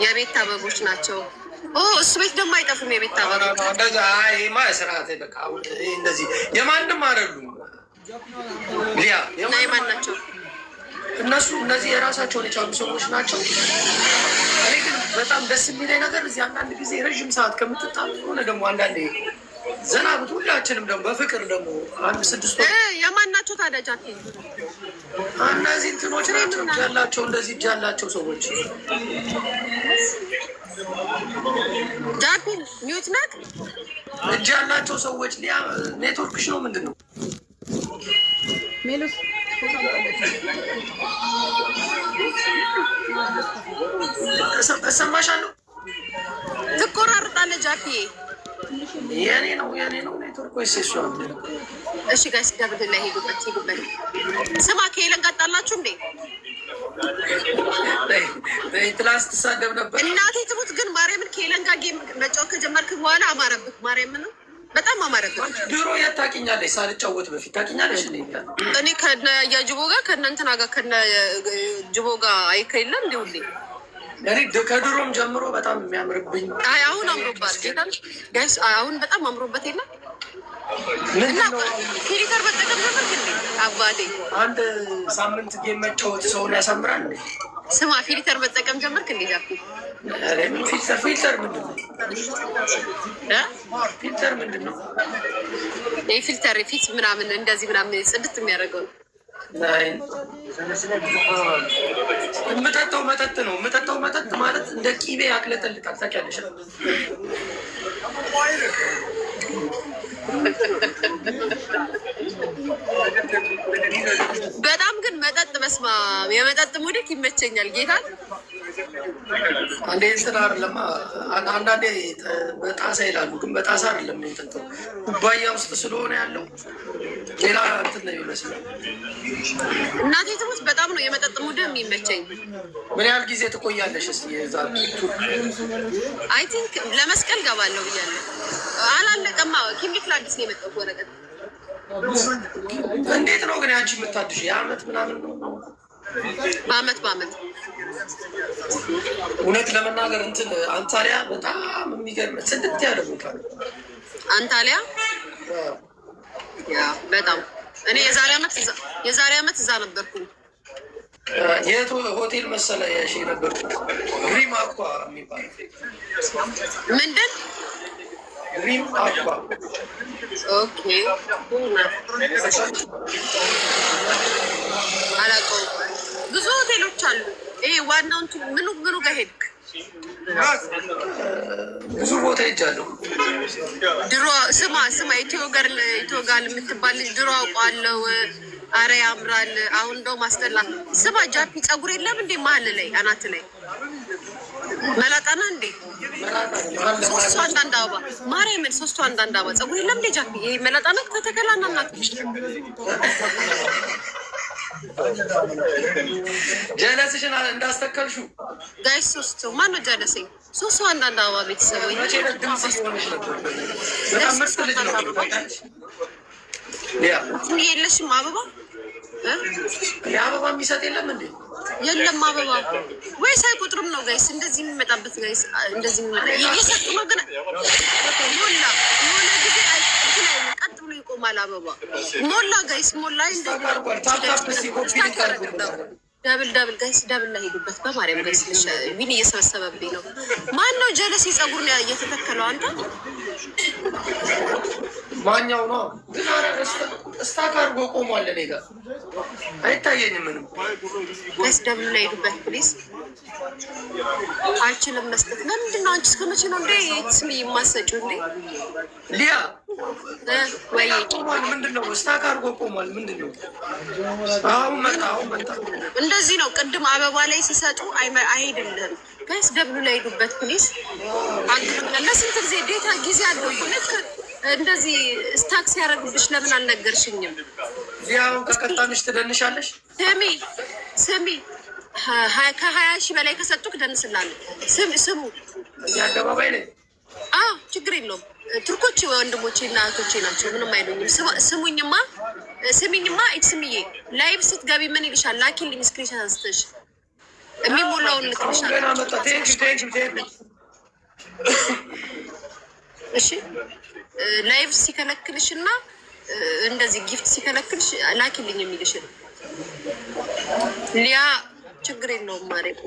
የቤት አበቦች ናቸው። እሱ ቤት ደግሞ አይጠፉም የቤት አበቦች። እንደዛ ይሄማ ስርዓት በቃ እንደዚህ የማንም አይደሉም። ሊያ የማን ናቸው እነሱ? እነዚህ የራሳቸውን የቻሉ ሰዎች ናቸው። እኔ ግን በጣም ደስ የሚለኝ ነገር እዚህ አንዳንድ ጊዜ ረዥም ሰዓት ከምትጣሉ ሆነ ደግሞ አንዳንዴ ዘና ብት ሁላችንም ደግሞ በፍቅር ደግሞ አንድ 6 ወር የማን ናቸው ታዲያ? ጃፒ እነዚህ እንትኖች ናቸው እጅ ያላቸው እንደዚህ እጅ ያላቸው ሰዎች። ጃፒ ሚዩት ናት። እጅ ያላቸው ሰዎች ሊያ ኔትወርክሽ ነው ምንድን ነው? ሜሉስ እሰማሻለሁ። ትቆራርጣለህ ጃፒ። የኔ ነው ኔትወርክ ወይስ እሷ? እሺ ጋይስ ደብል ላይ ሄዱበት። ስማ ከሄለን ጋር ጣላችሁ እንዴ? ትላንት ትሳደብ ነበር። እናቴ ትሙት ግን ማርያምን ከሄለን ጋር ጌም መጫወት ከጀመርክ በኋላ አማረብህ። ማርያምን ነው በጣም አማረብህ። ድሮ የት ታውቂኛለሽ? ሳልጫወት በፊት ታውቂኛለሽ? እኔ ከነ የጅቦ ጋር ከነ እንትና ጋር ከነ ጅቦ ጋር አይከይለ እንዲ ሁሌ እኔ ከድሮም ጀምሮ በጣም የሚያምርብኝ። አይ አሁን አምሮባት ጌታን ጋይስ፣ አሁን በጣም አምሮበት የለ እና ፊልተር መጠቀም ጀመርክ እንዴ? አባዴ አንድ ሳምንት ጌም መጫወት ሰውን ያሳምራል እንዴ? ስማ ፊልተር መጠቀም ጀመርክ እንዴ? ጃፒ ፊልተር ምንድን ነው? ፊልተር ምንድን ነው? ፊልተር ፊት ምናምን እንደዚህ ምናምን ጽድት የሚያደርገው ነው። የምጠጣው መጠጥ ነው። የምጠጣው መጠጥ ማለት እንደ ቂቤ ያቅለጠልጣል። ታውቂያለሽ? በጣም ግን መጠጥ በስማ የመጠጥ ሙዴት ይመቸኛል ጌታ። አንዴ እንትን አይደለም አንዳንዴ በጣሳ ይላሉ፣ ግን በጣሳ አይደለም የሚጠጣው ኩባያ ውስጥ ስለሆነ ያለው ሌላ እንትን ነው የሚመስለው። እናቴ ትሙት በጣም ነው የመጠጥ ሙድ የሚመቸኝ። ምን ያህል ጊዜ ትቆያለሽ? እስኪ የዛ አይ ቲንክ ለመስቀል ገባለሁ ብያለሁ። አላለቀማ ኪሚክ ለአዲስ ነው የመጣው ወረቀት። እንዴት ነው ግን ያንቺ የምታድሽ? የአመት ምናምን ነው? በአመት እውነት ለመናገር እንትን አንታሊያ በጣም የሚገርም ስድት ያለ ቦታ ነው። አንታሊያ በጣም እኔ የዛሬ አመት እዛ ነበርኩኝ። የት ሆቴል መሰለ ያሽ ነበርኩ? ድሪም አኳ የሚባል ምንድን ድሪም አኳ። ኦኬ አላውቀውም። ብዙ ሆቴሎች አሉ። ይሄ ዋናው ምኑ ጋር ሄድክ? ብዙ ቦታ ሄጃለሁ። ድሮ ስማ ኢትዮ ጋር የምትባል ልጅ ድሮ አውቀዋለሁ። አረ ያምራል። አሁን እንደው ማስጠላ። ስማ ጃፒ ፀጉር የለም እንዴ? መሀል ላይ አናት ላይ መላጣና እንዴ? ሶስቱ አንዳንድ አበባ ማርያምን፣ ሶስቱ አንዳንድ አበባ ፀጉር የለም እንዴ ጃፒ? ይሄ መላጣና ተተከላና እናት ጀለስሽን እንዳስተከልሹ ጋይስ ሶስቱ ማነው ጀለሰኝ? ሶስቱ አንዳንድ አበባ ቤተሰብ የለሽም አበባ? የአበባ የሚሰጥ የለም እንዴ? የለም አበባ ወይስ አይቆጥርም ነው ጋይስ? እንደዚህ የሚመጣበት ጋይስ እንደዚህ እየሰጡ ነው። ግን ሞላ የሆነ ጊዜ ቀጥ ብሎ ይቆማል አበባ። ሞላ ጋይስ ሞላ። ደብል ጋይስ ደብል ላይ ሄዱበት በማርያም ጋይስ። ዊን እየሰበሰበብኝ ነው። ማን ነው ጀለሲ ፀጉርን እየተተከለው? አንተ ማኛው ነው ግን ስታክ አድርጎ ቆሟል። እኔ ጋር አይታየኝም ምንም። ጋይስ ደብል ላይ ሄዱበት ፕሊዝ። አልችልም መስጠት። ለምንድን ነው አንቺ? እስከመቼ ነው እንዴ ስም የማሰጪው እንዴ? ሊያ ወይ ቆሟል። ምንድን ነው ስታክ አድርጎ ቆሟል? ምንድን ነው? አሁን መጣ። እንደዚህ ነው። ቅድም አበባ ላይ ሲሰጡ አይሄድልህም። ጋይስ ደብሉ ላይ ሄዱበት ፕሊዝ። ለስንት ጊዜ ዴታ ጊዜ አለው። ልክ እንደዚህ ስታክ ሲያደርግብሽ ለምን አልነገርሽኝም? ሊያውን ከቀጣንሽ ትደንሻለሽ። ስሚ ከ20,000 በላይ ከሰጡክ ደንስላለሁ። ስሙ የአደባባይ ላይ ችግር የለውም። ቱርኮች ወንድሞቼ እና እህቶቼ ናቸው። ምንም አይሉኝም። ስሚኝማ ስምዬ ላይቭ ስትገቢ ምን ይልሻል? ላኪልኝ ስክሪንሻት አንስተሽ የሚሞላውን ልክልሻለሁ። እሺ ላይቭ ሲከለክልሽ እና እንደዚህ ጊፍት ሲከለክልሽ ላኪልኝ የሚልሽን ሊያ ችግር የለውም ማለት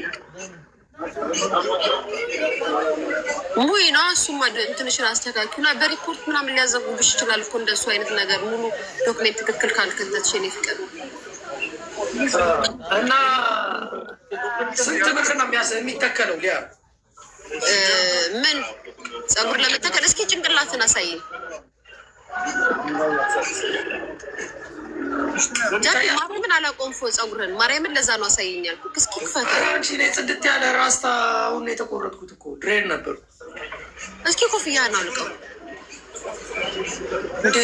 ሙይ ነው። እሱማ እንትንሽን አስተካክሉና በሪፖርት ምናምን ሊያዘጉብሽ ይችላል እኮ እንደሱ አይነት ነገር ሙሉ ዶክሜንት ትክክል ካልከተትሽ የኔ ፍቅር እና ስንት ብር ነው የሚተከለው? ሊያ ምን ፀጉር ለመተከል? እስኪ ጭንቅላትን አሳይኝ። ማርያምን አላውቀውም። ፀጉርን ማርያምን ለዛ ነው አሳይኝ ያልኩት። እስኪ ክፈት። አንቺ ላይ ጽድት ያለ ራስታ አሁን የተቆረጥኩት እኮ ድሬድ ነበር። እስኪ ኮፍያህን አውልቀው እንዴ!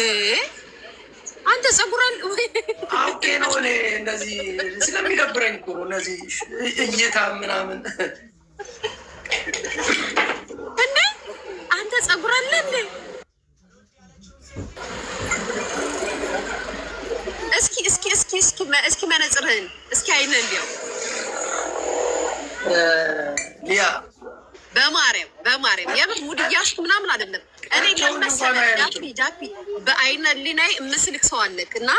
አንተ ፀጉር አለ አውቄ ነው እኔ እንደዚህ ስለሚደብረኝ እኮ ነው እነዚህ እይታ ምናምን እንዴ! አንተ ፀጉር አለ እንዴ? እስኪ መነጽርህን እስኪ አይነህ እንዲያው ሊያ በማርያም የምን ሙድ እያልኩ ምናምን አይደለም። እኔ ለመሰለህ ጃፒ በአይነ ሊናይ ምስልክ ሰው አለክ እና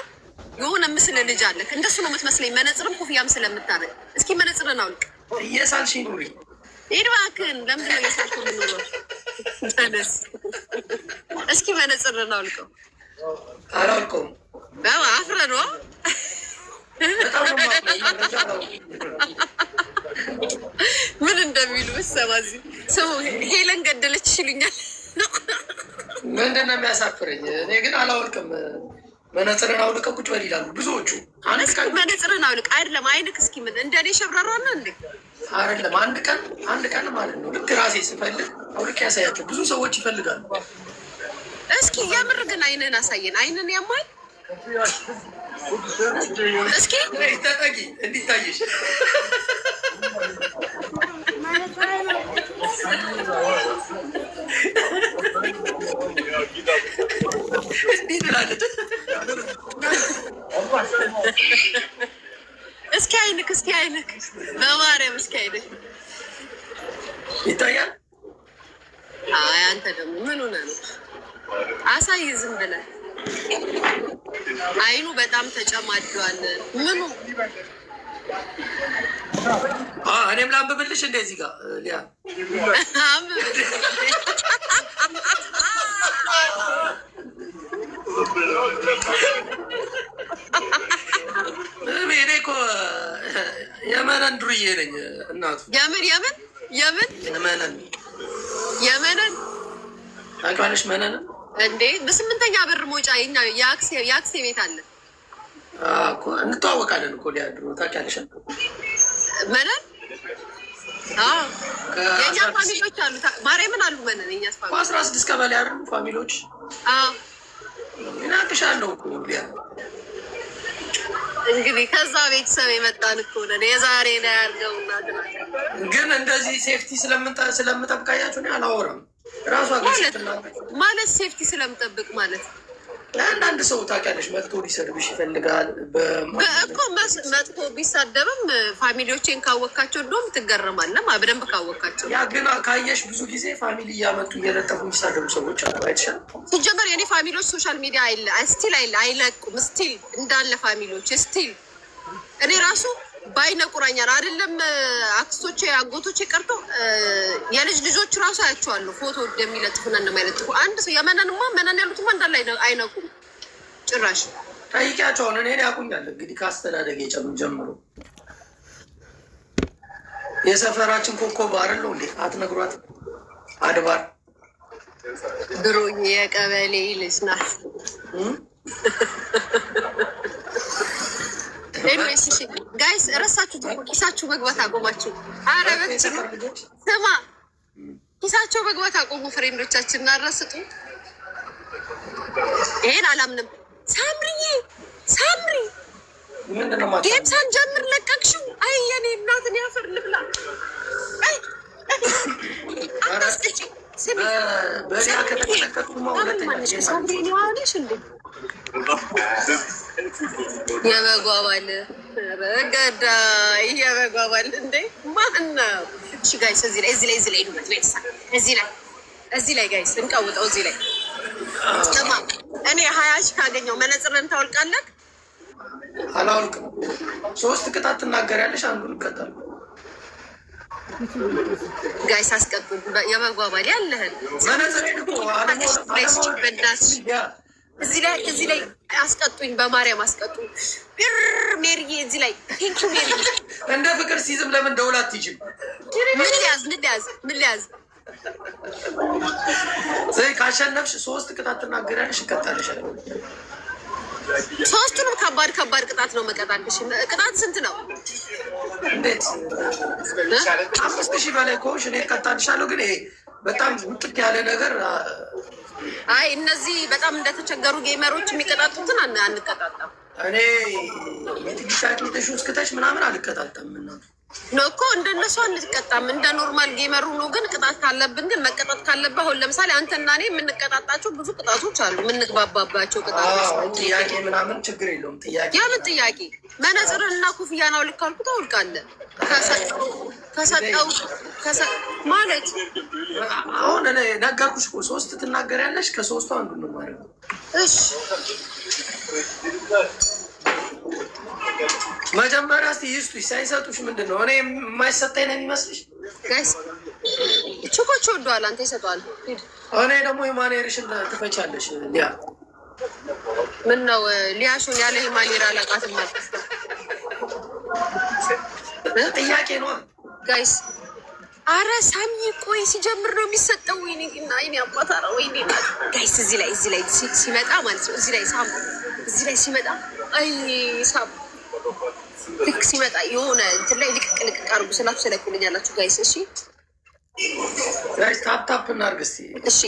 የሆነ ምስል ልጅ አለክ እንደሱ ነው የምትመስለኝ። መነጽርም ኮፍያም ስለምታረግ እስኪ መነጽርህን አውልቅ። እየሳልሽ ኑሪ። ሂድ እባክህን። ለምንድን ነው እየሳልኩ የምኖረው? ተነስ እስኪ መነጽርህን አውልቀው። አላውልቀውም። አፍረ ነው ምን እንደሚሉ ሰማ። እዚህ ሰው ሄለን ገደለች ይሉኛል። ምንድን ነው የሚያሳፍረኝ? እኔ ግን አላወልቅም። መነጽርን አውልቀው ቁጭ በል ይላሉ ብዙዎቹ። መነጽርን አውልቅ አይደለም አይንክ። እስኪ ምን እንደኔ ሸብራራና እንዴ? አይደለም አንድ ቀን ማለት ነው። ልክ ራሴ ስፈልግ አውልቅ ያሳያቸው ብዙ ሰዎች ይፈልጋሉ። እስኪ የምር ግን አይንን አሳየን። አይንን ያማል። እስኪ ተጠቂ እንዲታይሽ እንዲህ ትላለች። እስኪ አይንክ በማርያም እስኪ አይንክ ይታያል። አይ አንተ ደግሞ ምን ሆነህ ነው? አሳይ ዝም ብለህ። አይኑ በጣም ተጨማዷል። ምኑ እኔም ላንብብልሽ እንደዚህ ጋር ሊያ እኔ እኮ የመነን ዱርዬ ነኝ እናቱ። የመነን ታውቂዋለሽ? መነንን እንዴ በስምንተኛ ብር ሞጫ የአክሴ ቤት አለ እኮ እንተዋወቃለን እኮ ሊያ ድሮ ታውቂያለሽ? መነን የእኛ ፋሚሊዎች አሉ። ማርያምን አሉ መነን የእኛ ፋሚሊ 16 ቀበሌ አይደሉ ፋሚሊዎች? እናቅሻለሁ እኮ ሊያ። እንግዲህ ከዛ ቤተሰብ የመጣን እኮ ነን። የዛሬ ላይ ያርገውና ግን እንደዚህ ሴፍቲ ስለምጠብቃያችሁ እኔ አላወራም። ራሷ ማለት ሴፍቲ ስለምጠብቅ ማለት ለአንዳንድ ሰው ታውቂያለሽ፣ መጥቶ ሊሰድብሽ ይፈልጋል እኮ። መጥቶ ቢሳደብም ፋሚሊዎቼን ካወካቸው እንደውም ትገረማለህ። በደንብ ካወካቸው። ያ ግን ካየሽ ብዙ ጊዜ ፋሚሊ እያመጡ እየለጠፉ የሚሳደቡ ሰዎች አሉ። አይተሻል? ሲጀመር የኔ ፋሚሊዎች ሶሻል ሚዲያ ስቲል አይለቁም። ስቲል እንዳለ ፋሚሊዎች ስቲል እኔ ራሱ በአይነ ቁራኛል አይደለም። አክስቶቼ አጎቶቼ ቀርቶ የልጅ ልጆች ራሱ አያቸዋለሁ ፎቶ እንደሚለጥፉና እንደማይለጥፉ። አንድ ሰው የመነንማ መነን ያሉትማ እንዳለ አይነቁም ጭራሽ። ጠይቂያቸውን እኔን ያውቁኛል። እንግዲህ ከአስተዳደግ ጀምሮ የሰፈራችን ኮከብ አይደል ነው እንዴ? አትነግሯት? አድባር ብሮኝ የቀበሌ ልጅ ናት። ጋይስ እረሳችሁት እኮ ኪሳችሁ መግባት አቆማችሁ። ኧረ ስማ ኪሳቸው መግባት አቆሙ ፍሬንዶቻችን። እናረስጡ ይሄን አላምንም። ሳምሪ ጌም ሳንጀምር ለቀቅሽው። አይ የኔ እናትን ያፈር ልብላ። አታስጠጪ። ስሚ ሳምሪ ሆነሽ እንዴ የበጓ ባል ገዳይ እየበጓባል እንዴ ማን ነው? እሺ ጋይስ እዚህ ላይ ሄዱበት ቤተሰብ እዚህ ላይ ጋይስ እንቀውጠው እዚህ ላይ ስማ እኔ 20 ሺህ ካገኘው መነጽርን ታወልቃለህ? አላውልቅም። 3 ቅጣት ትናገሪያለሽ፣ አንዱን እቀጣለሁ። ጋይስ አስቀጡ የበጓባል ያለህን መነጽርን እኮ እዚህ ላይ አስቀጡኝ፣ በማርያም አስቀጡኝ። ሜሪዬ እዚህ ላይ ቴንኪ ሜሪ። እንደ ፍቅር ሲዝም ለምን ደውላት ይችል ምን ሊያዝ ካሸነፍሽ 3 ቅጣት ትናገሪያለሽ፣ እቀጣልሻለሁ። 3ቱንም ከባድ ቅጣት ነው መቀጣልሽ። ቅጣት ስንት ነው? እንዴት 5000 በላይ ከሆንሽ እኔ እቀጣልሻለሁ። ግን ይሄ በጣም ውጥት ያለ ነገር አይ እነዚህ በጣም እንደተቸገሩ ጌመሮች የሚቀጣጡትን አንቀጣጣም። እኔ የትግሻቂተሽ እስክተሽ ምናምን አልቀጣጣም ነው እኮ እንደነሱ አንቀጣም። እንደ ኖርማል ጌመሩ ነው። ግን ቅጣት ካለብን ግን መቀጣት ካለብህ አሁን ለምሳሌ አንተና እኔ የምንቀጣጣቸው ብዙ ቅጣቶች አሉ፣ የምንግባባባቸው ቅጣቶች። ጥያቄ ምናምን ችግር የለውም። ጥያቄ የምን ጥያቄ? መነጽርን እና ኩፍያን አውልቅ ካልኩት አውልቃለሁ። ከሰጠው ማለት አሁን እኔ ነገርኩሽ እኮ 3 ትናገሪያለሽ። ከ3ቱ አንዱን ነው ማለት ነው። እሺ መጀመሪያ እስኪ ይስጡሽ። ሳይሰጡሽ ምንድን ነው? እኔ የማይሰጠኝ ነው የሚመስልሽ? ጋይስ ችኮች ወደዋል፣ አንተ ይሰጠዋል። እኔ ደግሞ የማኔርሽን ትፈቻለሽ። ሊያ ምን ነው ሊያሾን ያለ የማኔር አላቃትም ማለት ጥያቄ ነው ጋይስ። አረ ሳሚ ቆይ ሲጀምር ነው የሚሰጠው። ወይኔ አባታ ነው ወይኔ ጋይስ። እዚህ ላይ ሲመጣ ማለት ነው። እዚህ ላይ ሲመጣ አይ ሳም ልክ ሲመጣ የሆነ እንትን ላይ ልቅቅ አድርጉ ስላችሁ ስለኩልኛላችሁ ጋይስ። እሺ ጋይስ ታፕ እናድርግ እስኪ። እሺ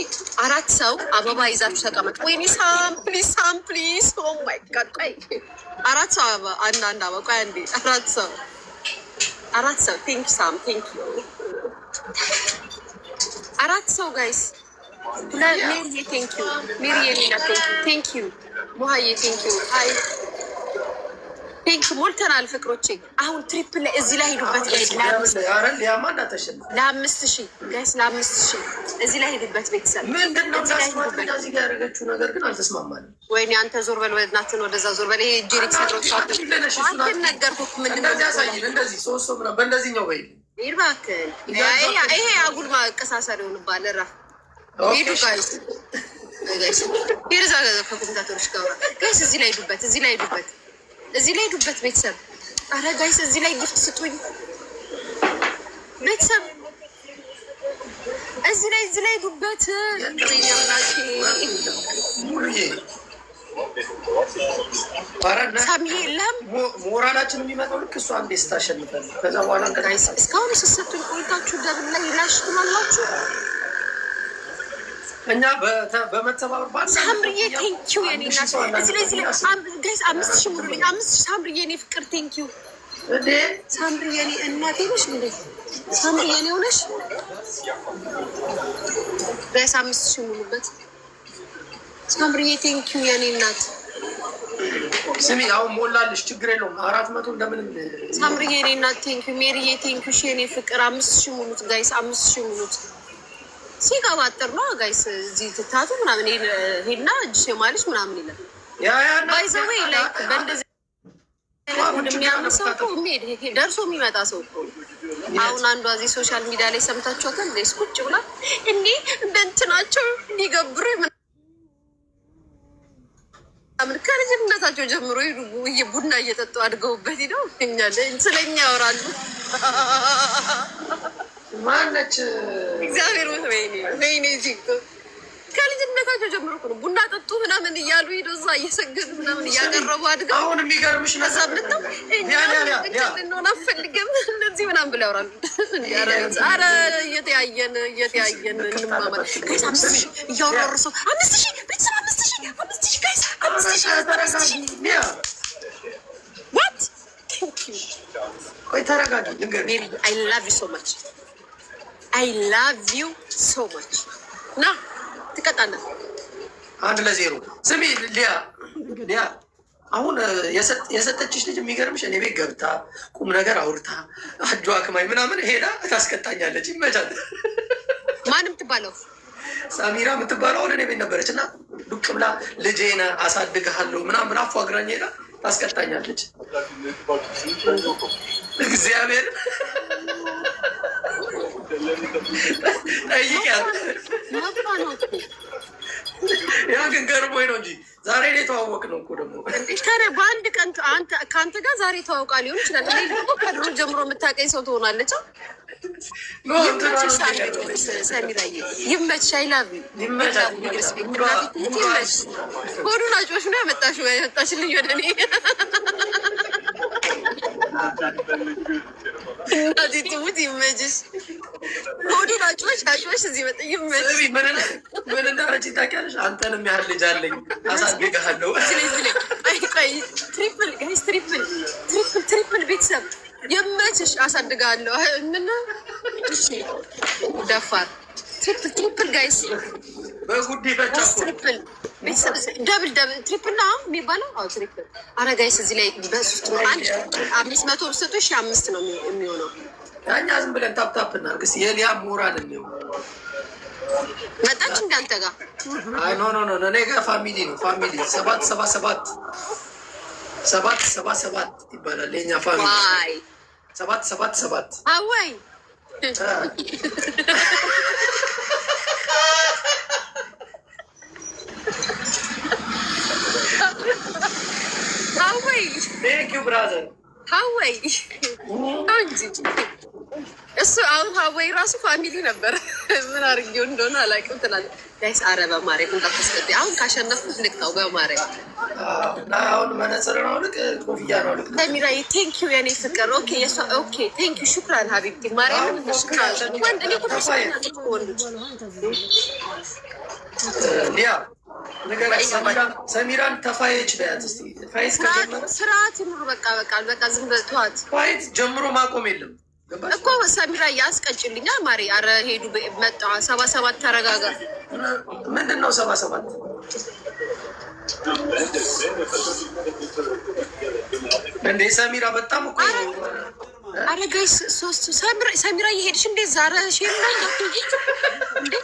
4 ሰው አበባ ይዛችሁ ተቀመጡ። ወይኔ ሳም ፕሊዝ ኦ ማይ ጋድ። ቆይ 4 ሰው አበባ አንድ አበባ። ቆይ አንዴ 4 ሰው ቴንክ ሳም ቴንክ ዩ 4 ሰው ጋይስ። ሜሪዬ ቴንክ ዩ ሜሪዬ ቴንክ ዩ ሙሀዬ ቴንክ ዩ አይ ቴንክ ሞልተናል ፍቅሮቼ። አሁን ትሪፕል ላይ እዚህ ላይ ሄዱበት ጋይስ። ለ5000 ጋይስ ለ5000 እዚህ ላይ ሄዱበት ቤተሰብ። ምንድነው እዚህ ጋር ያደረገችው ነገር ግን አልተስማማንም። ወይኔ አንተ ዞር በል ወደናትን ወደዛ ዞር በል። ይሄ ጄሪክስ አንተ ነገርኩህ። ምንድነው እንደዚህ 3 ሰው ምናምን በእንደዚህኛው ወይ ይባክል። ይሄ አጉል ማቀሳሰር ይሆንባል። ራ ሄዱ ጋይስ ሄርዛ ከኮምፒውተሮች ጋር ጋይስ እዚህ ላይ ሄዱበት ቤተሰብ። አረ ጋይስ እዚህ ላይ ጊፍት ስጡኝ ቤተሰብ። እዚህ ላይ ሄዱበት። ሳሚ የለም ሞራላችን የሚመጣው ልክ እሷ አንዴ ስታሸንፈን ከዛ በኋላ ጋይስ እስካሁን ስሰጡኝ ቆይታችሁ ደብል ላይ ላሽ ትላላችሁ። እኛ በመተባበር ሳምሪዬ ቴንኪው የኔ እናት። እዚህ ላይ ጋይስ 5000 ሙሉልኝ። 5000 ሳምሪዬ የኔ ፍቅር ቴንኪው። ሳምሪዬ የኔ እናቴ ነሽ እንዴ? ሳምሪዬ የኔ ሆነሽ ጋይስ 5000 ሙሉበት። ሳምሪዬ ቴንኪው የኔ እናት። ስሚ አሁን ሞላልሽ፣ ችግር የለውም። 400 እንደምንም ሳምሪዬ የኔ እናት ቴንኪው። ሜሪዬ ቴንኪው የኔ ፍቅር 5000 ሙሉት ጋይስ 5000 ሙሉት። ሲቀባጥር ነው ጋይስ። እዚህ ትታቱ ምናምን ሄድና እጅ ማለች ምናምን ይላል። ባይዘዌ ላይክ በእንደዚህ የሚያምን ሰው እኮ ደርሶ የሚመጣ ሰው እኮ። አሁን አንዷ እዚህ ሶሻል ሚዲያ ላይ ሰምታችኋታል። ስ ቁጭ ብላ እኔ በእንትናቸው እንዲገብሩ ምን ከልጅነታቸው ጀምሮ ሄዱ ቡና እየጠጡ አድገውበት ሄደው ስለኛ ያወራሉ። ማነች እግዚአብሔር ወይኔ ከልጅነታቸው ጀምሮ ነው ቡና ጠጡ ምናምን እያሉ ሄዶ እዛ እየሰገዱ ምናምን እያቀረቡ አድገው። አሁን የሚገርምሽ ነሳብልተው ልንሆን አፈልግም እነዚህ ምናምን ብለው ያወራሉ። ኧረ እየተያየን እንማማል ጋይስ። 5000 እያወራሩ ሰው 5000 ቤተሰብ 5000 ጋይስ 5000 ዋት ቆይ ተረጋጊ። ሜሪ አይ ላቭ ዩ ሶ ማች አይ ላቭ ዩ ሶ ማች። ና ትቀጣለህ 1-0። ስሚ ሊያ አሁን የሰጠችሽ ልጅ የሚገርምሽ እኔ ቤት ገብታ ቁም ነገር አውርታ አጇ አክማኝ ምናምን ሄዳ ታስቀጣኛለች። ይመቻት። ማንም ትባለው ሳሚራ የምትባለው አሁን እኔ ቤት ነበረች እና ዱቅ ብላ ልጄን አሳድግሃለሁ ምናምን አፏግራኝ ሄዳ ታስቀጣኛለች። እግዚአብሔር ጠይቂያት። ያ ግን ገርሞኝ ነው እንጂ ዛሬ ላይ የተዋወቅ ነው እኮ ደግሞ በአንድ ቀን ከአንተ ጋር ዛሬ ተዋውቃ ሊሆን ይችላል። ደግሞ ከድሮ ጀምሮ የምታውቀኝ ሰው ትሆናለች። ሰሚራዬ ይመችሽ። አይላቪ ሆዱን አጭበሽ ነው ያመጣሽልኝ ወደ እኔ እናቴ ትሙት። ይመችሽ። ሆዱን አጭበሽ እዚህ መጣ። ይመችሽ። ምን እንዳረችኝ ታውቂያለሽ? አንተንም ያህል ልጅ አለኝ አሳድግሃለሁ። ትሪፕል ቤተሰብ የመችሽ አሳድጋለሁ። ምን ደፋር ትሪፕል ጋይስ በጉዲፈቻ ትሪፕል ቤተሰብ ደብል ትሪፕል ነው የሚባለው። አዎ ትሪፕል። አረ ጋይስ እዚህ ላይ በሶስት ነው 500 ብሰጡ 500 ነው የሚሆነው። ያኛ ዝም ብለን ታፕታፕ እናድርግ እስኪ። የሊያ ሞራል ነው መጣች እንዳንተ ጋር። አይ ኖ እኔ ጋር ፋሚሊ ነው። ፋሚሊ 777 ይባላል የኛ ፋሚሊ 777 አወይ አወይ ቴንክ ዩ ብራዘር አወይ እንጂ እሱ አሁን ሀወይ ራሱ ፋሚሊ ነበር። ምን አድርጌው እንደሆነ አላውቅም ትላለህ ጋይስ። አረ በማርያም እንዳትስቀጥ። አሁን ካሸነፍኩት ልቅጣው በማርያም። አሁን መነጽር ነው ልቅ ኮፍያ ነው ልቅ። ሰሚራዬ ቴንክ ዩ የኔ ፍቅር። ኦኬ የሷ ኦኬ ቴንክ ዩ ሹክራን ሀቢብቲ ማርያም ሽክራን። ወንድ እኔ ቁጥር ወንዶች ሊያ ነገር ሰሚራን ተፋየች በያት እስኪ። ፋይት ስርዓት ይኑር። በቃ ዝም ብለህ ተዋት። ፋይት ጀምሮ ማቆም የለም እኮ ሰሚራ ያስቀጭልኛ ማሪ። አረ ሄዱ መጣ 77 ተረጋጋ። ምንድን ነው 77? እንዴ ሰሚራ በጣም እኮ አረ ጋይስ ሶስት ሰሚራ እየሄድሽ እንዴ ዛሬ ሼና እንዴ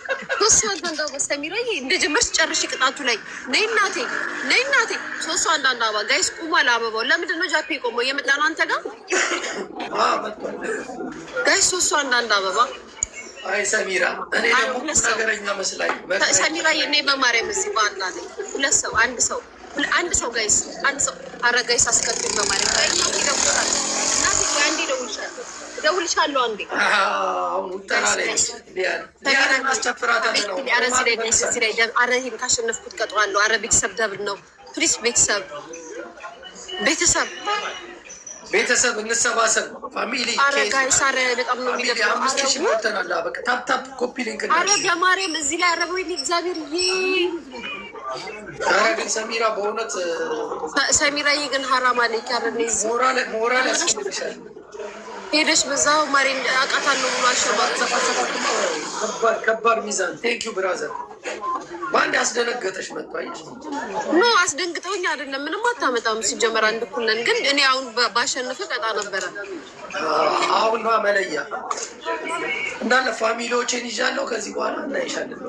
ሶስት አንዳንድ ሰሚራ እንደጀመርሽ ጨርሽ ቅጣቱ ላይ ነይ እናቴ ሶስት አንዳንድ አበባ ጋይስ ቁሟል። አበባው ለምንድን ነው ጃፒ ቆመው? የመጣ ነው አንተ ጋር ጋይስ ሶስት አንዳንድ አበባ። አይ ሰሚራ እኔ ደግሞ ነገረኛ መስላኝ ሰሚራ የኔ በማርያም እዚህ ባላ ላይ ሁለት ሰው አንድ ሰው ጋይስ አንድ ሰው። አረ ጋይስ አስቀጥል በማርያም ጋይ ይደውላል። እናቴ አንዴ ደውልሻለሁ አንዴ። አሁን ውጠራ ላይ ሊያን ማስጨፍራታለህ ነው። አረ እዚህ ላይ ጋይስ እዚህ ላይ አረ ይሄን ካሸነፍኩት ቀጥዋለሁ። አረ ቤተሰብ ደብል ነው ፕሊስ። ቤተሰብ እንሰባሰብ ፋሚሊ። አረ ጋይስ አረ በጣም ነው የሚደብረው። 5000 ሞተናል። በቃ ታፕ ኮፒ ሊንክ ነው። አረ በማርያም እዚህ ላይ አረ ወይ እግዚአብሔር አረ ግን ሰሚራ በእውነት ሰሚራዬ ግን ሀራም አለኝ። አረ ሞራል ያስፈልግሻል። ሄደሽ በዛው ማሪን አውቃታለሁ ብሎ አሸባሪ ከባድ ሚዛን። ቴንክ ዩ ብራዘር። በአንድ አስደነገጠሽ መጥቷይሽ ኖ አስደንግጠውኝ አይደለም። ምንም አታመጣም። ሲጀመር አንድ እኩል ነን። ግን እኔ አሁን ባሸንፍ ቀጣ ነበረ። አሁን ነው መለያ እንዳለ ፋሚሊዎችን ይዣለሁ። ከዚህ በኋላ እናይሻለን።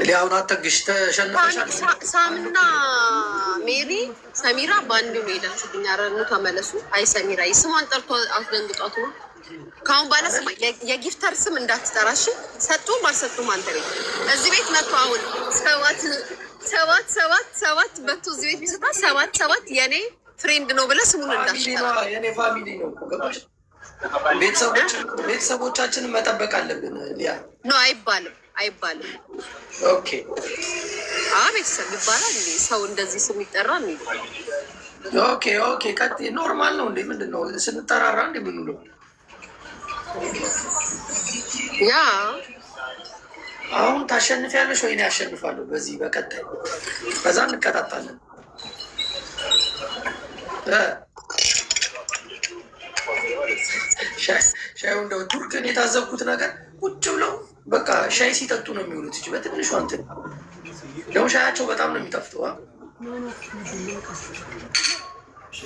ሊያውን አተግሽ ተሸንፈሻል። ሳምና ሜሪ ሰሚራ በአንድ ነው ሄዳችሁብኝ። አረኑ ተመለሱ። አይ ሰሚራ ስሟን ጠርቶ አስደንግጧት ነው። ከአሁን ባለ ስማ የጊፍተር ስም እንዳትጠራሽ። ሰጡም አልሰጡም አንተ ቤት እዚህ ቤት መጥቶ አሁን ሰባት በቶ እዚህ ቤት ቢሰጣ 77 የኔ ፍሬንድ ነው ብለህ ስሙን እንዳትጠራ። የኔ ፋሚሊ ነው ገባሽ? ቤተሰቦቻችንን መጠበቅ አለብን። ሊያ ኖ አይባልም። ኦኬ ቤተሰብ ይባላል እንዴ? ሰው እንደዚህ ስም ይጠራል እንዴ? ኦኬ ቀጥ ኖርማል ነው እንዴ? ምንድን ነው ስንጠራራ እንዴ? ምን ነው ያ አሁን ታሸንፊያለሽ ወይ? እኔ አሸንፋለሁ በዚህ በቀጣይ ከዛ እንቀጣጣለን። ሻዩ እንደው ቱርክን የታዘብኩት ነገር ቁጭ ብለው በቃ ሻይ ሲጠጡ ነው የሚውሉት። እች በትንሿ እንትን ደግሞ ሻያቸው በጣም ነው የሚጠፍተዋ።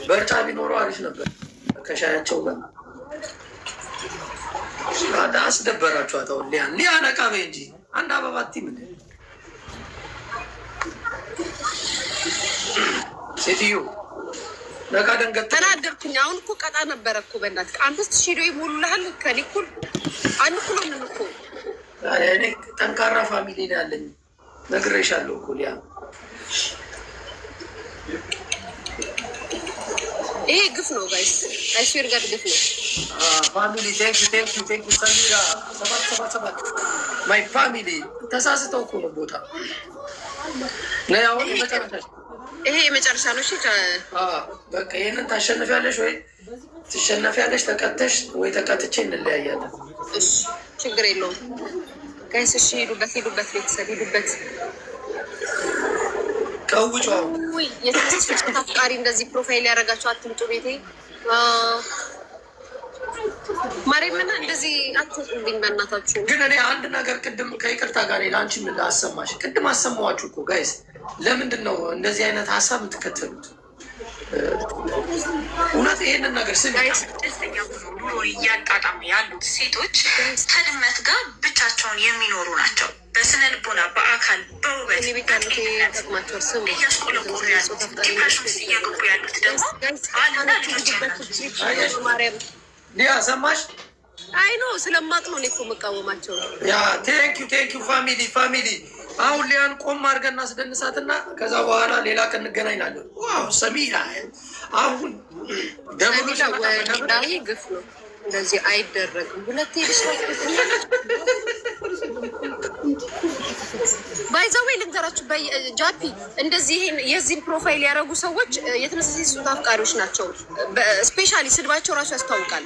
በርጫ ቢኖረው አሪፍ ነበር ከሻያቸው ጋር። አስደበራችኋት። አሁን ሊያ ነቃ በይ እንጂ አንድ አበባቲ ምን ሴትዮ ነቃ ደንገጥ ተናደርኩኝ። አሁን እኮ ቀጣ ነበረ እኮ በእናትህ 5000 ዶ ይሞሉልሃል። ከኔ እኩል አንድ እኩል ምን እኮ እኔ ጠንካራ ፋሚሊ ነው ያለኝ። ነግሬሻለሁ እኮ ሊያ። ይሄ ግፍ ነው ጋይስ፣ አይስዌር ጋር ግፍ ነው። ፋሚሊ ቴንክ ዩ ሰሚራ 777 ማይ ፋሚሊ ተሳስተው እኮ ነው ቦታ ነው አሁን የመጨረሻ ይሄ የመጨረሻ ነው። እሺ በቃ ይሄንን ታሸንፊያለሽ ወይ ትሸነፊያለሽ፣ ተቀተሽ ወይ ተቀጥቼ እንለያያለን። እሺ ችግር የለውም ጋይስ። እሺ ሄዱበት ቤተሰብ ሄዱበት። ቀውጫው ወይ የተስፍጭ ተፍቃሪ እንደዚህ ፕሮፋይል ያደረጋችሁ አትምጡ ቤቴ ማርያምን እንደዚህ አትምጡብኝ በእናታችሁ። ግን እኔ አንድ ነገር ቅድም ከይቅርታ ጋር ለአንቺ ምን አሰማሽ? ቅድም አሰማዋችሁ እኮ ጋይስ። ለምንድን ነው እንደዚህ አይነት ሀሳብ የምትከተሉት? እውነት ይሄንን ነገር ስሚ። ደስተኛ ኑሮ እያጣጣሙ ያሉት ሴቶች ከድመት ጋር ብቻቸውን የሚኖሩ ናቸው። በስነ ልቦና፣ በአካል፣ በውበት እያስቆለቆሉ ያሉት ዲፕሬሽን ውስጥ እየገቡ ያሉት ደግሞ ባልና ልጆች ያላቸው። ሊያ ሰማሽ? አይ ኖ ስለማቅ ነው እኔ እኮ የምቃወማቸው። ያ ቴንኪዩ ፋሚሊ። አሁን ሊያን ቆም አድርገን እናስደንሳትና ከዛ በኋላ ሌላ ቀን እንገናኛለን። ዋው ሰሚራ አሁን ደብዳቤ ግፍ ነው። እንደዚህ አይደረግም። ሁለቴ ባይዘዌ ልንገራችሁ ጃፒ እንደዚህ ይሄን የዚህን ፕሮፋይል ያደረጉ ሰዎች የተመሳሳይ ጾታ አፍቃሪዎች ናቸው። ስፔሻሊ ስድባቸው ራሱ ያስታውቃል።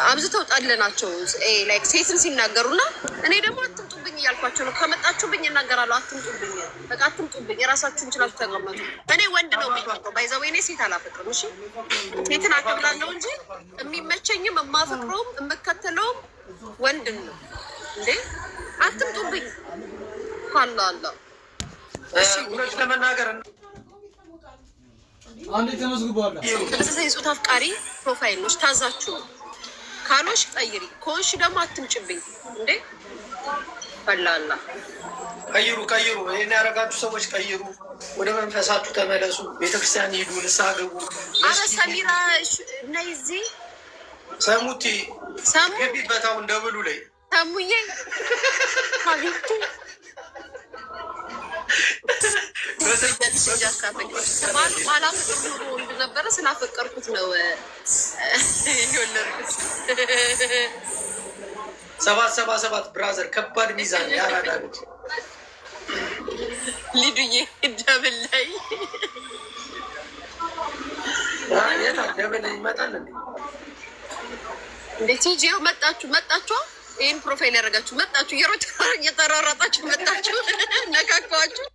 አብዝተው ጣለ ናቸው ላይክ ሴትን ሲናገሩና እኔ ደግሞ አትምጡብኝ እያልኳቸው ነው። ከመጣችሁብኝ እናገራለሁ። አትምጡብኝ፣ በቃ አትምጡብኝ። የራሳችሁን ችላችሁ ተቀመጡ። እኔ ወንድ ነው የሚጠቀው ባይዘዌ እኔ ሴት አላፈቅርም። እሺ ሴትን አከብላለሁ እንጂ የሚመቸኝም የማፈቅረውም የምከተለውም ወንድን ነው እንዴ። አትምጡብኝ። አላ እውነት ለመናገር አንዴ ተመዝግቧል። ተመሳሳይ ጾታ አፍቃሪ ፕሮፋይል ነው። ታዛችሁ ካሎሽ ቀይሪ፣ ከሆንሽ ደግሞ አትምጭብኝ እንዴ። አላ ቀይሩ። ይሄን ያደረጋችሁ ሰዎች ቀይሩ። ወደ መንፈሳችሁ ተመለሱ። ቤተክርስቲያን ሂዱ፣ ንስሐ ግቡ። አረ ሰሚራ ነይ እዚህ ሰሙቲ ሰሙ ገቢበት። አሁን ደብሉ ላይ ሰሙዬ ሀቢብቲ ወንድ ነበረ ስላፈቀርኩት ነው የወለድኩት። 777 ብራዘር ከባድ ሚዛን ያራዳለች። ሊዱዬ ደብል ላይ የታ ደብል ይመጣል እንዴ? እንዴት ሂጂ መጣችሁ ይህን ፕሮፋይል ያደረጋችሁ መጣችሁ፣ እየተሯሯጣችሁ መጣችሁ፣ ነካካዋችሁ፣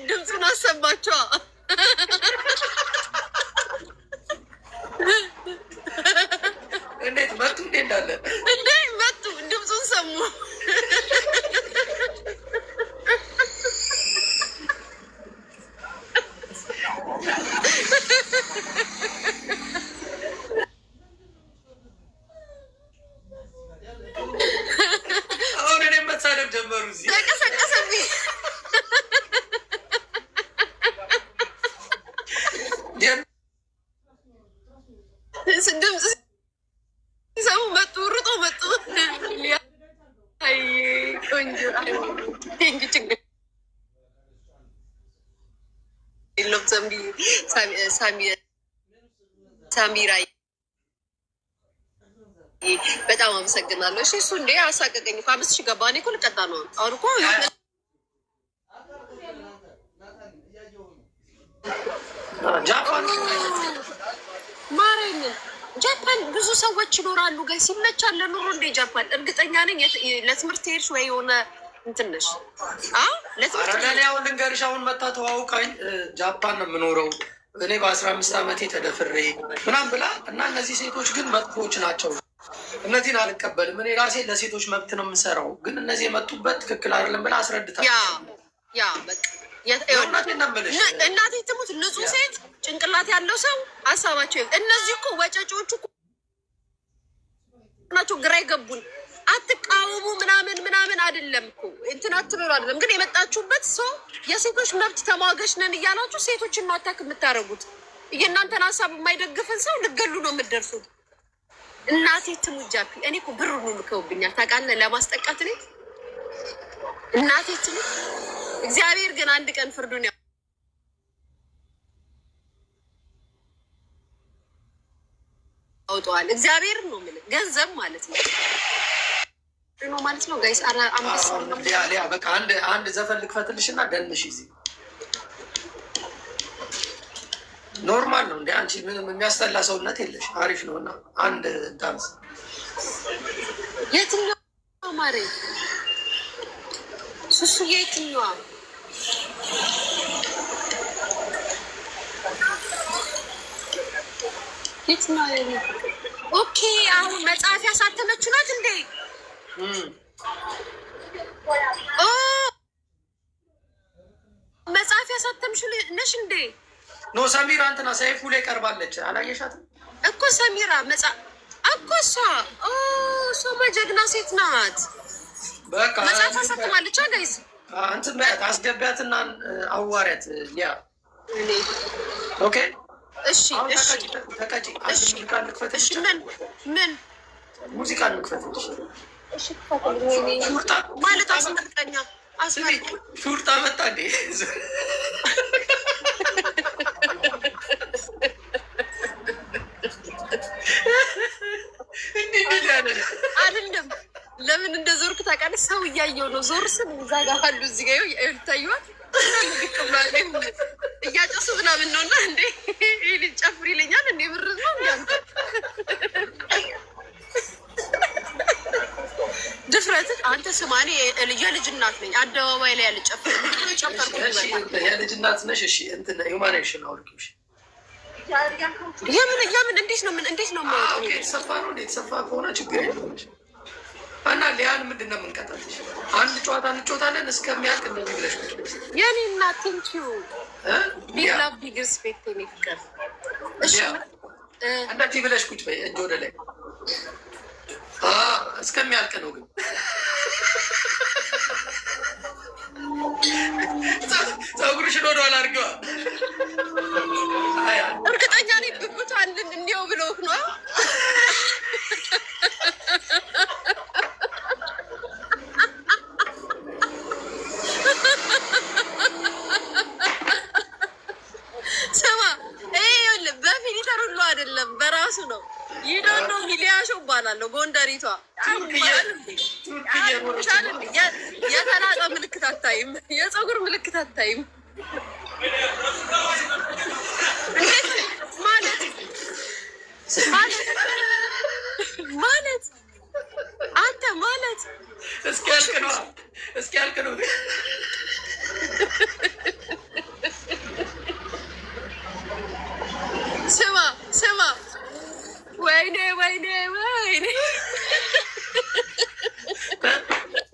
ድምፁን አሰማችኋ። እንዴት መጡ? እንዴ እንዳለ እንዴ መጡ፣ ድምፁን ሰሙ። አሁን እኔ መሳደብ ጀመሩ። እዚህ ተቀሰቀሰብኝ። ድምፅ ሲሰሙ መጡ፣ ሩጦ መጡ። ቆንጆ እንጂ ችግር የለውም። ሳሚራ በጣም አመሰግናለሁ። እሺ እሱ እንዴ አሳቀቀኝ እኮ 5000 ገባ። እኔ እኮ ልቀጣ ነው አሁን እኮ ጃፓን ማረኝ። ጃፓን ብዙ ሰዎች ይኖራሉ ጋር ሲመቻል ለኑሮ እንደ ጃፓን እርግጠኛ ነኝ። ለትምህርት ሄድሽ ወይ የሆነ እንትን ነሽ? አዎ ለትምህርት አሁን ልንገርሽ፣ አሁን መታ ተዋውቃኝ ጃፓን ነው የምኖረው እኔ በ15 ዓመቴ ተደፍሬ ምናምን ብላ እና እነዚህ ሴቶች ግን መጥፎች ናቸው እነዚህን አልቀበልም። እኔ ራሴ ለሴቶች መብት ነው የምሰራው፣ ግን እነዚህ የመጡበት ትክክል አይደለም ብላ አስረድታል። ያ በቃ እናቴ ትሙት ንጹህ ሴት ጭንቅላት ያለው ሰው ሀሳባቸው እነዚህ እኮ ወጨጮቹ ናቸው። ግራ ይገቡን። አትቃወሙ ምናምን አይደለም እኮ እንትን አትበሉ አይደለም። ግን የመጣችሁበት ሰው የሴቶች መብት ተሟጋች ነን እያላችሁ ሴቶችን ማታክ የምታደርጉት የእናንተን ሀሳብ የማይደግፍን ሰው ልገሉ ነው የምትደርሱት። እናቴ ትሙት ጃፒ እኔ እኮ ብር ነው ልከውብኛል ታውቃለህ፣ ለማስጠቃት እኔ እናቴ ትሙት። እግዚአብሔር ግን አንድ ቀን ፍርዱን ያውጣዋል። እግዚአብሔር ነው የምልህ ገንዘብ ማለት ነው ማለት ነው ጋይስ። ሊያ በቃ አንድ ዘፈን ልክፈትልሽ እና ደንሽ እዚህ ኖርማል ነው እንደ አንቺ ምንም የሚያስጠላ ሰውነት የለሽ፣ አሪፍ ነው። እና አንድ ዳንስ የትኛው ማሬ ሱሱ የትኛዋ የትኛው? ኦኬ አሁን መጽሐፍ ያሳተመችው ናት እንዴ? መጽሐፍ ያሳተምሽው ነሽ እንዴ? ኖ ሰሚራ እንትና ሰይፉ ላይ ቀርባለች። አላየሻትም እኮ ሰሚራ መጽሐፍ እኮ እሷ ጀግና ሴት ናት። በቃ መጽሐፍ አሳትማለች። ጋይስ እንትን አስገቢያትና አዋሪያት ሊያ። ኦኬ እሺ ተቀጪ። ሙዚቃ ልክፈትሽ። ምን ሙዚቃ ልክፈትሽ? እሺ ማለት አስመርጠኛ ሹርጣ መጣ እንዴ? አይደለም ለምን እንደ ዞርክ ታውቃለህ? ሰው እያየው ነው። ዞር ስል እዛ ጋር አሉ እዚህ ጋር ይታዩዋል። እያጨሱ ምናምን ነው እና እንዴ ይህ ልጅ ጨፍር ይለኛል እንዴ ብር ነው እንዴ? ድፍረት አንተ ስማ፣ እኔ የልጅ እናት ነኝ። አደባባይ ላይ ያልጨፍር የልጅ እናት ነሽ? እሺ እንትን ሁማኔሽን አውርቂሽ። የምን እንዴት ነው የማወጣው? የተሰፋ ነው እንዴ? የተሰፋ ከሆነ ችግር የለም። እና ሊያን ምንድን ነው የምንቀጣልሽ? አንድ ጨዋታ እንጫወታለን እስከሚያልቅ እንደዚህ ብለሽ የኔ እናት ቴንኪዩ ቢግ ላቭ ቢግ ሪስፔክት የኔ ፍቅር። እሺ እንደዚህ ብለሽ ቁጭ በይ፣ እጅ ወደ ላይ እስከሚያልቅ ነው። ግን ፀጉርሽን ወደኋላ አድርገዋ። እርግጠኛ ነኝ ብብቱ አንድን እንዲያው ብለውክ ነው። ስማ ይኸውልህ በፊሊተር ሁሉ አይደለም በራሱ ነው። ይደኖ ሚሊያሾ እባላለሁ። ጎንደሪቷ የተላጠ ምልክት አታይም፣ የፀጉር ምልክት አታይም። ማለት አንተ ማለት እስኪያልቅ ነው። ስማ ወይኔ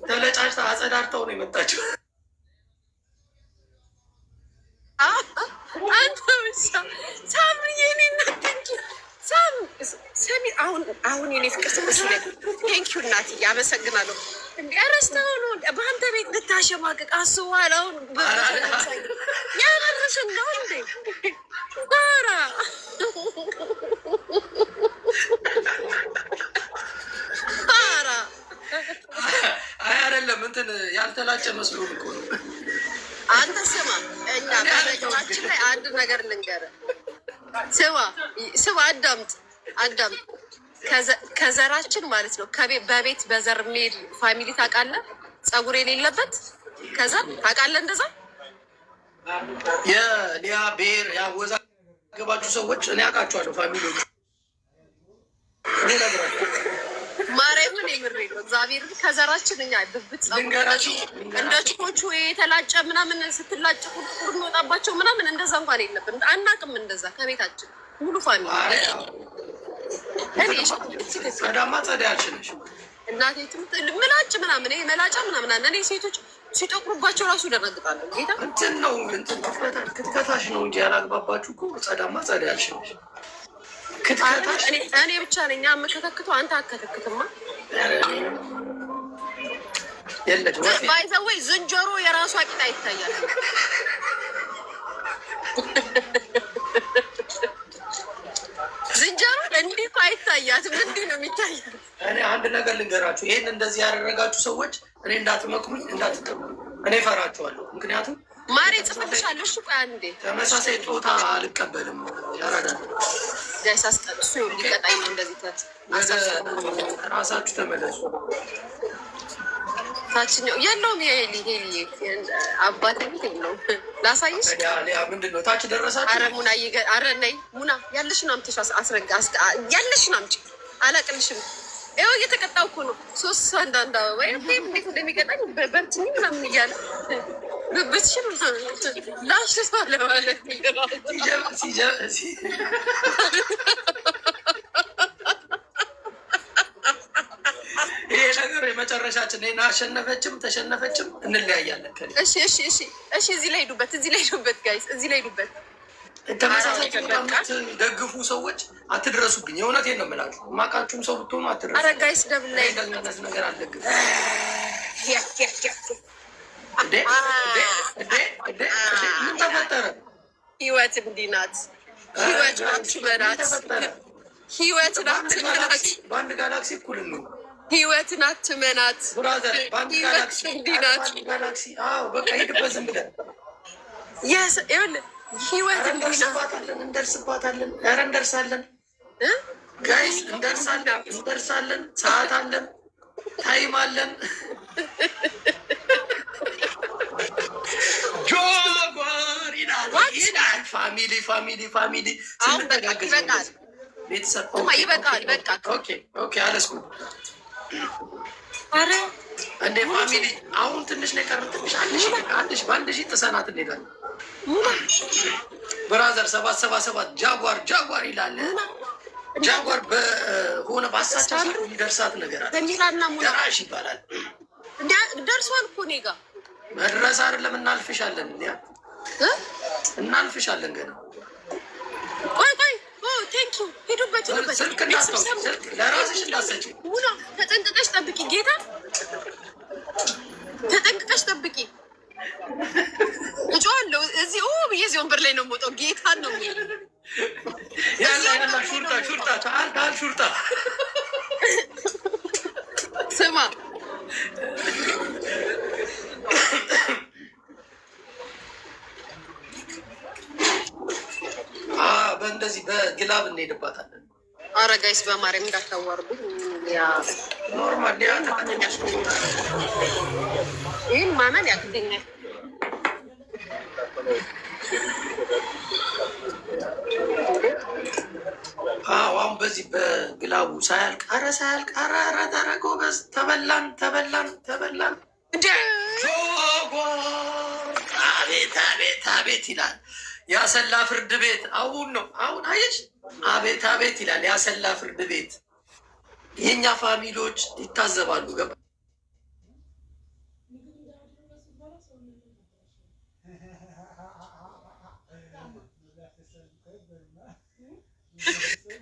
ተለጫጭታ አጸዳድተው ነው የመጣችው። አንተ ሳምሪ የኔ እናት ሰሚ አሁን የኔ ፍቅር ስመስለኝ ቴንኪዩ እናትዬ አመሰግናለሁ። ረስተው ነው በአንተ ቤት ልታሸማቅቅ አስዋል። አሁን ያመረሽን ነው እንዴ? ኧረ አይ አይደለም እንትን ያልተላጨ መስሎን እኮ ነው። አንተ ስማ፣ እኛ ባለጌዎቻችን ላይ አንድ ነገር ልንገርህ። ስማ አዳምጥ። ከዘራችን ማለት ነው በቤት በዘር የሚሄድ ፋሚሊ ታውቃለህ? ፀጉር የሌለበት ከዘር ታውቃለህ? እንደዛ የሊያ ብሔር ያወዛገባችሁ ሰዎች እኔ አውቃቸዋለሁ። ፋሚሊዎቹ ማርያምን የምሬ ነው። እግዚአብሔር ከዘራችን እኛ ብብት ፀጉር እንደ ችኮቹ የተላጨ ምናምን ስትላጭ ቁርቁር የሚወጣባቸው ምናምን እንደዛ እንኳን የለብን። አናውቅም እንደዛ ከቤታችን ሙሉ ፋሚሊ ጸዳማ ጸዳ ያልችነሽ እናቴ ምላጭ ምናምን መላጫ ምናምን አለ። እኔ ሴቶች ሲጠቁሩባቸው ራሱ ደነግጣለሁ። ጌታ እንትን ነው እንትን ክትከታሽ ነው እንጂ ያላግባባችሁ እኮ ጸዳማ ጸዳ ያልችነሽ ክትከታሽ። እኔ ብቻ ነኝ የምከተክተው፣ አንተ አከተክትማ። ባይዘወይ ዝንጀሮ የራሷ ቂጣ ይታያል። ዝንጀሮ እንዲህ እኮ አይታያትም፣ እንዲህ ነው የሚታያት። እኔ አንድ ነገር ልንገራችሁ፣ ይህን እንደዚህ ያደረጋችሁ ሰዎች እኔ እንዳትመክሩኝ፣ እንዳትጠቁ፣ እኔ እፈራችኋለሁ። ምክንያቱም ማሬ ጽፍልሻለሁ። እሺ ቆይ አንዴ፣ ተመሳሳይ ጾታ አልቀበልም። ያራዳል ጋይስ፣ አስጠብሱ ሊቀጣኝ ነው እንደዚህ። ራሳችሁ ተመለሱ። ታችኛው የለውም። ሄሊ አባቴ የለውም። ላሳይሽ። ምንድን ነው ታች ደረሳችሁ? አረ ሙና አረ ነይ ሙና፣ ያለሽን አምጥሽ አስረጋ። ያለሽን አምጪ። አላቅልሽም። ይኸው እየተቀጣው እኮ ነው። 3 አንዳንድ አበባ እንዴት እንደሚቀጣኝ በርትኒ ምናምን እያለ ብብትሽን ላሽ ሳለ ማለት ይሄ ነገር የመጨረሻችን ና አሸነፈችም ተሸነፈችም እንለያያለን። እሺ እሺ እሺ እሺ። እዚህ ላይ ሄዱበት፣ እዚህ ላይ ሄዱበት ጋይስ፣ እዚህ ላይ ሄዱበት። ተመሳሳይ ደግፉ ሰዎች አትድረሱብኝ። የእውነቴን ነው የምላችሁ። የማውቃችሁም ሰው ብትሆኑ አትድረሱ። ኧረ ጋይስ ደብል ላይ ደግነት ነገር አልደግፍም። ምን ተፈጠረ? ህይወት እንዲህ ናት። ህይወት ናት። ህይወት ናት። በአንድ ጋላክሲ እኩል ነው። ህይወት ናት። መናት ብራዘር፣ በአንድ ጋላክሲ እንዲህ ናት። በቃ ሂድበት ዝም ብለን ህይወት እንደርስባታለን። ኧረ እንደርሳለን ጋይስ፣ እንደርሳለን። ሰዓት አለን፣ ታይም አለን። ጆጓር ይላል። ፋሚሊ ይበቃል። ቤተሰብ ይበቃል። በቃ ኦኬ አለስኩ። ኧረ እንዴ ፋሚሊ፣ አሁን ትንሽ ነው የቀረን። ትንሽ በአንድ ሺህ ጥሰናት እንሄዳለን። ብራዘር 777 ጃጓር ይላል። ጃጓር በሆነ ባሳቻ የሚደርሳት ነገር አለ። ደራሽ ይባላል። ደርሷል እኮ እኔ ጋ መድረስ አይደለም። እናልፍሻለን፣ እናልፍሻለን ገና። ቆይ ቴንኪው። ሄዱበት። ስልክ ስልክ ለራስሽ እንዳትሰጪ። ተጠንቅቀሽ ጠብቂ። ጌታ ተጠንቅቀሽ ጠብቂ። እጮሃለሁ እዚህ ብዬ እዚህ ወንበር ላይ ነው የምወጣው። ጌታ ነው ያላ ሹርጣ ስማ፣ በእንደዚህ በግላብ እንሄድባታለን። ኧረ ጋይስ በማርያም እንዳታዋርዱ። ኖርማል ተቀተኛሽ ይህን ማመን ያቅተኛል። አሁን በዚህ በግላቡ ሳያልቅ ኧረ ጎበዝ፣ ተበላን። አቤት ይላል ያሰላ ፍርድ ቤት። አሁን አየሽ፣ አቤት ይላል ያሰላ ፍርድ ቤት። የእኛ ፋሚሊዎች ይታዘባሉ። ገባ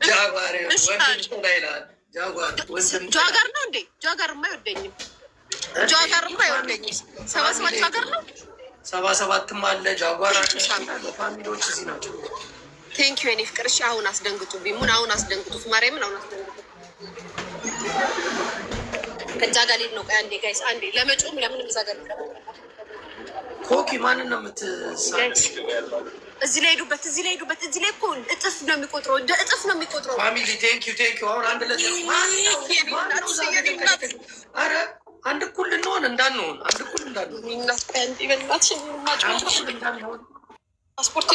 ጃጓር ይላል። ጃጓር ነው እንዴ? ጃጓርማ አይወደኝም። 77 ጃጓር ነው። 77ም አለ ጃጓር አለ። ፋሚሊዎች እዚህ ናቸው። ቴንኪዩ የኔ ፍቅር። እሺ አሁን አስደንግጡብኝ። አሁን አስደንግጡት። ማርያምን አሁን አስደንግጡት። ከዛ ጋር ሊል ነው። ቆይ አንዴ ጋይስ፣ አንዴ ለመጮም ለምንም እዛ ጋር ኮኪ ማንን ነው የምትሳ? እዚህ ላይ ሄዱበት። እዚህ ላይ እኮ እጥፍ ነው የሚቆጥረው። እጥፍ ነው የሚቆጥረው። ፋሚሊ ቴንኪዩ። አሁን አንድ ኧረ አንድ እኩል ልንሆን እንዳንሆን ፓስፖርት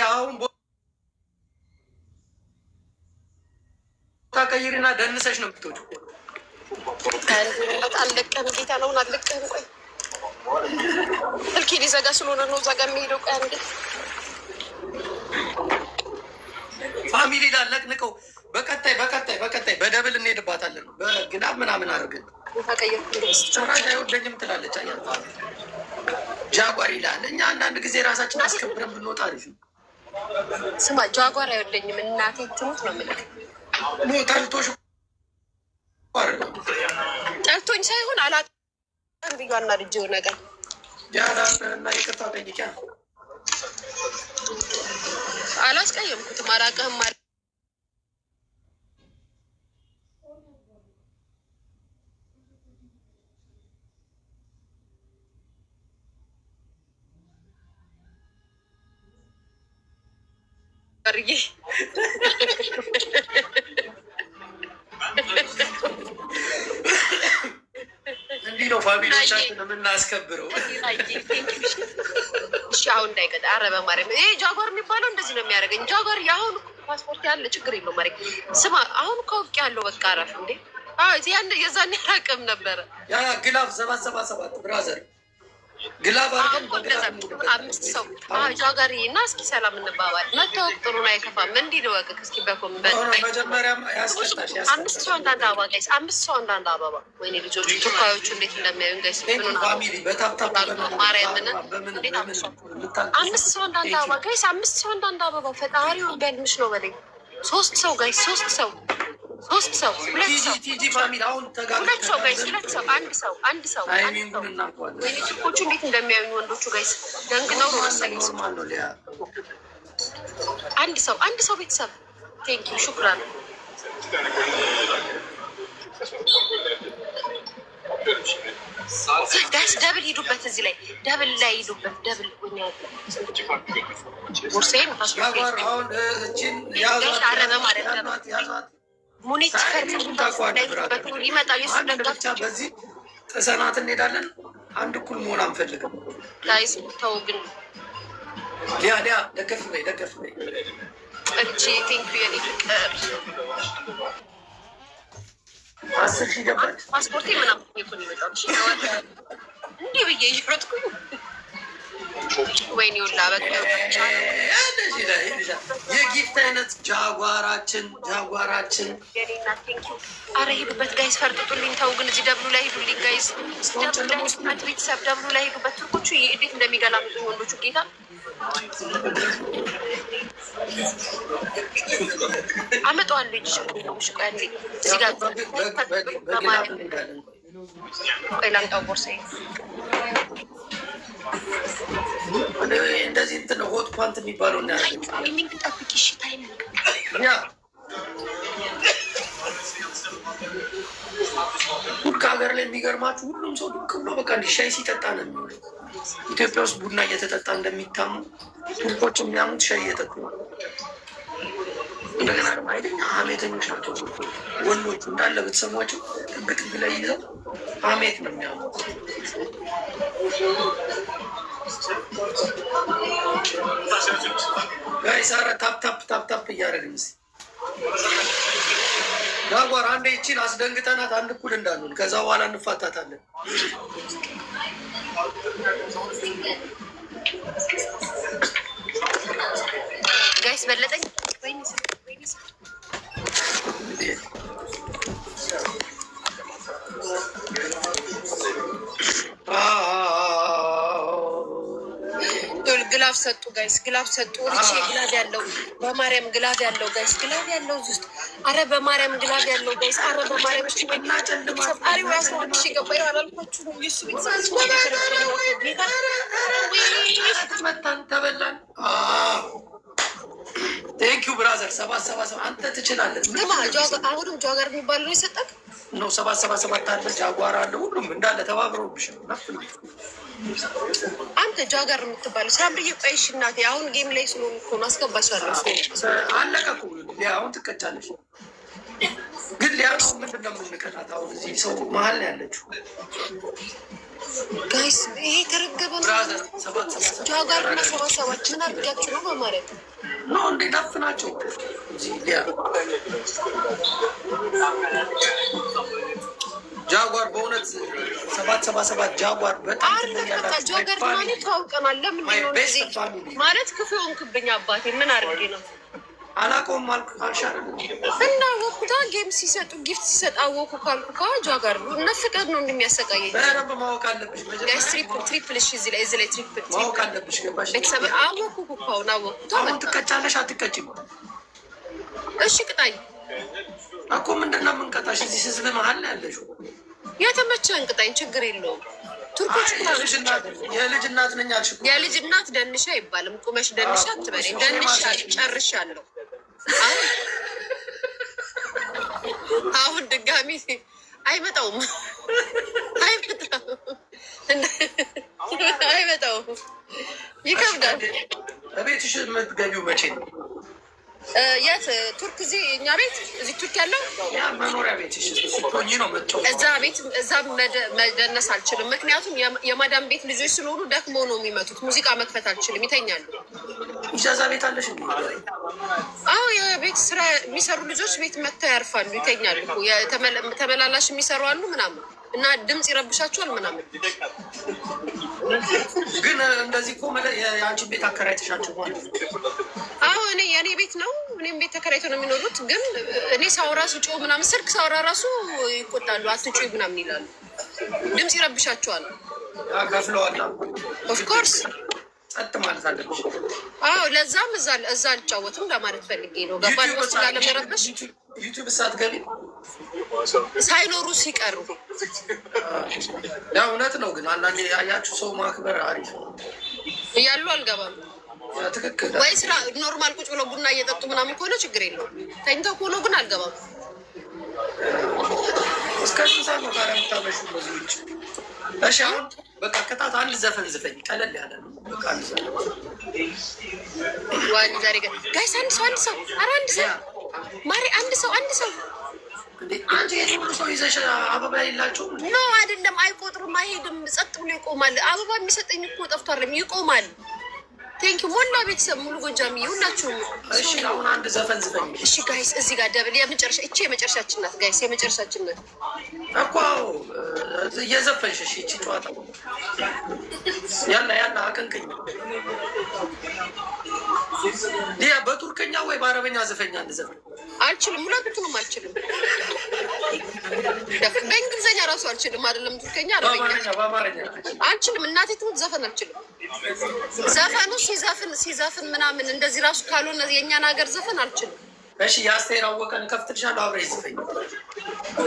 አሁን ቦታ ቀይሪና ደንሰሽ ነው የምትወጪው። አለቀህም። ጌታ ነውን አለቀህም። ቆይ ስልኬ ሊዘጋ ስለሆነ ነው እዛ ጋር የሚሄደው። ቆይ አንዴ ፋሚሊ ላለቅንቀው በቀጣይ እናስገባታለን ነው በግናብ ምናምን አድርገን ጭራሽ አይወደኝም ትላለች። ጃጓር ይላል። እኛ አንዳንድ ጊዜ ራሳችን አስከብረን ብንወጣ አሪፍ ነው። ስማ ጃጓር አይወደኝም እናቴ ትሙት ነው የምልህ። ጠልቶኝ ሳይሆን አላውቅም ብዬ አናድጄው ነገር እና ይቅርታ ጠይቂያ አላስቀየምኩትም። አላውቅም አርዬ እንዲህ ነው ፋሚሊዎቻችን የምናስከብረው። እሺ አሁን እንዳይቀጣ። ኧረ በማርያም ይሄ ጃጓር የሚባለው እንደዚህ ነው የሚያደርገኝ። ጃጓር የአሁን ፓስፖርት ያለ ችግር የለው ማሪ። ስማ አሁን ከውቅ ያለው በቃ አረፍ እንዴ። የዛን ያራቅም ነበረ ያ ግላፍ 777 ብራዘር ግላፍ አድርገን አምስት ሰው ጃጓር እና እስኪ ሰላም እንባባል። መታወቅ ጥሩ ነው አይከፋም። እንዲህ ልወቅህ እስኪ መጀመሪያም ያስቀጣሽ አምስት ሰው አንዳንድ አበባ ጋይስ፣ አምስት ሰው አንዳንድ አበባ። ወይኔ ልጆቹ ቱርካዮቹ እንዴት እንደሚያዩን ጋይስ ማርያምን እንዴት አምስት ሰው አንዳንድ አበባ ጋይስ፣ አምስት ሰው አንዳንድ አበባ። ፈጣሪው በልምሽ ነው በለኝ። ሶስት ሰው ጋይስ፣ ሶስት ሰው ሁለት ሰው ሁለት ሰው ጋይስ፣ ሁለት ሰው አንድ ሰው አንድ ሰው ወይኔ ችኮቹ እንዴት እንደሚያዩኝ ወንዶቹ ጋይስ ደንግነው ነው መሰለኝ። አንድ ሰው ቤተሰብ ቴንኪው ሹክራን። ጋይስ ደብል ሂዱበት፣ እዚህ ላይ ደብል ላይ ሂዱበት። ደብል ቦርሳዬን አረበ ማለት ሙኒት ይመጣል። የሱ ደጋፊ በዚህ ጥሰናት እንሄዳለን። አንድ እኩል መሆን አንፈልግም ጋይስ። ተው ግን ሊያ ደገፍ በይ እቺ ቴንኪ የኔ ፍቅር 10 ሺህ ገባች። ፓስፖርቴ ምናምን ይኩን ይመጣል። እንዲህ ብዬ እየሮጥኩኝ ወይኔ ሁላ በቃ የጊፍት አይነት ጃጓራችን አረ ሂዱበት ጋይስ፣ ፈርጥጡልኝ። ተው ግን እዚህ ደብሉ ላይ ሂዱልኝ ጋይስ፣ ቤተሰብ ደብሉ ላይ ሂዱበት። ቱርኮቹ እንዴት እንደሚገላምጡኝ ወንዶቹ ጌታ አመጣዋለሁ። ልጅ ቆይ እዚህ ጋር ቆይ ላምጣው ቦርሳዬ። እንደዚህ እንትን ሆት ፓንት የሚባለው እና ታይሚንግ ጠብቂ። እሺ ታይሚንግ ቱርክ ሀገር ላይ የሚገርማችሁ ሁሉም ሰው ዱቅ ብሎ በቃ እንዲህ ሻይ ሲጠጣ ነው የሚውለው። ኢትዮጵያ ውስጥ ቡና እየተጠጣ እንደሚታሙ ቱርኮች የሚያሙት ሻይ እየጠጡ ነው። እንደገና ደግሞ አይደኛ ሀሜተኞች ናቸው ወንዶቹ እንዳለ ብትሰሟቸው ጥግ ላይ ይዘው ሀሜት ነው የሚያሙት። ጋይስ ኧረ ታፕ እያደረግን እስኪ ጃጓር አንዴ ይቺን አስደንግጠናት አንድ እኩል እንዳንሆን፣ ከዛ በኋላ እንፋታታለን። ጋይስ በለጠኝ። ግላፍ ሰጡ ጋይስ፣ ግላፍ ሰጡ። ሪቼ ግላፍ ያለው በማርያም ግላፍ ያለው ጋይስ፣ ግላፍ ያለው እዚህ ውስጥ። አረ በማርያም ግላፍ ያለው ጋይስ፣ አረ በማርያም ሰጣሪ ያስወጥ ገባ ያላልኳችሁ ነው። የሱ መታን ተበላን። ቴንኪው ብራዘር 777 አንተ ትችላለህ። አሁንም ጃጓር የሚባል ነው የሰጠቅ ነው። 777 አለ፣ ጃጓር አለ፣ ሁሉም እንዳለ ተባብረውብሽ ነው። አንተ ጃጓር የምትባለው ሳምብዬ ቆይሽ እናቴ። አሁን ጌም ላይ ስለሆኑ እኮ ነው አስገባሻለሁ። አለቀ እኮ ሊያ፣ አሁን ትቀጫለሽ። ግን ሊያ ነው ምንድን ነው የምንቀጣት? አሁን እዚህ ሰው መሀል ነው ያለችው። ጋይስ ይሄ ተረገበ ነው። ጃጓር እና 77 ምን አድርጋችሁ ነው? በማለት ነው እንዴ ነፍ ናቸው እዚህ ሊያ ጃጓር በእውነት 777 ጃጓር በጣም ጃጓር ማለት ታውቀናል። ለምን ነው ማለት ክፉ ሆንክብኝ አባቴ? ምን አድርጌ ነው? አላውቀውም አልኩ አልሻለም እና ወኩታ ጌም ሲሰጡ ጊፍት ሲሰጥ አወኩ ካልኩ ከጃጋር ነው እና ፍቅር ነው እንደሚያሰቃየኝ። በረብ ማወቅ አለብሽ ጋይስ ትሪፕል እሺ፣ እዚህ ላይ ትሪፕል ማወቅ አለብሽ። ገባሽ? ቤተሰብ አወኩ ኩካውን አወኩ። አሁን ትቀጫለሽ አትቀጭም? እሺ ቅጣኝ እኮ ምንድን ነው የምንቀጣሽ? እዚህ ህዝብ መሀል ነው ያለሽው። የተመቸህን ቅጣኝ፣ ችግር የለውም። ቱርኮች የልጅ እናት ነኝ አልሽ። የልጅ እናት ደንሻ አይባልም። ቁመሽ ደንሻ አትበለኝ። ደንሻ ጨርሻለሁ። አሁን ድጋሚ አይመጣውም አይመጣውም። ይከብዳል። ቤትሽ የምትገቢው መቼ ነው? የት ቱርክ? እዚህ እኛ ቤት እዚህ ቱርክ ያለው መኖሪያ ቤትሽ ስትሆኚ ነው የምትሆኚው። እዛ መደነስ አልችልም፣ ምክንያቱም የማዳም ቤት ልጆች ስለሆኑ ደክሞ ነው የሚመጡት። ሙዚቃ መክፈት አልችልም፣ ይተኛሉ። ኢጃዛ ቤት አለሽ እንዴ? አዎ የቤት ስራ የሚሰሩ ልጆች ቤት መጥተው ያርፋሉ፣ ይተኛሉ። ተመላላሽ የሚሰሩ አሉ ምናምን እና ድምፅ ይረብሻቸዋል ምናምን። ግን እንደዚህ እኮ የአንቺን ቤት አከራይተሻቸው ማለት ነው? አዎ የእኔ ቤት ነው። እኔም ቤት ተከራይቶ ነው የሚኖሩት። ግን እኔ ሳወራ ስጮ ምናምን ስልክ ሳወራ ራሱ ይቆጣሉ። አትጩ ምናምን ይላሉ። ድምፅ ይረብሻቸዋል። ከፍለዋል። ኦፍኮርስ ጸጥ ማለት አለብሽ። አዎ ለዛም እዛ አልጫወትም ለማለት ፈልጌ ነው። ገባን ውስጥ ላለመረበሽ ዩቲዩብ ሳትገቢ ሳይኖሩ ሲቀሩ ያው እውነት ነው። ግን አንዳንዴ ያያችሁ ሰው ማክበር አሪፍ ነው። እያሉ አልገባም። ትክክል ወይ ስራ ኖርማል ቁጭ ብለው ቡና እየጠጡ ምናምን ከሆነ ችግር የለውም። ተኝተው ከሆነ ግን አልገባም። እስከ ስንት ሰዓት ነው ታዲያ የምታመሹ? በዚህ ውጭ እሺ። አሁን በቃ ቅጣት አንድ ዘፈን ዝፈኝ፣ ቀለል ያለ ነው። በቃ አንድ ዘፈን ዋን ዛሬ ጋይስ አንድ ሰው ኧረ አንድ ሰው ማሪ አንድ ሰው አንቺ የሁሉ ሰው ይዘሽ አበባ የላቸውም? ኖ አይደለም፣ አይቆጥርም፣ አይሄድም፣ ጸጥ ብሎ ይቆማል። አበባ የሚሰጠኝ እኮ ጠፍቶ አይደለም፣ ይቆማል። ቴንኪ ሞላ ቤተሰብ ሙሉ ጎጃም ሁላችሁም። እሺ አሁን አንድ ዘፈን ዝፈኝ። እሺ ጋይስ እዚህ ጋር ደብል የመጨረሻ እቺ የመጨረሻችን ናት ጋይስ፣ የመጨረሻችን ናት እኮ እየዘፈንሽ። እሺ እቺ ጨዋታ ያላ አቀንቀኝ። ያ በቱርክኛ ወይ በአረበኛ ዘፈኛ አንድ ዘፈን። አልችልም፣ ሁለቱንም አልችልም። በእንግሊዝኛ ራሱ አልችልም፣ አይደለም ቱርክኛ፣ አረበኛ አልችልም። እናቴ ትሙት ዘፈን አልችልም። ዘፈኑ ሲዘፍን ምናምን እንደዚህ ራሱ ካልሆነ የእኛን ሀገር ዘፈን አልችልም። እሺ የአስቴር አወቀን ከፍትልሻለሁ፣ አብረሽ ዝፈኝ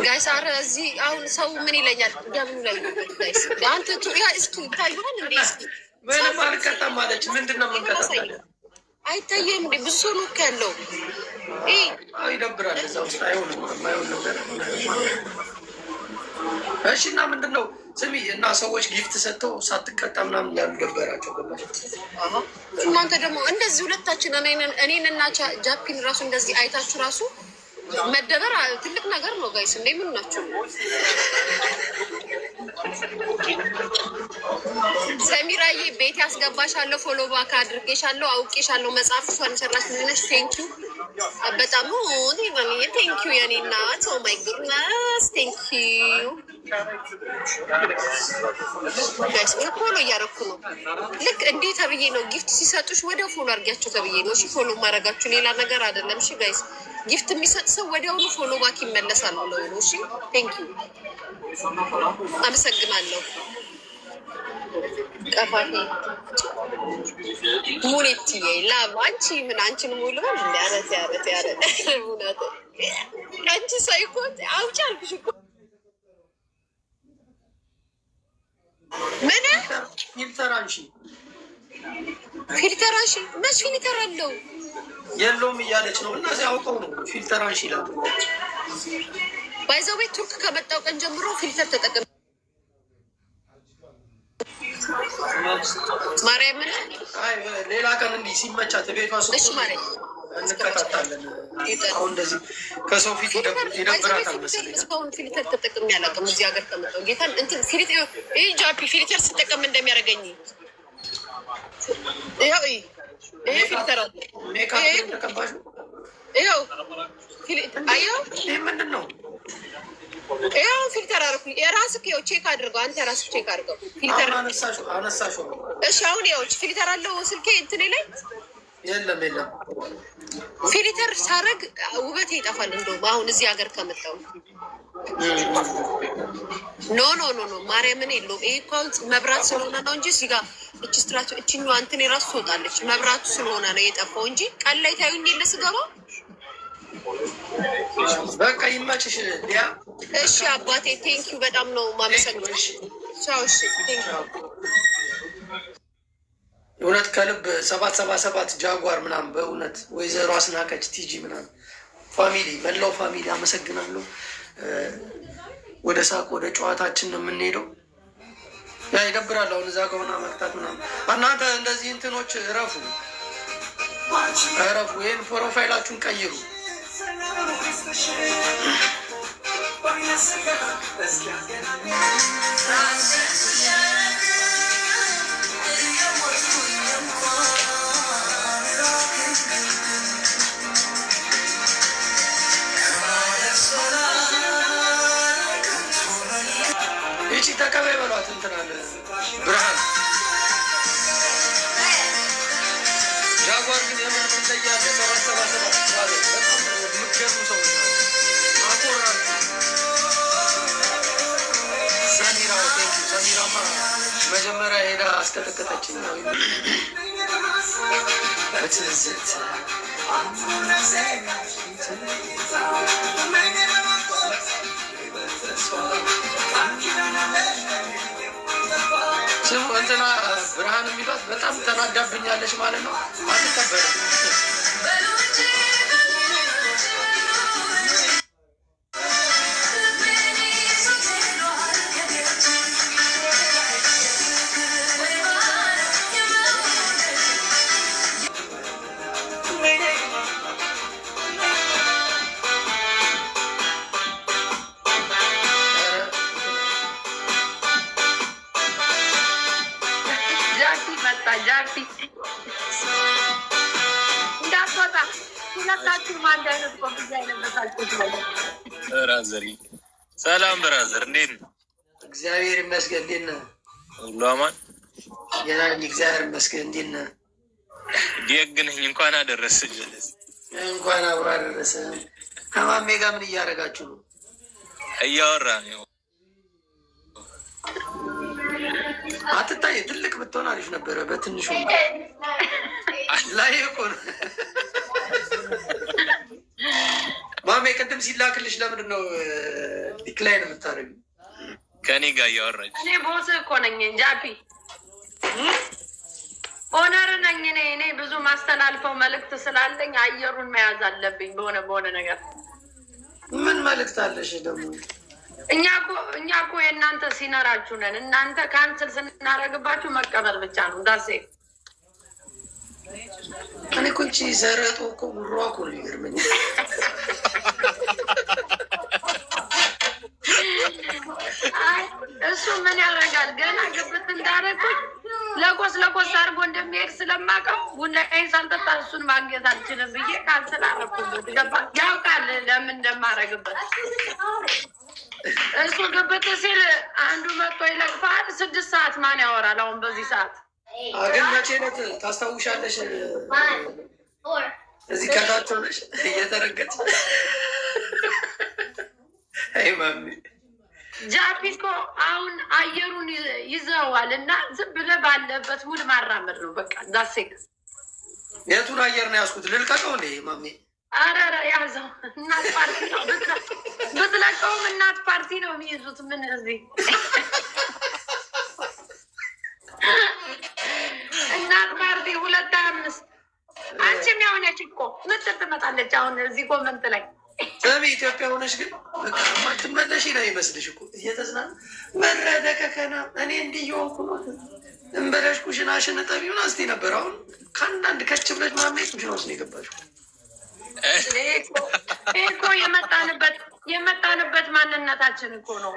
ጋይስ። አረ እዚህ አሁን ሰው ምን ይለኛል? ደብሉ ላይ ጋይስ አንተ እስኪ ይታዩን እንዴ? እስኪ ምንም አልቀጣም ማለች። ምንድን ነው የምንቀጣው? አይታየም እንዴ? ብዙ ሰው ነው ያለው። ይደብራል። እዛ ውስጥ አይሆንም የማይሆን ነገር። እሺ እና ምንድን ነው ስሚ፣ እና ሰዎች ጊፍት ሰጥተው ሳትቀጣ ምናምን ያሉ ደበራቸው። ገባሽ? እናንተ ደግሞ እንደዚህ ሁለታችን እኔን እና ጃፒን ራሱ እንደዚህ አይታችሁ ራሱ መደበር ትልቅ ነገር ነው ጋይስ። እንዴ ምን ናችሁ? ሰሚራዬ ቤት ያስገባሻለሁ፣ ፎሎ ባክ አድርጌሻለሁ፣ አውቄሻለሁ። መጽሐፍ እሷን ሰራሽ ነሽ። ቴንኪዩ በጣም ቴንኪዩ የኔ እናት። ኦ ማይ ጉድነስ ቴንኪዩ ጋይስ። ፎሎ እያደረኩ ነው። ልክ እንዴ ተብዬ ነው ጊፍት ሲሰጡሽ ወዲያው ፎሎ አድርጊያቸው ተብዬ ነው። እሺ ፎሎ ማድረጋችሁ ሌላ ነገር አይደለም። እሺ ጋይስ ጊፍት የሚሰጥ ሰው ወዲያውኑ ፎሎ ባክ ይመለሳል ብለው ነው። እሺ ቴንኪዩ አመሰግናለሁ። ቀፋፊ ሙኔትዬ ላም አንቺ ምን አንቺን ሙሉ እንደ ያረት እውነት አንቺ ሳይኮ አውጪ አልኩሽ እኮ ምን ፊልተር አንሺ ፊልተር አንሺ መች ፊልተር አለው የለውም እያለች ነው። እና ሲያውቀው ነው ፊልተር አንሺ ይላል። ባይዘው ቤት ቱርክ ከመጣው ቀን ጀምሮ ፊልተር ተጠቅም ማርያምን። አይ ሌላ ቀን እንዲህ ሲመቻት ቤቷ እሺ ማርያም እንቀጣጣለን። አሁን እንደዚህ ከሰው ፊት ይደብራታል መሰለኝ። እስካሁን ፊልተር ተጠቅሜ አላውቅም እዚህ ሀገር ከመጣሁ ጌታን እንትን ፊልተር ይሄ ጃፒ ፊልተር ስጠቀም እንደሚያደርገኝ ይኸው ይሄ ፊልተር አለ። ሜካፕ ተቀባሽ ይኸው አየኸው? ይሄ ምንድን ነው? ይኸው ፊልተር አደረኩ። የራስህ ይኸው ቼክ አድርገው፣ አንተ ራስህ ቼክ አድርገው። ፊልተር አነሳሽው። እሺ አሁን ይኸው ፊልተር አለው ስልኬ እንትኔ ላይ የለም ፊልተር ሳረግ ውበቴ ይጠፋል። እንደውም አሁን እዚህ ሀገር ከመጣሁ ኖ ኖ ኖ ኖ ማርያምን የለውም። ይሄ እኮ መብራት ስለሆነ ነው እንጂ እዚህ ጋር እች ስትራቸው እችኛዋ እንትን የራሱ ትወጣለች። መብራቱ ስለሆነ ነው የጠፋው እንጂ ቀን ላይ ታዩኝ የለ ስገባ። በቃ ይመችሽ ዲያ። እሺ አባቴ ቴንኪዩ በጣም ነው ማመሰግንሽ። ቻው። እሺ ቴንኪዩ። እውነት ከልብ 777 ጃጓር ምናምን በእውነት ወይዘሮ አስናቀች ቲጂ ምናምን ፋሚሊ መላው ፋሚሊ አመሰግናለሁ። ወደ ሳቅ ወደ ጨዋታችን ነው የምንሄደው። ያ ይደብራል። አሁን እዛ ከሆነ መቅጣት ምናምን እናንተ እንደዚህ እንትኖች እረፉ እረፉ። ይህን ፕሮፋይላችሁን ቀይሩ። ይቺ ተቀበይ በሏት እንትናል ብርሃን ጃጓር ግን የምር ምንለያለ 777 በጣም የምትገርሙ ሰዎች ናቸው። ሰሚራ ቴንኪ። ሰሚራማ መጀመሪያ ሄዳ አስቀጠቀጠችኝ። በትዝት ስሙ እንትና ብርሃን የሚሏት በጣም ተናዳብኛለች ማለት ነው። አትከበርም። ጃፒ እንዳትወጣ ሁለታችሁም አንድ አይነት ኮፍያ የለበሳችሁ ብራዘር። ሰላም ብራዘር፣ እንዴት ነው? እግዚአብሔር ይመስገን። እንዴት ነህ? ሁሉ አማን? እግዚአብሔር ይመስገን። እንዴት ነህ? ደግ ነኝ። እንኳን አደረሰህ። እንኳን አብሮ አደረሰ። ከማሜ ጋር ምን እያደረጋችሁ ነው? እያወራን ነው። አትታይ ትልቅ ብትሆን አሪፍ ነበረ። በትንሹ ላይ እኮ ነው። ማሜ ቅድም ሲላክልሽ ለምንድን ነው ዲክላይን የምታደርጊው? ከኔ ጋር እያወራች። እኔ ቦስ እኮ ነኝ ጃፒ፣ ኦነር ነኝ እኔ ብዙ ማስተላልፈው መልእክት ስላለኝ አየሩን መያዝ አለብኝ በሆነ ነገር። ምን መልእክት አለሽ ደግሞ? እኛ እኮ የእናንተ ሲነራችሁ ነን። እናንተ ካንስል ስናደርግባችሁ መቀበል ብቻ ነው። ዳሴ እኔ እኮ እንቺ ዘረጦ እኮ ጉሯ እኮ ነው ይገርመኝ። እሱ ምን ያደርጋል? ገና ግብት እንዳደረግኩኝ ለቆስ አድርጎ እንደሚሄድ ስለማውቀው ቡናዬን ሳልጠጣ እሱን ማግኘት አልችልም ብዬ ካንስል አደረኩበት። ገባ? ያውቃል ለምን እንደማደርግበት። እሱ ግብት ሲል አንዱ መጥቶ ይለቅፋል። 6 ሰዓት ማን ያወራል? አሁን በዚህ ሰዓት ግን መቼ ዕለት ታስታውሻለሽ? እዚህ ከታች ሆነሽ እየተረገጥሽ አይ ማሚ ጃፒ እኮ አሁን አየሩን ይዘዋል እና ዝም ብለህ ባለበት ሙድ ማራመድ ነው በቃ። ዳሴ የቱን አየር ነው ያዝኩት? ልልቀቀው እንዴ ማሚ? አረ ያዘው። እናት ፓርቲ ነው ብትለቀውም እናት ፓርቲ ነው የሚይዙት። ምን እዚህ እናት ፓርቲ 225 አንቺም የሆነች እኮ ምጥር ትመጣለች። አሁን እዚህ ኮመንት ላይ ሰሚ ኢትዮጵያ ሆነሽ ግን በቃ ማትመለሽ ነው ይመስልሽ እኮ እየተዝናና መረደ ከከና እኔ እንዲየሆንኩ ነው እንበለሽ ኩሽናሽን ጠቢውን አስቲ ነበር። አሁን ከአንዳንድ ከች ብለሽ ማሜ ኩሽና ውስጥ ነው የገባሽው። እኮ የመጣንበት ማንነታችን እኮ ነው።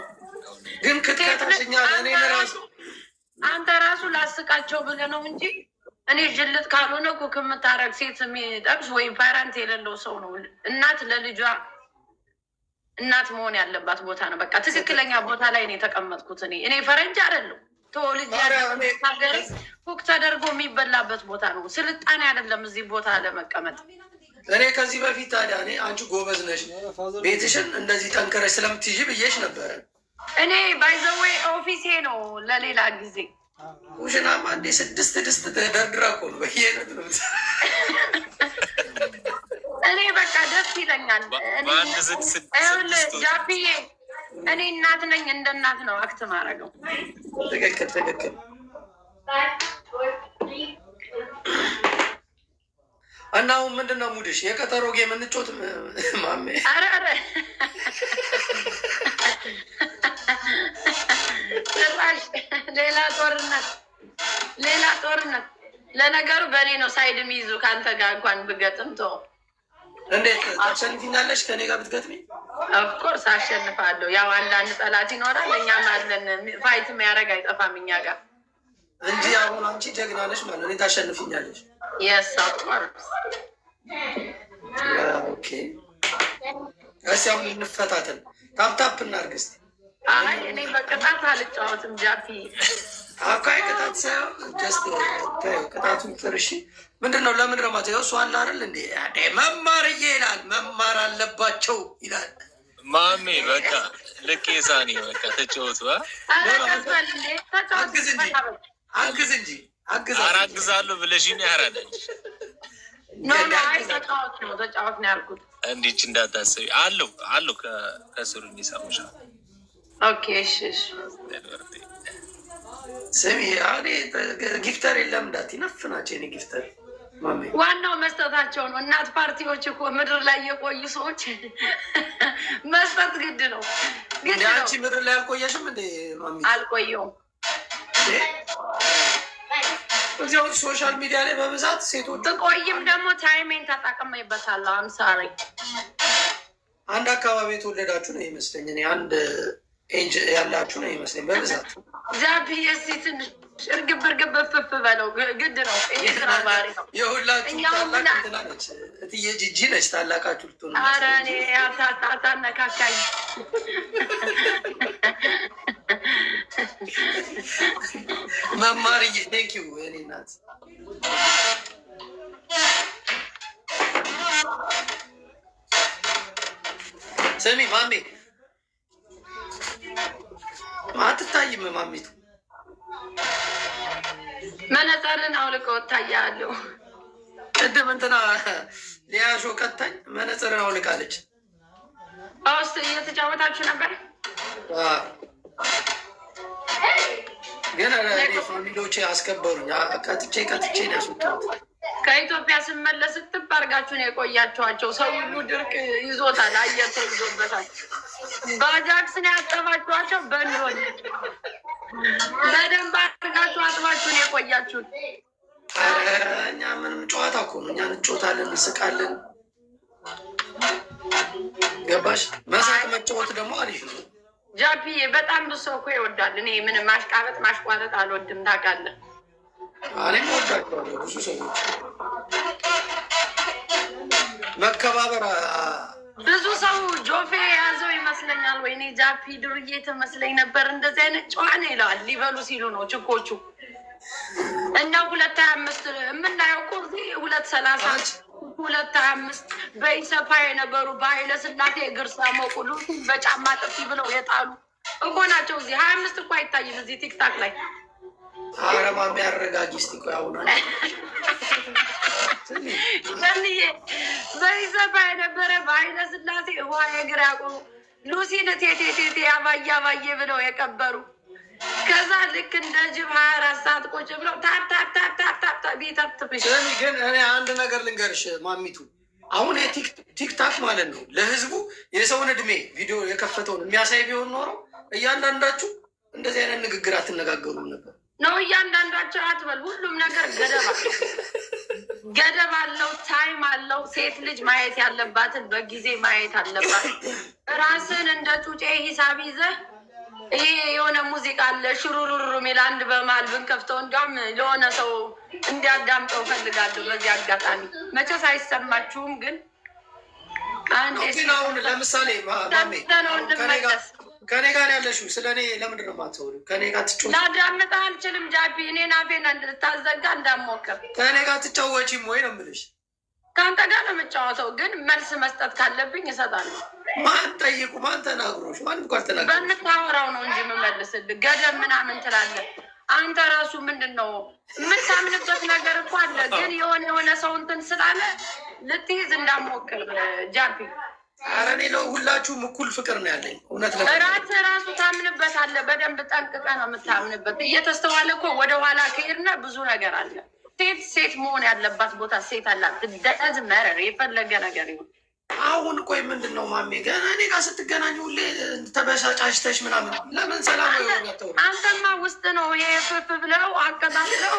ግን ክትከታሽኛ እኔ ራሱ አንተ ራሱ ላስቃቸው ብለህ ነው እንጂ እኔ ጅልጥ ካልሆነ እኮ ከምታረግ ሴት የሚጠቅስ ወይም ፓረንት የሌለው ሰው ነው። እናት ለልጇ እናት መሆን ያለባት ቦታ ነው። በቃ ትክክለኛ ቦታ ላይ ነው የተቀመጥኩት። እኔ ፈረንጅ አይደለሁ። ተወልጄ ሀገር ኩክ ተደርጎ የሚበላበት ቦታ ነው። ስልጣኔ አይደለም እዚህ ቦታ ለመቀመጥ። እኔ ከዚህ በፊት ታዲያ እኔ አንቺ ጎበዝ ነሽ ቤትሽን እንደዚህ ጠንከረሽ ስለምትይዥ ብዬሽ ነበረ። እኔ ባይዘወይ ኦፊሴ ነው ለሌላ ጊዜ ኩሽናማ እንዴ 6 ድስት ተደርድራ እኮ ነው በየአይነት ነው። እኔ በቃ ደስ ይለኛል። ጃፒዬ እኔ እናት ነኝ፣ እንደ እናት ነው አክት ማድረገው። ትክክል ትክክል። እና አሁን ምንድን ነው ሙድሽ? የቀጠሮ ጌም እንጮት ማሜ? ኧረ ጭራሽ ሌላ ጦርነት። ለነገሩ በእኔ ነው ሳይድ የሚይዙ ከአንተ ጋር እንኳን ብገጥም ቶ እንዴት ታሸንፊኛለሽ? ከኔ ጋር ብትገጥሚ ኦፍኮርስ አሸንፋለሁ። ያው አንዳንድ ጠላት ይኖራል፣ እኛም አለን። ፋይት የሚያደርግ አይጠፋም እኛ ጋር እንጂ አሁን አንቺ ጀግና ነሽ ማለት ነው። ታሸንፊኛለሽ? የስ ኦፍኮርስ። ኦኬ እሺ፣ አሁን እንፈታተን። ታፕታፕ እናድርግ እስኪ። አይ እኔ በቅጣት አልጫወትም ጃፒ። አካይ ቅጣት ሳይሆን ጀስት ቅጣቱን ጥርሺ። ምንድን ነው ለምን ረማት ይኸው እሱ አለ አይደል እንዴ? መማርዬ ይላል፣ መማር አለባቸው ይላል ማሜ። በቃ ልክ የሳኒ በቃ ተጫወቱ። አግዝ እንጂ አራግዛለሁ ብለሽኝ ያራዳች ተጫወት ነው ያልኩት። እንዲች እንዳታስቢ አለው ከስሩ እንዲሰሙሻ። ኦኬ እሺ እሺ። ስሚ እኔ ጊፍተር የለም እንዳት ይነፍናቸው። እኔ ጊፍተር ማሜ ዋናው መስጠታቸው ነው። እናት ፓርቲዎች እኮ ምድር ላይ የቆዩ ሰዎች መስጠት ግድ ነው። እንደ አንቺ ምድር ላይ አልቆየሽም እንዴ ማሜ? አልቆየውም። እዚያው ሶሻል ሚዲያ ላይ በብዛት ሴቶች ብቆይም ደግሞ ታይሜን ተጠቅሜበታለሁ። አምሳሪ አንድ አካባቢ የተወለዳችሁ ነው ይመስለኝ። እኔ አንድ ኤጅ ያላችሁ ነው ይመስለኝ በብዛት። ጃፒ እስኪ ትንሽ እርግብ ፍፍ በለው ግድ ነው። ስራ ባህሪ ነው። የሁላችሁ ታላቅ እንትና ነች እትዬ ጂጂ ነች። ታላቃችሁ ልትሆኑ። ኧረ እኔ አታነካካኝ። መማርዬ ቴንኪው የእኔ እናት። ስሚ ማሜ አትታይም ማሚቱ። መነጸርን አውልቀው እታያለሁ። ቅድም እንትና ሊያሾ ቀታኝ መነጽርን አውልቃለች። ውስጥ እየተጫወታችሁ ነበር ግን ፋሚሊዎቼ አስከበሩኝ። ቀጥቼ ነው ያስወጣሁት። ከኢትዮጵያ ስመለስ ስትብ አድርጋችሁን የቆያችኋቸው ሰው ሁሉ ድርቅ ይዞታል። አየር ተይዞበታል። ባጃክስን ያጠባችኋቸው በንሮኝ በደንብ አድርጋችሁ አጥባችሁን የቆያችሁን። እኛ ምንም ጨዋታ እኮ ነው። እኛ እንጮታለን፣ እንስቃለን። ገባሽ? መሳቅ መጫወት ደግሞ አሪፍ ነው። ጃፒዬ በጣም ብዙ ሰው እኮ ይወዳል። እኔ ምንም ማሽቋረጥ አልወድም ታውቃለህ። እኔም እወዳቸዋለሁ ብዙ ሰዎች። መከባበር ብዙ ሰው ጆፌ የያዘው ይመስለኛል። ወይኔ ጃፒ ዱርዬ ትመስለኝ ነበር። እንደዚህ አይነት ጨዋኔ ይለዋል ሊበሉ ሲሉ ነው ችኮቹ። እና 225 የምናየው እኮ እዚህ 230 225 በኢሰፓ የነበሩ በኃይለ ስላሴ እግር ሳሞቁሉ በጫማ ጥፊ ብለው የጣሉ እኮ ናቸው። እዚህ 25 እኮ አይታይም እዚህ ቲክታክ ላይ። አረማ የሚያረጋጊ እስቲ ቆይ አሁን ሰንዬ በኢሰፓ የነበረ በኃይለ ስላሴ ውሃ የግር ያቆሙ ሉሲን ቴቴቴቴ አባዬ አባዬ ብለው የቀበሩ ከዛ ልክ እንደ ጅብ 24 ሰዓት ቁጭ ብለው ታፕታፕታፕታፕ ቢታፕትብሽ። ግን እኔ አንድ ነገር ልንገርሽ ማሚቱ፣ አሁን ቲክታክ ማለት ነው ለህዝቡ የሰውን እድሜ ቪዲዮ የከፈተውን የሚያሳይ ቢሆን ኖሮ እያንዳንዳችሁ እንደዚህ አይነት ንግግር አትነጋገሩም ነበር ነው። እያንዳንዳቸው አትበል። ሁሉም ነገር ገደብ አለው፣ ታይም አለው። ሴት ልጅ ማየት ያለባትን በጊዜ ማየት አለባት። ራስን እንደ ጩጬ ሂሳብ ይዘህ ይሄ የሆነ ሙዚቃ አለ ሽሩሩሩ ሚል አንድ በመሀል ብንከፍተው እንዲያውም ለሆነ ሰው እንዲያዳምጠው ፈልጋለሁ። በዚህ አጋጣሚ መቼስ አይሰማችሁም፣ ግን አሁን ለምሳሌ ከኔ ጋር ያለሽው ስለ እኔ ለምንድን ነው የማትወሪው? ከኔ ጋር ትጫወቺ? ላዳምጥህ አልችልም ጃፒ። እኔን አፌን እንድታዘጋ እንዳሞክር። ከኔ ጋር ትጫወቺም ወይ ነው የምልሽ። ከአንተ ጋር ነው የምጫወተው፣ ግን መልስ መስጠት ካለብኝ እሰጣለሁ። ማን ጠይቁ? ማን ተናግሮሽ? ማን እንኳን ተናግሮ በምታወራው ነው እንጂ የምመልስልህ። ገደብ ምናምን ትላለህ አንተ ራሱ። ምንድን ነው የምታምንበት ነገር እኮ አለ፣ ግን የሆነ ሰው እንትን ስላለ ልትይዝ እንዳሞክር ጃፒ። ኧረ እኔ ለሁላችሁም እኩል ፍቅር ነው ያለኝ። እውነት ራስህ ራሱ ታምንበታለህ። በደንብ ጠንቅቀህ ነው የምታምንበት። እየተስተዋለ እኮ ወደኋላ ከሄድና ብዙ ነገር አለ። ሴት መሆን ያለባት ቦታ ሴት አላት። ደዝ መረር የፈለገ ነገር ይሁን። አሁን ቆይ ምንድን ነው ማሜ ገና እኔ ጋር ስትገናኙ ሁሌ ተበሳጫሽተሽ ምናምን ለምን ሰላም ነው? አንተማ ውስጥ ነው የፍፍ ብለው አቀጣጥለው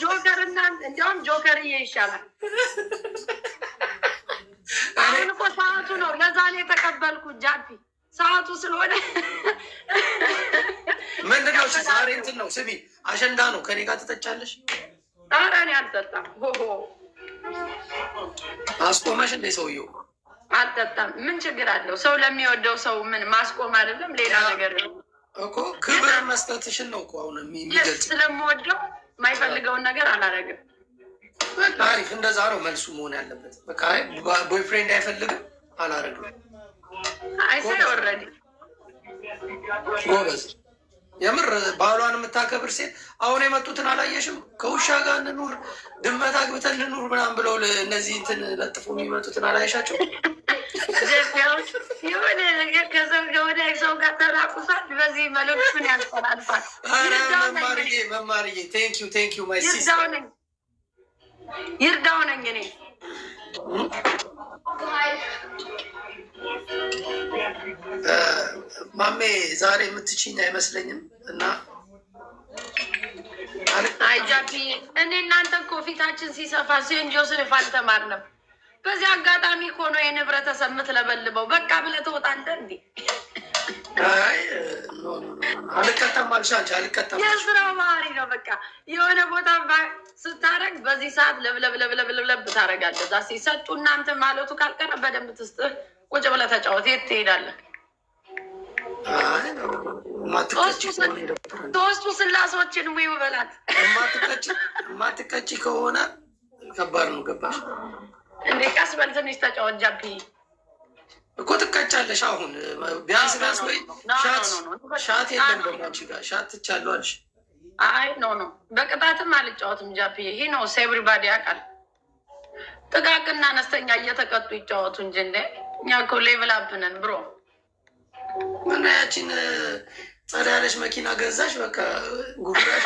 ጆከር እና እንዲያውም ጆከርዬ ይሻላል። አሁን እኮ ሰዓቱ ነው። ለዛ ነው የተቀበልኩት ጃፒ፣ ሰዓቱ ስለሆነ ምንድን ነው ዛሬ እንትን ነው። ስሚ አሸንዳ ነው። ከኔ ጋር ትጠጫለሽ? ኧረ እኔ አልጠጣም። አስቆመሽ እንደ ሰውየው? አልጠጣም። ምን ችግር አለው? ሰው ለሚወደው ሰው ምን ማስቆም አይደለም ሌላ ነገር እኮ። ክብር መስጠትሽን ነው እኮ አሁን የሚገልጽ። ስለምወደው የማይፈልገውን ነገር አላደርግም። አሪፍ፣ እንደዛ ነው መልሱ መሆን ያለበት። በቃ ቦይፍሬንድ አይፈልግም አላደርግም። አይሳይ ወረድ ጎበዝ። የምር ባሏን የምታከብር ሴት። አሁን የመጡትን አላየሽም? ከውሻ ጋር እንኑር ድመት አግብተን እንኑር ምናምን ብለው እነዚህ እንትን ለጥፎ የሚመጡትን አላየሻቸው? የሆነ ነገር ከወደ ሰው ጋር ተላቁሳል። በዚህ መልዕክቱን ያስተላልፋል። መማርዬ ቴንኪዩ ማይ ሲስተር። ይርዳው ነኝ እኔ። ማሜ ዛሬ የምትችኝ አይመስለኝም እና አይጃፒ እኔ እናንተ እኮ ፊታችን ሲሰፋ ሴንት ጆሴፍ አልተማርንም። በዚህ አጋጣሚ እኮ ነው የህብረተሰብ የምትለበልበው። በቃ ብለህ ትወጣለህ እንዴ? አልቀጣም አልሽ አንቺ። አልቀጣም። የስራው ባህሪ ነው። በቃ የሆነ ቦታ ስታረግ በዚህ ሰዓት ለብለብለብለብለብ ታደርጋለህ። እዛ ሲሰጡ እናንተ ማለቱ ካልቀረ በደንብ ትስጥህ። ቁጭ ብለህ ተጫወት። የት ትሄዳለህ? ሶስቱ ስላሶችን ሙይ በላት። የማትቀጭ ከሆነ ከባድ ነው። ገባሽ እንዴ? ቀስ በል ትንሽ ተጫወት ጃፒ እኮ ትቀጫለሽ። አሁን ቢያንስ ወይ ሻት የለም ደግሞ አንቺ ጋር ሻት ትቻለሁ አልሽ። አይ ኖ በቅጣትም አልጫወትም ጃፒ። ይሄ ነው ኤቭሪባዲ ያውቃል። ጥቃቅና አነስተኛ እየተቀጡ ይጫወቱ እንጂ እንደ እኛ እኮ ሌቭል አፕ ነን ብሮ። እና ያቺን ጸዳ ያለች መኪና ገዛሽ። በቃ ጉራሽ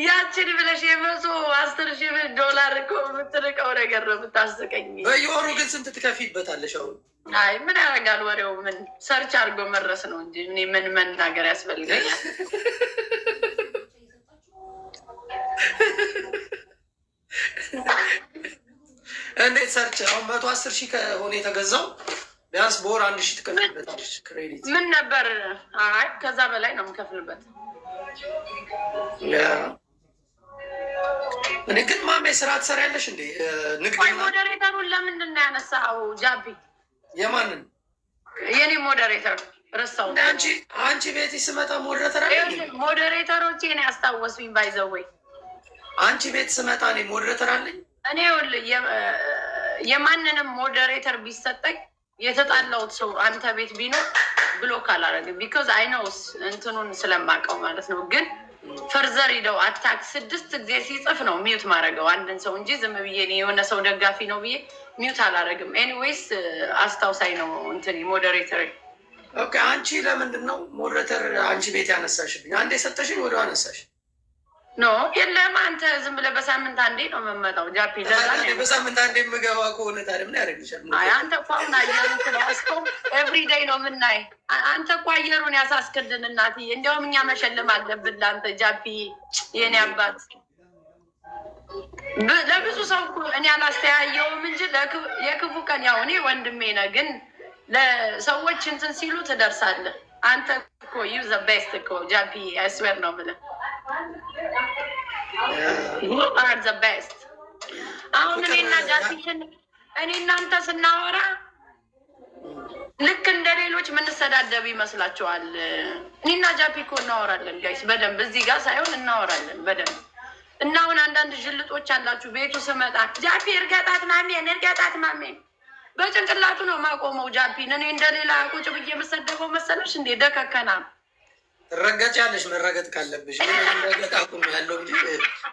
ያችን ብለሽ $10,000 እኮ የምትርቀው ነገር ነው የምታስቀኝ። በየወሩ ግን ስንት ትከፊበታለሽ? አሁን አይ ምን ያደርጋል ወሬው። ምን ሰርች አድርጎ መድረስ ነው እንጂ እኔ ምን መናገር ያስፈልገኛል? እንዴት ሰርች? አሁን 110,000 ከሆነ የተገዛው ቢያንስ በወር 1,000 ትከፍልበታለሽ። ክሬዲት ምን ነበር? አይ ከዛ በላይ ነው የምከፍልበት። እኔ ግን ማሜ ስራ ትሰሪያለሽ እንዴ? ንግድ ሞዴሬተሩን ለምንድን ነው ያነሳው ጃቢ? የማንን? የኔ ሞዴሬተር ረሳው። አንቺ ቤት ስመጣ ሞዴሬተር አለኝ። ሞዴሬተሮቼ ነው ያስታወሱኝ። ባይዘወይ አንቺ ቤት ስመጣ እኔ ሞዴሬተር አለኝ። እኔ የማንንም ሞዴሬተር ቢሰጠኝ የተጣላሁት ሰው አንተ ቤት ቢኖር ብሎክ አላደረግም። ቢኮዝ አይ ነው እንትኑን ስለማውቀው ማለት ነው። ግን ፈርዘር ሂደው አታክ 6 ጊዜ ሲጽፍ ነው ሚዩት ማድረገው አንድን ሰው እንጂ ዝም ብዬ የሆነ ሰው ደጋፊ ነው ብዬ ሚዩት አላደረግም። ኤኒዌይስ አስታውሳኝ ነው እንትን ሞዴሬተር። ኦኬ አንቺ ለምንድን ነው ሞዴሬተር አንቺ ቤት ያነሳሽብኝ? አንዴ ሰጠሽኝ ወደ አነሳሽ። ኖ የለም አንተ ዝም ብለህ በሳምንት አንዴ ነው የምመጣው ጃፒ። በሳምንት አንዴ የምገባ ከሆነ ታዲያ ምን ያደርግልሻል? አንተ እኮ አሁን አየሩን ስለያዝከው ኤቭሪዴይ ነው የምናይ። አንተ እኮ አየሩን ያሳስክልን እናትዬ። እንዲያውም እኛ መሸለም አለብን ለአንተ ጃፒ፣ የኔ አባት። ለብዙ ሰው እኮ እኔ አላስተያየውም እንጂ የክፉ ቀን ያው እኔ ወንድሜ ነህ፣ ግን ለሰዎች እንትን ሲሉ ትደርሳለህ። አንተ እኮ ዩ ዘ ቤስት እኮ ጃፒ፣ አይስዌር ነው የምልህ። አር ዘ ቤስት። አሁን እኔና ጃፒሽን እኔ እናንተ ስናወራ ልክ እንደ ሌሎች ምንሰዳደብ ይመስላችኋል? እኔና ጃፒ እኮ እናወራለን ጋይስ በደንብ። እዚህ ጋር ሳይሆን እናወራለን በደንብ። እና አሁን አንዳንድ ጅልጦች አላችሁ ቤቱ ስመጣ ጃፒ እርገጣት ማሜን በጭንቅላቱ ነው ማቆመው ጃፒን። እኔ እንደሌላ ቁጭ ብዬ የምሰደበው መሰለሽ እንዴ? ደከከና ትረገጫለሽ። መረገጥ ካለብሽ መረገጥ አቁም ያለው እንጂ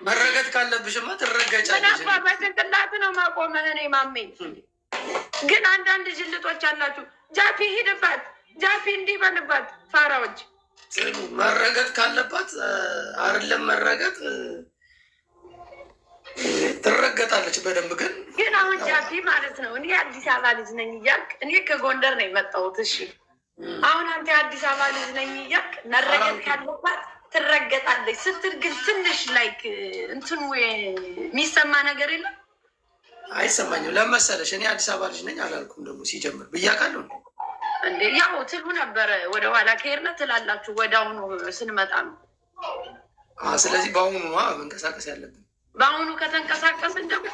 መረገጥ ካለብሽማ ትረገጫለሽ። በጭንቅላቱ ነው ማቆመ እኔ ማሜን። ግን አንዳንድ ጅልጦች አላችሁ ጃፒ ሂድባት፣ ጃፒ እንዲበልባት ፋራዎች። መረገጥ ካለባት አይደለም መረገጥ ትረገጣለች በደንብ። ግን አሁን ጃፒ ማለት ነው እኔ አዲስ አበባ ልጅ ነኝ እያልክ፣ እኔ ከጎንደር ነው የመጣሁት። እሺ አሁን አንተ አዲስ አበባ ልጅ ነኝ እያልክ መረገጥ ካለባት ትረገጣለች ስትል ግን ትንሽ ላይክ እንትኑ የሚሰማ ነገር የለም። አይሰማኝም። ለመሰለሽ እኔ አዲስ አበባ ልጅ ነኝ አላልኩም። ደግሞ ሲጀምር ብያቃለሁ እንዴ? ያው ትሉ ነበረ ወደኋላ ከሄድን ትላላችሁ። ወደ አሁኑ ስንመጣ ነው። ስለዚህ በአሁኑ መንቀሳቀስ ያለብን። በአሁኑ ከተንቀሳቀስን ደግሞ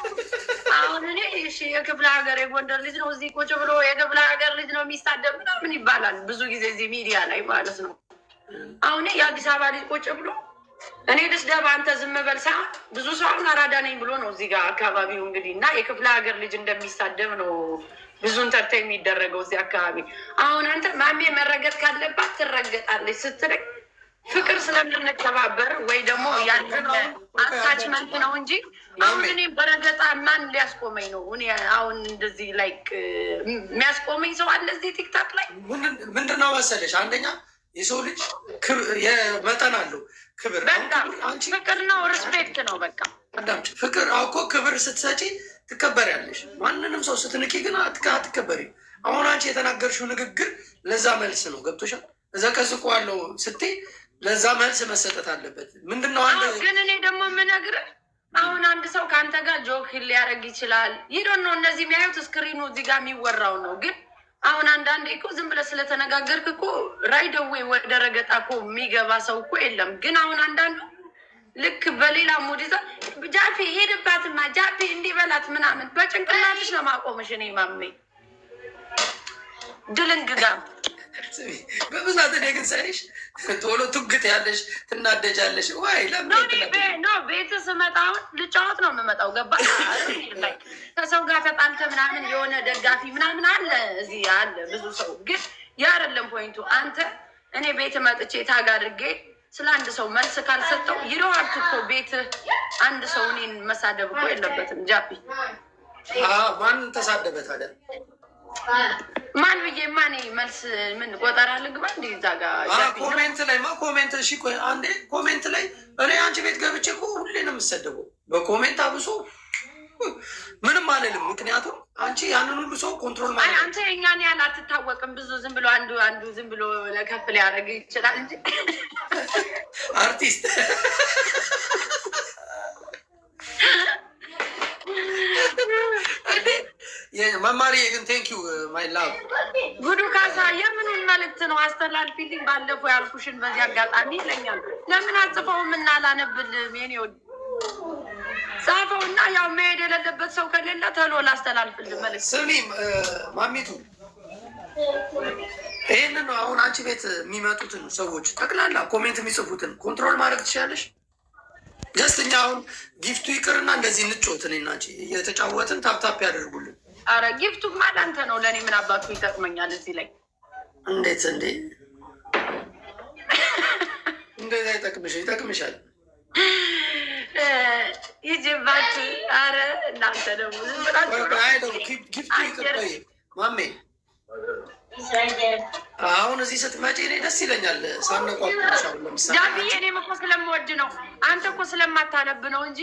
አሁን እኔ እሺ የክፍለ ሀገር የጎንደር ልጅ ነው እዚህ ቁጭ ብሎ የክፍለ ሀገር ልጅ ነው የሚሳደብ ምናምን ይባላል ብዙ ጊዜ እዚህ ሚዲያ ላይ ማለት ነው። አሁን የአዲስ አበባ ልጅ ቁጭ ብሎ እኔ ልስደብ አንተ ዝም በል ሳይሆን ብዙ ሰው አሁን አራዳ ነኝ ብሎ ነው እዚህ ጋር አካባቢው እንግዲህ እና የክፍለ ሀገር ልጅ እንደሚሳደብ ነው ብዙ ኢንተርቴ የሚደረገው እዚህ አካባቢ። አሁን አንተ ማሜ መረገጥ ካለባት ትረገጣለች ስትለኝ ፍቅር ስለምንተባበር ወይ ደግሞ ያለን አታችመንት ነው እንጂ አሁን እኔ በረገጣ ማን ሊያስቆመኝ ነው? እኔ አሁን እንደዚህ ላይክ የሚያስቆመኝ ሰው አለ እዚህ ቲክታክ ላይ? ምንድነው መሰለሽ አንደኛ የሰው ልጅ መጠን አለው ክብር። ፍቅር ነው ሪስፔክት ነው በቃ አዳምጪ። ፍቅር እኮ ክብር ስትሰጪ ትከበሪያለሽ። ማንንም ሰው ስትንቂ ግን አትከበሪ። አሁን አንቺ የተናገርሽው ንግግር ለዛ መልስ ነው። ገብቶሻል? እዘቀዝቀዋለሁ ስትይ ለዛ መልስ መሰጠት አለበት። ምንድነው አንድ ግን እኔ ደግሞ የምነግርህ አሁን አንድ ሰው ከአንተ ጋር ጆክ ሊያደርግ ይችላል። ይዶን ነው እነዚህ የሚያዩት ስክሪኑ እዚህ ጋር የሚወራው ነው። ግን አሁን አንዳንዴ እኮ ዝም ብለህ ስለተነጋገርክ እኮ ራይደዌ ወደ ረገጣ እኮ የሚገባ ሰው እኮ የለም። ግን አሁን አንዳንዱ ልክ በሌላ ሙድ ይዛ ጃፒ ሄድባትማ ጃፒ እንዲበላት ምናምን በጭንቅላትሽ ነው ማቆምሽ። እኔ ማሜ ድልንግጋ በብዛት እኔ ግን ሳይሽ ቶሎ ትግት ያለሽ ትናደጃለሽ ወይ? ኖ ቤት ስመጣ አሁን ልጫወት ነው የምመጣው። ገባ ከሰው ጋር ተጣልተ ምናምን የሆነ ደጋፊ ምናምን አለ እዚህ አለ ብዙ ሰው። ግን ያ አይደለም ፖይንቱ። አንተ እኔ ቤት መጥቼ ታግ አድርጌ ስለ አንድ ሰው መልስ ካልሰጠው ይረዋል እኮ ቤት አንድ ሰው እኔን መሳደብ እኮ የለበትም። ጃፒ ማን ተሳደበ ታዲያ? ማን ብዬ ማን መልስ ምን ቆጠራ ልግባ እንዲ እዛ ጋ ኮሜንት ላይ ኮሜንት እሺ፣ አንዴ ኮሜንት ላይ እኔ አንቺ ቤት ገብቼ እኮ ሁሌ ነው የምሰደበው በኮሜንት አብሶ ምንም አልልም። ምክንያቱም አንቺ ያንን ሁሉ ሰው ኮንትሮል ማለት አንተ የኛን ያህል አትታወቅም። ብዙ ዝም ብሎ አንዱ ዝም ብሎ ለከፍ ሊያደርግ ይችላል እንጂ አርቲስት መማሪ ግን ቴንክ ዩ ማይ ላቭ ጉዱ ካሳ የምኑን መልዕክት ነው አስተላልፊልኝ። ባለፈው ያልኩሽን በዚህ አጋጣሚ ይለኛል። ለምን አጽፈውም እና ላነብልም የኔ ወድ ጻፈው እና ያው መሄድ የሌለበት ሰው ከሌለ ተሎ ላስተላልፍልህ መልዕክት። ስሚ ማሚቱ ይህንን አሁን አንቺ ቤት የሚመጡትን ሰዎች ጠቅላላ ኮሜንት የሚጽፉትን ኮንትሮል ማድረግ ትችላለሽ። ጀስት እኛ አሁን ጊፍቱ ይቅርና እንደዚህ እንጮት እኔና አንቺ እየተጫወትን ታፕታፕ ያደርጉልን። አረ ጊፍቱማ ለአንተ ነው፣ ለእኔ ምን አባቱ ይጠቅመኛል እዚህ ላይ። እንዴት እንዴት ይጠቅምሻል። ይጅባት። አረ እናንተ ደግሞ ዝም ብላችሁ ጊፍቱ ይቅር ማሜ። አሁን እዚህ ስትመጪ እኔ ደስ ይለኛል። ሳነቋቁሻሉ ለምሳሌ ጃፒዬ እኔም እኮ ስለምወድ ነው። አንተ እኮ ስለማታነብ ነው እንጂ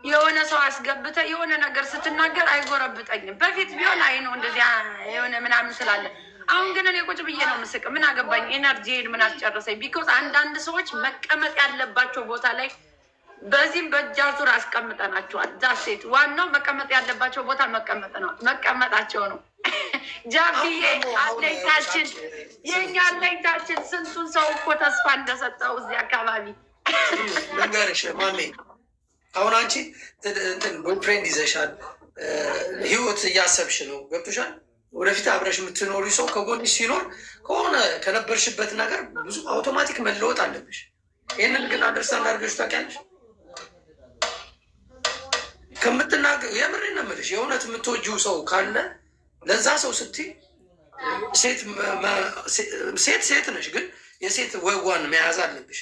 የሆነ ሰው አስገብተ የሆነ ነገር ስትናገር አይጎረብጠኝም። በፊት ቢሆን አይ ነው እንደዚያ የሆነ ምናምን ስላለ፣ አሁን ግን እኔ ቁጭ ብዬ ነው የምስቅ። ምን አገባኝ? ኤነርጂን ምን አስጨረሰኝ? ቢኮዝ አንዳንድ ሰዎች መቀመጥ ያለባቸው ቦታ ላይ በዚህም በእጃዙር አስቀምጠናቸዋል። ዛሴት ዋናው መቀመጥ ያለባቸው ቦታ መቀመጣቸው ነው። ጃፒዬ አለኝታችን፣ የእኛ አለኝታችን ስንቱን ሰው እኮ ተስፋ እንደሰጠው እዚህ አካባቢ ነገርሽ ማሜ። አሁን አንቺ ቦይፍሬንድ ይዘሻል፣ ህይወት እያሰብሽ ነው። ገብቶሻል? ወደፊት አብረሽ የምትኖሪ ሰው ከጎንሽ ሲኖር ከሆነ ከነበርሽበት ነገር ብዙ አውቶማቲክ መለወጥ አለብሽ። ይህንን ግን አንደርስታንድ አድርገሽ ታውቂያለሽ? ከምትናገር የምሬን ነው የምልሽ። የእውነት የምትወጂው ሰው ካለ ለዛ ሰው ስትይ ሴት ነሽ፣ ግን የሴት ወጓን መያዝ አለብሽ።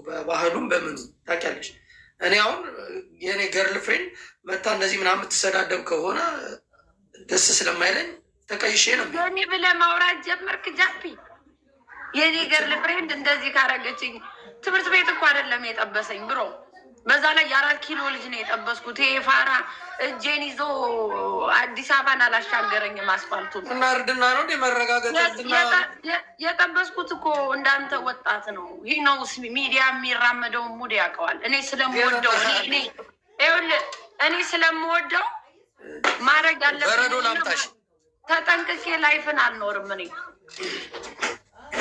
በባህሉም በምኑ ታውቂያለሽ። እኔ አሁን የእኔ ገርል ፍሬንድ መታ እንደዚህ ምናምን የምትሰዳደብ ከሆነ ደስ ስለማይለኝ ተቀይሼ ነው የኔ ብለህ ማውራት ጀመርክ። ጃፒ የኔ ገርል ፍሬንድ እንደዚህ ካረገችኝ ትምህርት ቤት እኮ አይደለም የጠበሰኝ ብሮ። በዛ ላይ የ4 ኪሎ ልጅ ነው የጠበስኩት። ይሄ ፋራ እጄን ይዞ አዲስ አበባን አላሻገረኝም አስፋልቱ እና እርድና ነው መረጋገጥ የጠበስኩት እኮ እንዳንተ ወጣት ነው። ይህ ነው ሚዲያ የሚራመደው ሙድ ያውቀዋል። እኔ ስለምወደው እኔ ስለምወደው ማድረግ ያለብኝ ተጠንቅቄ ላይፍን አልኖርም። እኔ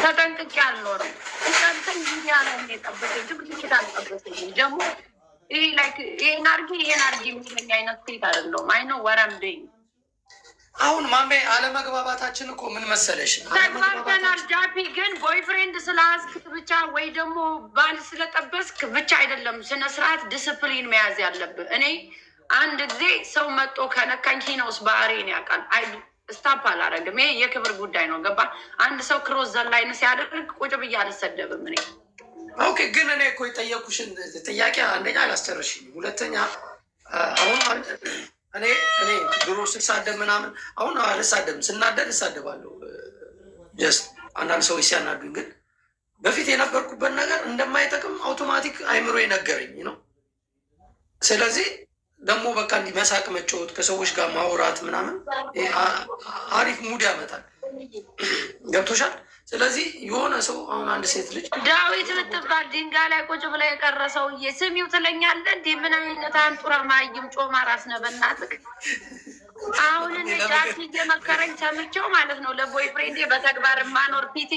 ተጠንቅቄ አልኖርም። እንትን ሚዲያ ነው የጠበሰኝ። ትምህርት አልጠበሰኝም ደግሞ ይሄን አርጊ የሚለኝ አይነት ሴት አይደለሁም። አይ ነው ወረምደኝ። አሁን ማሜ አለመግባባታችን እኮ ምን መሰለሽ፣ ተግባብተናል። ጃፒ ግን ቦይፍሬንድ ስለያዝክ ብቻ ወይ ደግሞ ባል ስለጠበስክ ብቻ አይደለም ስነ ስርዓት ዲስፕሊን መያዝ ያለብህ። እኔ አንድ ጊዜ ሰው መጦ ከነካኝ ሂነውስ ባህሬን ያውቃል። አይ ስታፕ አላረግም። ይሄ የክብር ጉዳይ ነው። ገባ? አንድ ሰው ክሮስ ዘላይን ሲያደርግ ቁጭ ብዬ አልሰደብም እኔ። ኦኬ፣ ግን እኔ እኮ የጠየኩሽን ጥያቄ አንደኛ አላስጨረሽኝ፣ ሁለተኛ አሁን እኔ ድሮ ስሳደብ ምናምን አሁን አልሳደብም። ስናደድ እሳደባለሁ ጀስት አንዳንድ ሰዎች ሲያናዱኝ፣ ግን በፊት የነበርኩበት ነገር እንደማይጠቅም አውቶማቲክ አይምሮ የነገረኝ ነው። ስለዚህ ደግሞ በቃ እንዲህ መሳቅ፣ መጫወት፣ ከሰዎች ጋር ማውራት ምናምን አሪፍ ሙድ ያመጣል። ገብቶሻል? ስለዚህ የሆነ ሰው አሁን አንድ ሴት ልጅ ዳዊት ምትባል ድንጋይ ላይ ቁጭ ብላ የቀረ ሰውዬ ስሚው ትለኛለህ እንዴ? ምን አይነት አንጡራ ማይም ጮማ ራስ ነህ በእናትህ። አሁን ጃፒ እየመከረኝ ሰምቼው ማለት ነው ለቦይ ፍሬንዴ በተግባር ማኖር ፊቴ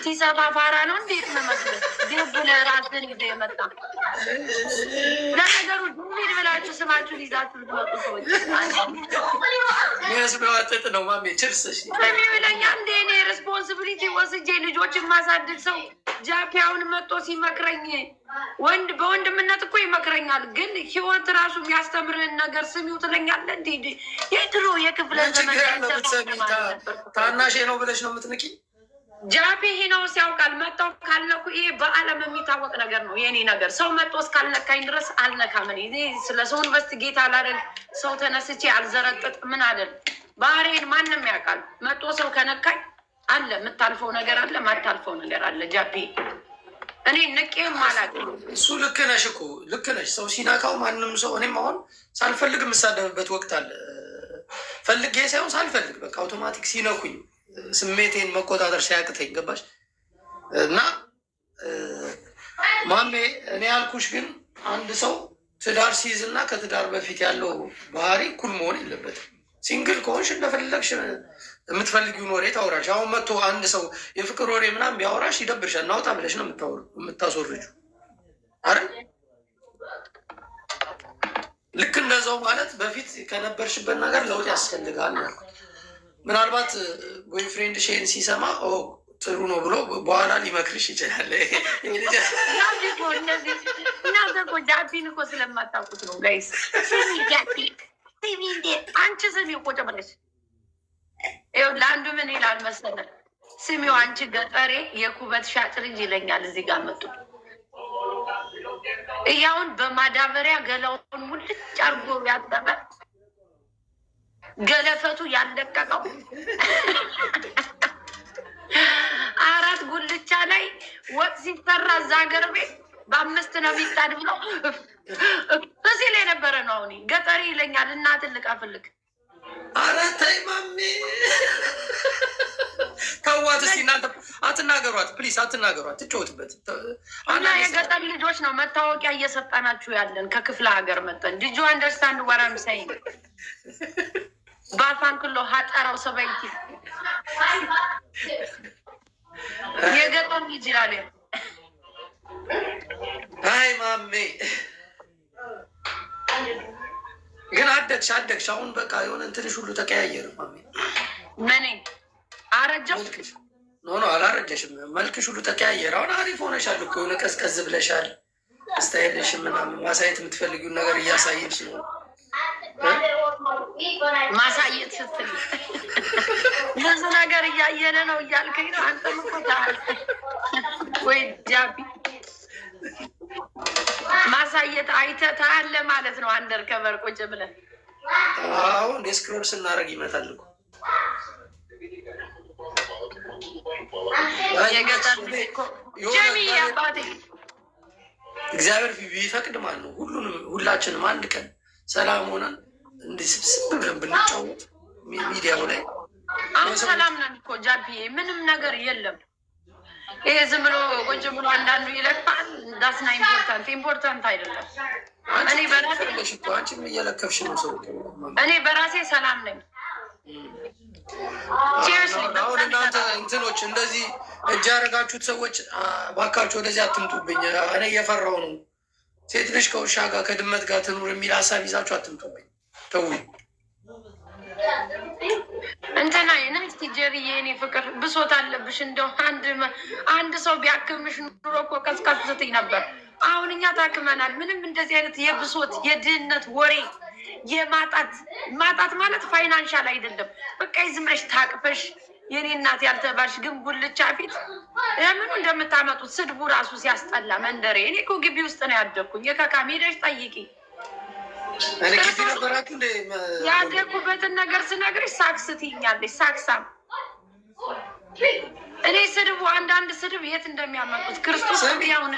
ሲሰፋ ፋራ ነው እንዴት መመስለ ደብ ለራስን ይዘ የመጣ ለነገሩ ዱሚድ ብላችሁ ስማችሁን ይዛችሁ ልትመጡ ሰዎች ሚያስበዋጥጥ ነው ማሜ ችርስ ስሚ ብለኛ እንደ እኔ ሬስፖንሲቢሊቲ ወስጄ ልጆችን ማሳደግ ሰው ጃፒ አሁን መጥቶ ሲመክረኝ በወንድምነት እኮ ይመክረኛል። ግን ህይወት ራሱ የሚያስተምርህን ነገር ስሚው ትለኛለህ እንዴ? የድሮ የክፍለ ዘመን ታናሼ ነው ብለሽ ነው የምትንቂ? ጃፒ ነው ሲያውቃል። መጣው ካልነኩ ይሄ በአለም የሚታወቅ ነገር ነው። የኔ ነገር ሰው መጥቶ እስካልነካኝ ድረስ አልነካም። እኔ ስለ ሰው ኢንቨስቲጌት አላደርግ፣ ሰው ተነስቼ አልዘረጥጥ ምን አይደል። ባህሬን ማንም ያውቃል። መጥቶ ሰው ከነካኝ አለ የምታልፈው ነገር አለ፣ ማታልፈው ነገር አለ። ጃፒ እኔ ንቄም አላውቅም። እሱ ልክ ነሽ እኮ ልክ ነሽ። ሰው ሲነካው ማንም ሰው እኔም አሁን ሳልፈልግ የምሳደብበት ወቅት አለ። ፈልጌ ሳይሆን ሳልፈልግ በቃ አውቶማቲክ ሲነኩኝ ስሜቴን መቆጣጠር ሲያቅተኝ ገባሽ? እና ማሜ እኔ ያልኩሽ ግን አንድ ሰው ትዳር ሲይዝ እና ከትዳር በፊት ያለው ባህሪ እኩል መሆን የለበትም። ሲንግል ከሆንሽ እንደፈለግሽ የምትፈልጊውን ወሬ ታውራሽ። አሁን መጥቶ አንድ ሰው የፍቅር ወሬ ምናምን ቢያወራሽ ይደብርሻል። እናውጣ ብለሽ ነው የምታስወርጂው አይደል? ልክ እንደዛው ማለት በፊት ከነበርሽበት ነገር ለውጥ ያስፈልጋል ያልኩት። ምናልባት ቦይፍሬንድ ሼን ሲሰማ ጥሩ ነው ብሎ በኋላ ሊመክርሽ ይችላል። እናንተ እኮ ጃፒን እኮ ስለማታውቁት ነው ጋይስ። አንቺ ስሚው ቁጭ ብለሽ ይኸው ለአንዱ ምን ይላል መሰለህ? ስሚው አንቺ ገጠሬ የኩበት ሻጭ ልጅ ይለኛል። እዚህ ጋር መጡ እያውን በማዳበሪያ ገላውን ሙልጭ አርጎ ያጠበ ገለፈቱ ያለቀቀው 4 ጉልቻ ላይ ወጥ ሲሰራ እዛ ሀገር ቤት በ5 ነው የሚጣድ ብለው እዚህ ላይ ነበረ ነው። አሁን ገጠሬ ይለኛል። እናትን ልቀፍልክ። ኧረ ተይ ማሜ ተዋት እስኪ እናንተ አትናገሯት፣ ፕሊስ አትናገሯት፣ ትጫወትበት እና የገጠር ልጆች ነው መታወቂያ እየሰጠናችሁ ያለን ከክፍለ ሀገር መጠን ዲጁ አንደርስታንድ ወራም ሳይ ባፋንክሎ ሀጠራው ሰበይቲ የገጠር ልጅ ይላል። አይ ማሜ ግን አደግሽ አሁን በቃ የሆነ እንትንሽ ሁሉ ተቀያየረ ማሜ። ምን አረጀው? ኖ አላረጀሽም። መልክሽ ሁሉ ተቀያየረ። አሁን አሪፍ ሆነሻል እኮ የሆነ ቀዝቀዝ ብለሻል። ስታይልሽ ምናምን ማሳየት የምትፈልጊውን ነገር እያሳየች ነው። ማሳየት ስትል ብዙ ነገር እያየነ ነው እያልከኝ ነው። አንተም እኮ ወይ ጃቢ ማሳየት አይተህ ታያለህ ማለት ነው። አንደር ከበር ቁጭ ብለን አሁን ዲስክሮል ስናደርግ ይመጣል እኮ የገጠር እኮ ጀሚ አባቴ እግዚአብሔር ቢፈቅድ ማለት ነው ሁላችንም አንድ ቀን ሰላም ሆነን እንዲህ ስብስብ ብለን ብንጫወት ሚዲያው ላይ አሁን ሰላም ነን እኮ ጃቢዬ፣ ምንም ነገር የለም። ይሄ ዝም ብሎ ቁጭ ብሎ አንዳንዱ ይለፋል። ዳስና ኢምፖርታንት አይደለም። አንቺም እየለከፍሽ ነው ሰው። እኔ በራሴ ሰላም ነኝ። አሁን እናንተ እንትኖች እንደዚህ እጅ ያደረጋችሁት ሰዎች ባካችሁ ወደዚህ አትምጡብኝ። እኔ እየፈራሁ ነው። ሴት ልጅ ከውሻ ጋር ከድመት ጋር ትኑር የሚል ሀሳብ ይዛችሁ አትምጡብኝ። ተው እንትና እስቲ ጀሪዬ፣ እኔ ፍቅር ብሶት አለብሽ። እንደው አንድ ሰው ቢያክምሽ ኑሮ እኮ ቀስቃሽ ስትይ ነበር። አሁን እኛ ታክመናል። ምንም እንደዚህ አይነት የብሶት የድህነት ወሬ ማጣት ማለት ፋይናንሻል አይደለም። በቃ ዝም ብለሽ ታቅፈሽ የኔ እናት ያልተባልሽ ግን ጉልቻ ፊት ለምኑ እንደምታመጡት ስድቡ ራሱ ሲያስጠላ መንደሬ። እኔ እኮ ግቢ ውስጥ ነው ያደግኩኝ። የከካም ሄደሽ ጠይቂ። ያደግኩበትን ነገር ስነግርሽ ሳክስ ትይኛለሽ። ሳክሳም እኔ ስድቡ አንዳንድ ስድብ የት እንደሚያመጡት ክርስቶስ ያውን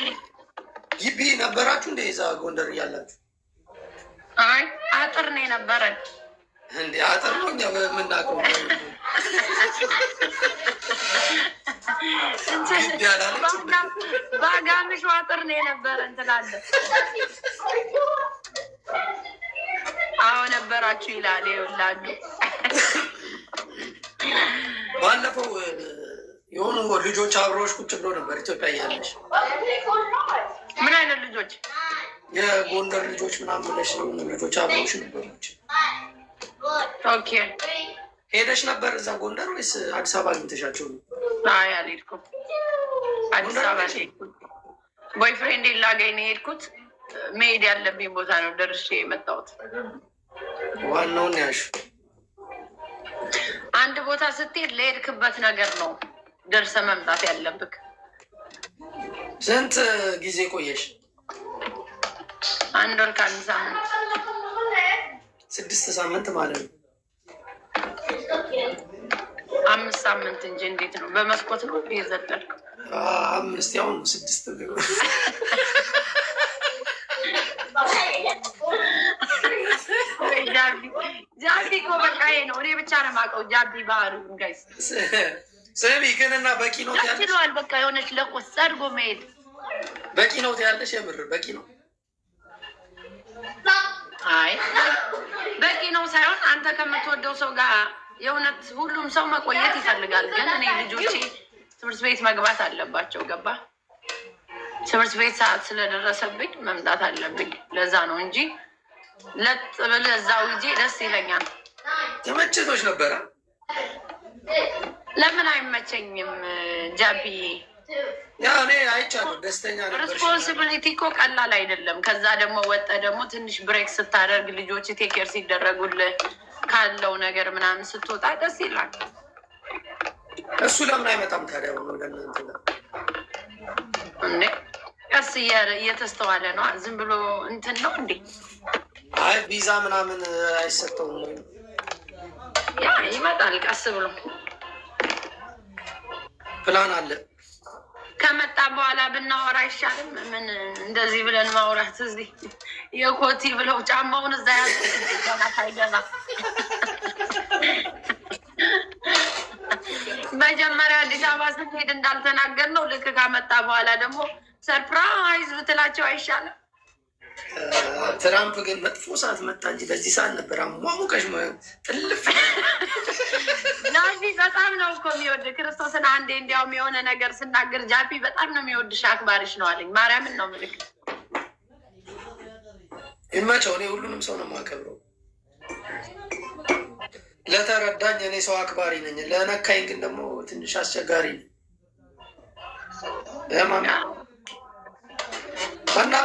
ግቢ ነበራችሁ እንደ ዛ ጎንደር እያላችሁ? አይ አጥር ነው የነበረን። እንደ አጥር ነው እኛ የምናውቀው። ባጋምሽ አጥር ነው የነበረን ትላለህ። አዎ ነበራችሁ ይላል። ይኸውላሉ ባለፈው የሆኑ ልጆች አብረውሽ ቁጭ ብሎ ነበር ኢትዮጵያ እያለሽ። ምን አይነት ልጆች? የጎንደር ልጆች ምናምን ብለሽ የሆኑ ልጆች አብረውሽ ነበሮች። ኦኬ ሄደሽ ነበር እዛ ጎንደር ወይስ አዲስ አበባ አግኝተሻቸው ነው? አይ አልሄድኩም። አዲስ አበባ አልሄድኩም። ቦይፍሬንድ ላገኝ ነው የሄድኩት። መሄድ ያለብኝ ቦታ ነው ደርሼ የመጣሁት። ዋናውን ያሽ አንድ ቦታ ስትሄድ ለሄድክበት ነገር ነው ደርሰ መምጣት ያለብክ። ስንት ጊዜ ቆየሽ? 1 ወር ከ1 ሳምንት። 6 ሳምንት ማለት ነው። 5 ሳምንት እንጂ እንዴት ነው? በመስኮት ነው የዘለልክ? 5 ያው 6 ነው። ጃቢ እኮ በቃ ይሄ ነው። እኔ ብቻ ነው የማውቀው ጃቢ ባህሩ። ጋይስ ስሚ ግን እና በቂ ነው ያለሽ? በቃ የሆነች ለቆስ ጸድጎ መሄድ በቂ ነው ያለሽ? የምር በቂ ነው? አይ በቂ ነው ሳይሆን አንተ ከምትወደው ሰው ጋር የእውነት ሁሉም ሰው መቆየት ይፈልጋል። ግን እኔ ልጆቼ ትምህርት ቤት መግባት አለባቸው። ገባ? ትምህርት ቤት ሰዓት ስለደረሰብኝ መምጣት አለብኝ። ለዛ ነው እንጂ ለጥ ብለህ እዛው ሂጄ ደስ ይለኛል። ተመችቶች ነበረ? ለምን አይመቸኝም ጃቢዬ? ያ እኔ አይቻለሁ፣ ደስተኛ ነበር። ሪስፖንሲቢሊቲ እኮ ቀላል አይደለም። ከዛ ደግሞ ወጣ ደግሞ ትንሽ ብሬክ ስታደርግ ልጆች ቴኬር ሲደረጉልህ ካለው ነገር ምናምን ስትወጣ ደስ ይላል። እሱ ለምን አይመጣም ታዲያ? ሆኖ ለእናንተ ጋር እንዴ ቀስ እየተስተዋለ ነው። ዝም ብሎ እንትን ነው እንዴ? አይ ቪዛ ምናምን አይሰጠውም ወይ? ያ ይመጣል ቀስ ብሎ። ፕላን አለ። ከመጣ በኋላ ብናወራ አይሻልም? ምን እንደዚህ ብለን ማውራት እዚህ የኮቲ ብለው ጫማውን እዛ ያገና ታይገና መጀመሪያ አዲስ አበባ ስንሄድ እንዳልተናገር ነው። ልክ ካመጣ በኋላ ደግሞ ሰርፕራይዝ ብትላቸው አይሻልም? ትራምፕ ግን መጥፎ ሰዓት መጣ እንጂ በዚህ ሰዓት ነበር አሟሙቀሽ ጥልፍ። ጃፒ በጣም ነው እኮ የሚወድ ክርስቶስን። አንዴ እንዲያውም የሆነ ነገር ስናገር ጃፒ በጣም ነው የሚወድሽ አክባሪሽ ነው አለኝ። ማርያምን ነው ምልክ ይመቸው። እኔ ሁሉንም ሰው ነው የማከብረው። ለተረዳኝ እኔ ሰው አክባሪ ነኝ። ለነካኝ ግን ደግሞ ትንሽ አስቸጋሪ ነው እና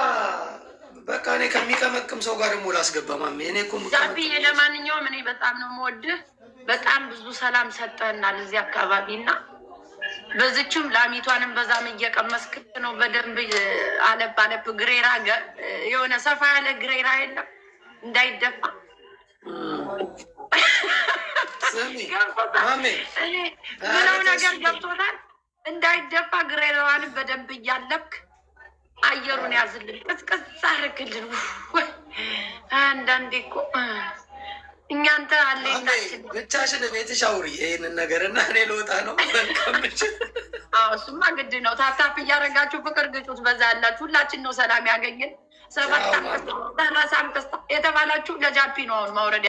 በቃ እኔ ከሚቀመቅም ሰው ጋር ደግሞ ላስገባ ማሜ። እኔ እኮ ጃፒዬ፣ ለማንኛውም እኔ በጣም ነው የምወድህ። በጣም ብዙ ሰላም ሰጠህናል እዚህ አካባቢ እና በዚችም ላሚቷንም በዛም እየቀመስክ ነው በደንብ አለብ አለብ ግሬራ የሆነ ሰፋ ያለ ግሬራ የለም እንዳይደፋ ምለው ነገር ገብቶናል። እንዳይደፋ ግሬራዋንም በደንብ እያለብክ አየሩን ያዝልን፣ ቅዝቅዝ አድርግልን። አንዳንዴ እኮ እኛንተ አለናችን ብቻሽን ቤትሽ አውሪ ይሄንን ነገር እና እኔ ልወጣ ነው። እሱማ ግድ ነው። ታፕታፕ እያደረጋችሁ ፍቅር ግጩት። በዛ ያላችሁ ሁላችን ነው ሰላም ያገኘን። 7 አንበሳ የተባላችሁ ለጃፒ ነው አሁን ማውረድ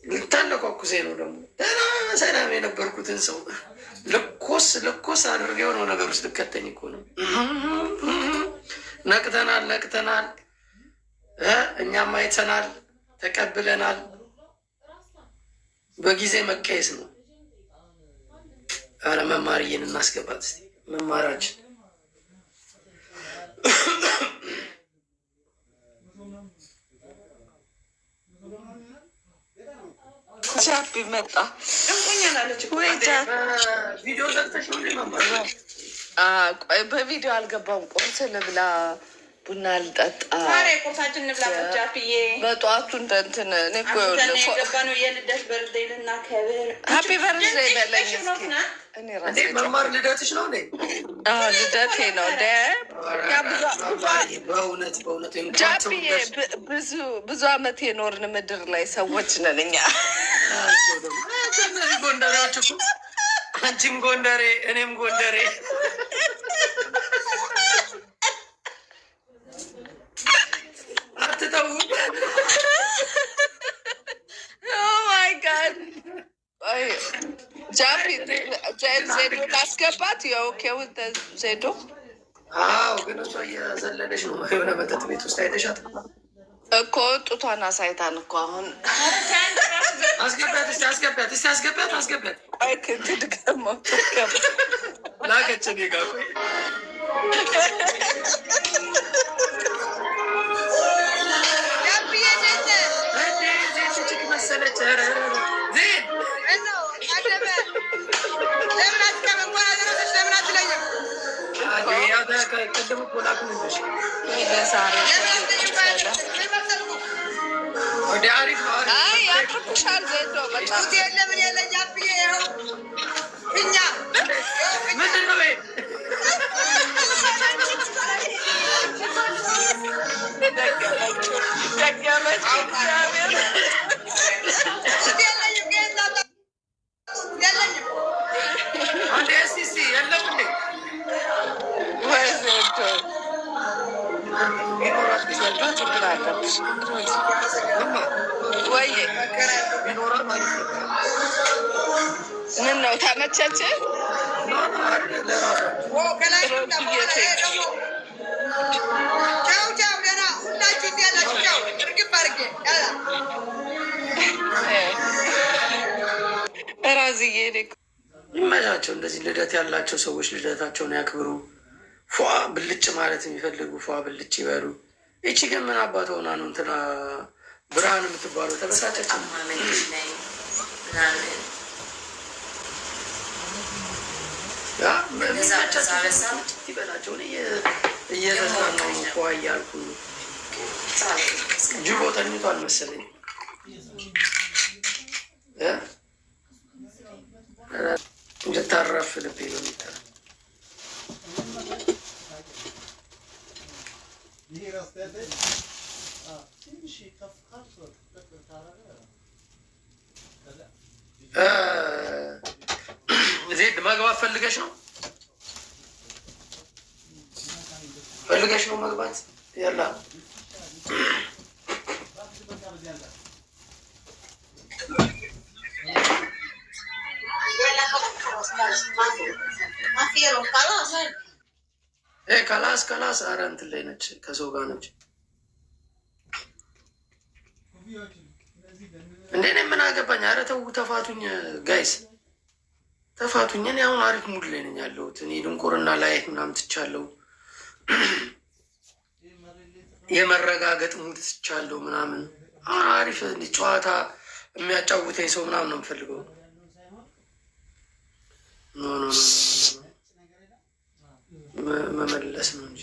ልታለኳኩሴ ነው ደግሞ ደህና ሰላም የነበርኩትን ሰው ልኮስ አድርገ የሆነው ነገር ውስጥ ልከተኝ እኮ ነው። ነቅተናል፣ እኛም አይተናል፣ ተቀብለናል። በጊዜ መቀየስ ነው። አረ መማርዬን እናስገባት እስኪ መማራችን ጃፒ መጣ። ቪዲዮ ዘግተሽ ነው መማር? በቪዲዮ አልገባም። ቁርስ ልብላ፣ ቡና ልጠጣ፣ ቁርሳችን እንብላ። ጃፒዬ በጠዋቱ እንደንትን የገባነው የልደት በርዝዴይ ልናከብር። ሀፒ በርዝዴይ በለኝ እስኪ። መማር ልደትሽ ነው እንዴ? ልደቴ ነው እንደ በእውነት ጃፒዬ። ብዙ አመት የኖርን ምድር ላይ ሰዎች ነን እኛ። እነዚህ ጎንደሬዎች እኮ አንቺም ጎንደሬ እኔም ጎንደሬ። አትተው። ማይ ጋድ ጃፒ ዜዶ ላስገባት። የኦኬው ዜዶ ግን እሷ እየዘለለች ነው የሆነ መጠጥ ቤት ውስጥ አይተሻት እኮ ጡቷን አሳይታን እኮ አሁን አስገቢያት። እስኪ አስገቢያት። ቆይ ክትድገሞ ላከች እኔ ጋ ቆይ ችክ መሰለች። ቅድም እኮ ላክንልሽ ወደ አሪፍ ያምርብሻል ዜዶ በጣም ምንድን ነው ደገመች። አንዴ እስኪ የለም እንዴ ወይ ዜዶ ዜዶ ችግር አለብሽ ወይ? ምን ነው ተመቸች? ራዝዬ ይመቻቸው። እንደዚህ ልደት ያላቸው ሰዎች ልደታቸውን ያክብሩ። ፏ ብልጭ ማለት የሚፈልጉ ፏ ብልጭ ይበሉ። ይቺ ግን ምን አባት ሆና ነው እንትና ብርሃን የምትባለው ተበሳጨች። ይበላቸው እየተዝናናው ነው ፏ እያልኩ ጅቦ ተኝቷል መሰለኝ። እንድታረፍ ልቤ ነው የሚጠራ ዜድ መግባት ፈልገሽ ነው መግባት ያላ ከላስ ኧረ እንትን ላይ ነች፣ ከሰው ጋር ነች። እንዴ እኔ ምን አገባኝ? ኧረ ተው ተፋቱኝ፣ ጋይስ ተፋቱኝ። እኔ አሁን አሪፍ ሙድ ላይ ነኝ ያለሁት። እኔ ድንቁርና ላይ ምናምን ትቻለሁ። የመረጋገጥ ሙድ ትቻለሁ ምናምን። አሁን አሪፍ ጨዋታ የሚያጫውተኝ ሰው ምናምን ነው የምፈልገው። መመለስ ነው እንጂ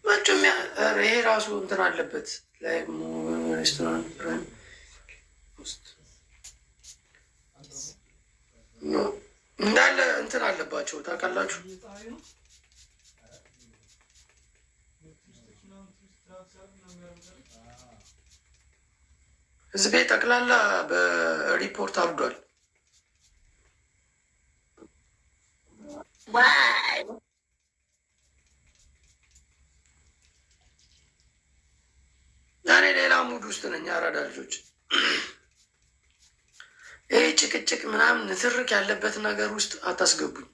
መቼም ይሄ ራሱ እንትን አለበት ላይ ሬስቶራንት እንዳለ እንትን አለባቸው ታውቃላችሁ። ህዝቤ ጠቅላላ በሪፖርት አብዷል። እኔ ሌላ ሙድ ውስጥ ነኝ። አራዳ ልጆች ይህ ጭቅጭቅ ምናምን ንትርክ ያለበት ነገር ውስጥ አታስገቡኝ።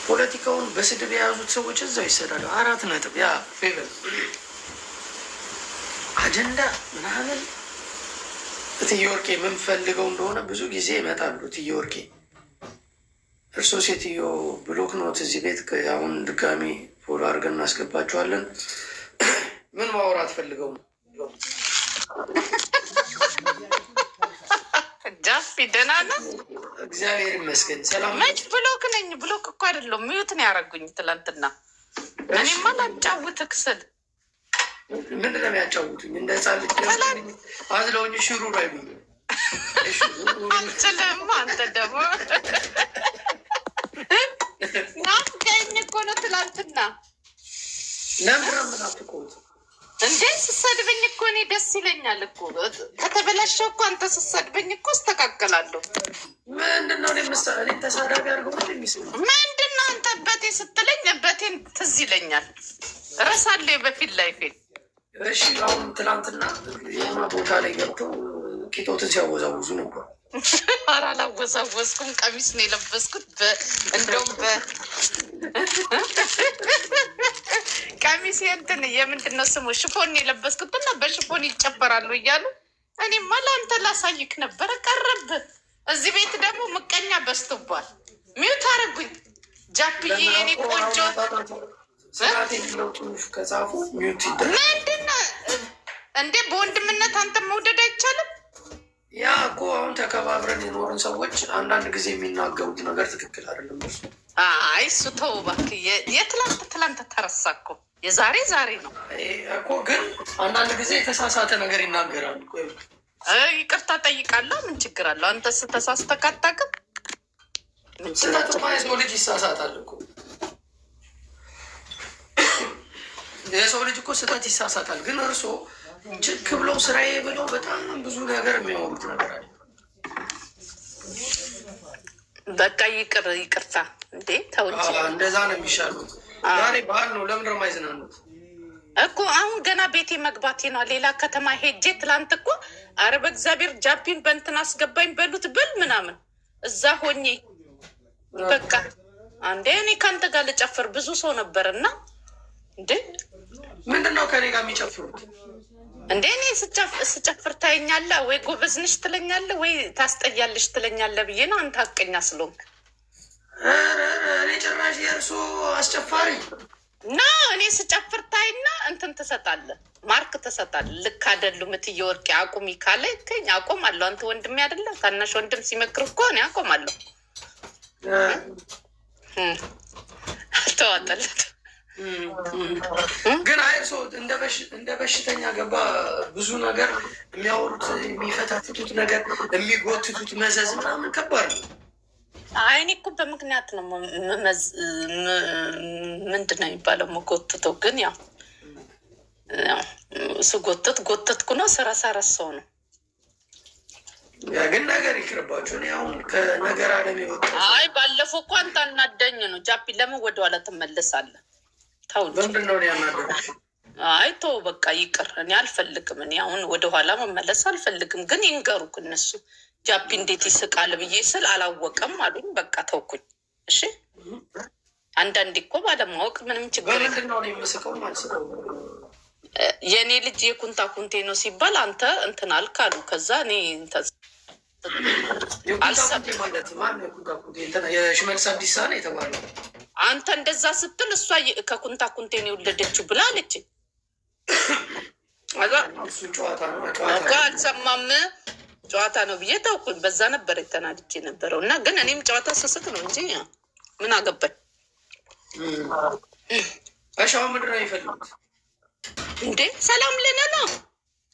ፖለቲካውን በስድብ የያዙት ሰዎች እዛው ይሰዳሉ። 4 ነጥብ ያ ፌቨር አጀንዳ ምናምን እትዬ ወርቄ የምንፈልገው እንደሆነ ብዙ ጊዜ ይመጣሉ። እትዬ ወርቄ እርሶ ሴትዮ ብሎክ ኖት እዚህ ቤት አሁን ድጋሚ ፎሎ አድርገን እናስገባቸዋለን። ምን ማውራት ፈልገው ነው? ጃፊ ደህና ነህ? እግዚአብሔር ይመስገን ሰላም። መች ብሎክ ነኝ? ብሎክ እኮ አይደለም ሚዩት ነው ያደረጉኝ ትላንትና። እኔማ ላጫውትህ ስል ምንድን ነው የሚያጫውቱኝ? እንደ ህፃን ልጅ አዝለውኝ ሽሩ ነው አይሉኝ። አልችልም። አንተ ደግሞ ናፍቀኸኝ እኮ ነው ትላንትና። ለምን ምናፍቆት እንዴ? ስሰድበኝ እኮ እኔ ደስ ይለኛል እኮ። ከተበላሸው እኮ አንተ ስሰድበኝ እኮ እስተካከላለሁ። ምንድን ነው እኔ ተሳዳቢ አድርገው የሚስሉ ምንድን ነው? አንተ በቴ ስትለኝ በቴን ትዝ ይለኛል። እረሳለሁ በፊት ላይፌን። እሺ አሁን ትናንትና የሆነ ቦታ ላይ ገብተው ቂጦትን ሲያወዛውዙ ነበር። ኧረ አላወዛወዝኩም። ቀሚስ ነው የለበስኩት። እንደውም ቀሚስ እንትን የምንድን ነው ስሙ ሽፎን የለበስኩት እና በሽፎን ይጨፈራሉ እያሉ እኔማ ለአንተ ላሳይክ ነበረ። ቀረብ እዚህ ቤት ደግሞ ምቀኛ በዝቶባል። ሚውት አደረጉኝ። ጃፕዬ የኔ ቆንጆ ስርዓት የሚለው ጽሁፍ ከጻፉ ሚውት ይደረግ። ምንድን ነው እንዴ? በወንድምነት አንተ መውደድ አይቻልም? ያ እኮ አሁን ተከባብረን የኖርን ሰዎች አንዳንድ ጊዜ የሚናገሩት ነገር ትክክል አይደለም። እሱ አይ እሱ ተው እባክህ። የትላንት ተረሳ እኮ የዛሬ ዛሬ ነው እኮ። ግን አንዳንድ ጊዜ የተሳሳተ ነገር ይናገራሉ። ይቅርታ ጠይቃለሁ። ምን ችግር አለው? አንተ ስተሳስተህ ካታውቅም ስህተት የሰው ልጅ ይሳሳታል እኮ። የሰው ልጅ እኮ ስህተት ይሳሳታል። ግን እርሶ ችክ ብለው ስራዬ ብለው በጣም ብዙ ነገር የሚያወሩት ነገር አለ። በቃ ይቅርታ እንዴ ተው እንጂ። እንደዛ ነው የሚሻሉት። ዛሬ ባህል ነው። ለምን ደሞ አይዝናኑት እኮ? አሁን ገና ቤቴ መግባቴ ነው። ሌላ ከተማ ሄጄ ትላንት እኮ ኧረ በእግዚአብሔር ጃፒን በእንትን አስገባኝ በሉት ብል ምናምን እዛ ሆኜ በቃ አንዴ እኔ ከአንተ ጋር ልጨፍር ብዙ ሰው ነበር እና እንዴ ምንድን ነው ከኔ ጋር የሚጨፍሩት እንዴ? እኔ ስጨፍር ታየኛለህ ወይ ጎበዝንሽ ትለኛለህ ወይ ታስጠያለሽ ትለኛለህ ብዬ ነው። አንተ ሀቀኛ ስለሆንክ እኔ ጭራሽ የእርሶ አስጨፋሪ ና እኔ ስጨፍር ታይና እንትን ትሰጣለህ፣ ማርክ ትሰጣለህ። ልክ አይደሉም እትዬ ወርቄ አቁሚ ካለ ከኝ አቆማለሁ። አንተ ወንድሜ አይደለም? ታናሽ ወንድም ሲመክር እኮ እኔ አቆማለሁ። አልተዋጠለት ግን አይርሶ እንደ በሽተኛ ገባ። ብዙ ነገር የሚያወሩት የሚፈታትቱት ነገር የሚጎትቱት መዘዝ ምናምን ከባድ ነው። አይኔ እኮ በምክንያት ነው ምንድን ነው የሚባለው መጎትተው። ግን ያው ጎተትኩ ነው ስራ ሰው ነው። ግን ነገር ይቅርባቸው። እኔ አሁን ከነገር አለም የወጣ አይ ባለፈው እኮ አንተ አናደኝ ነው። ጃፒ ለምን ወደኋላ ትመለሳለህ? ተው ምንድን ነው ያናደረሽ? አይ ተው በቃ ይቅር። እኔ አልፈልግም። እኔ አሁን ወደኋላ መመለስ አልፈልግም። ግን ይንገሩክ እነሱ ጃፒ እንዴት ይስቃል ብዬ ስል አላወቀም አሉኝ። በቃ ተውኩኝ። እሺ አንዳንዴ እኮ ባለማወቅ ምንም ችግር በምንድን ነው የምስቀው? ማልስቀው የእኔ ልጅ የኩንታ ኩንቴ ነው ሲባል አንተ እንትን አልክ አሉ። ከዛ እኔ ማለት ማን የሽመልስ አብዲሳ ነው የተባለው። አንተ እንደዛ ስትል እሷ ከኩንታ ኩንቴን የወለደችው ብላ አለችኝ። እሱ ጨዋታ ነው አልሰማም ጨዋታ ነው ብዬ ታውቁኝ። በዛ ነበር የተናድጄ ነበረው እና ግን እኔም ጨዋታ ስስት ነው እንጂ ምን አገባኝ። እሻው ምንድን ነው የሚፈልጉት እንዴ? ሰላም ልነ ነው።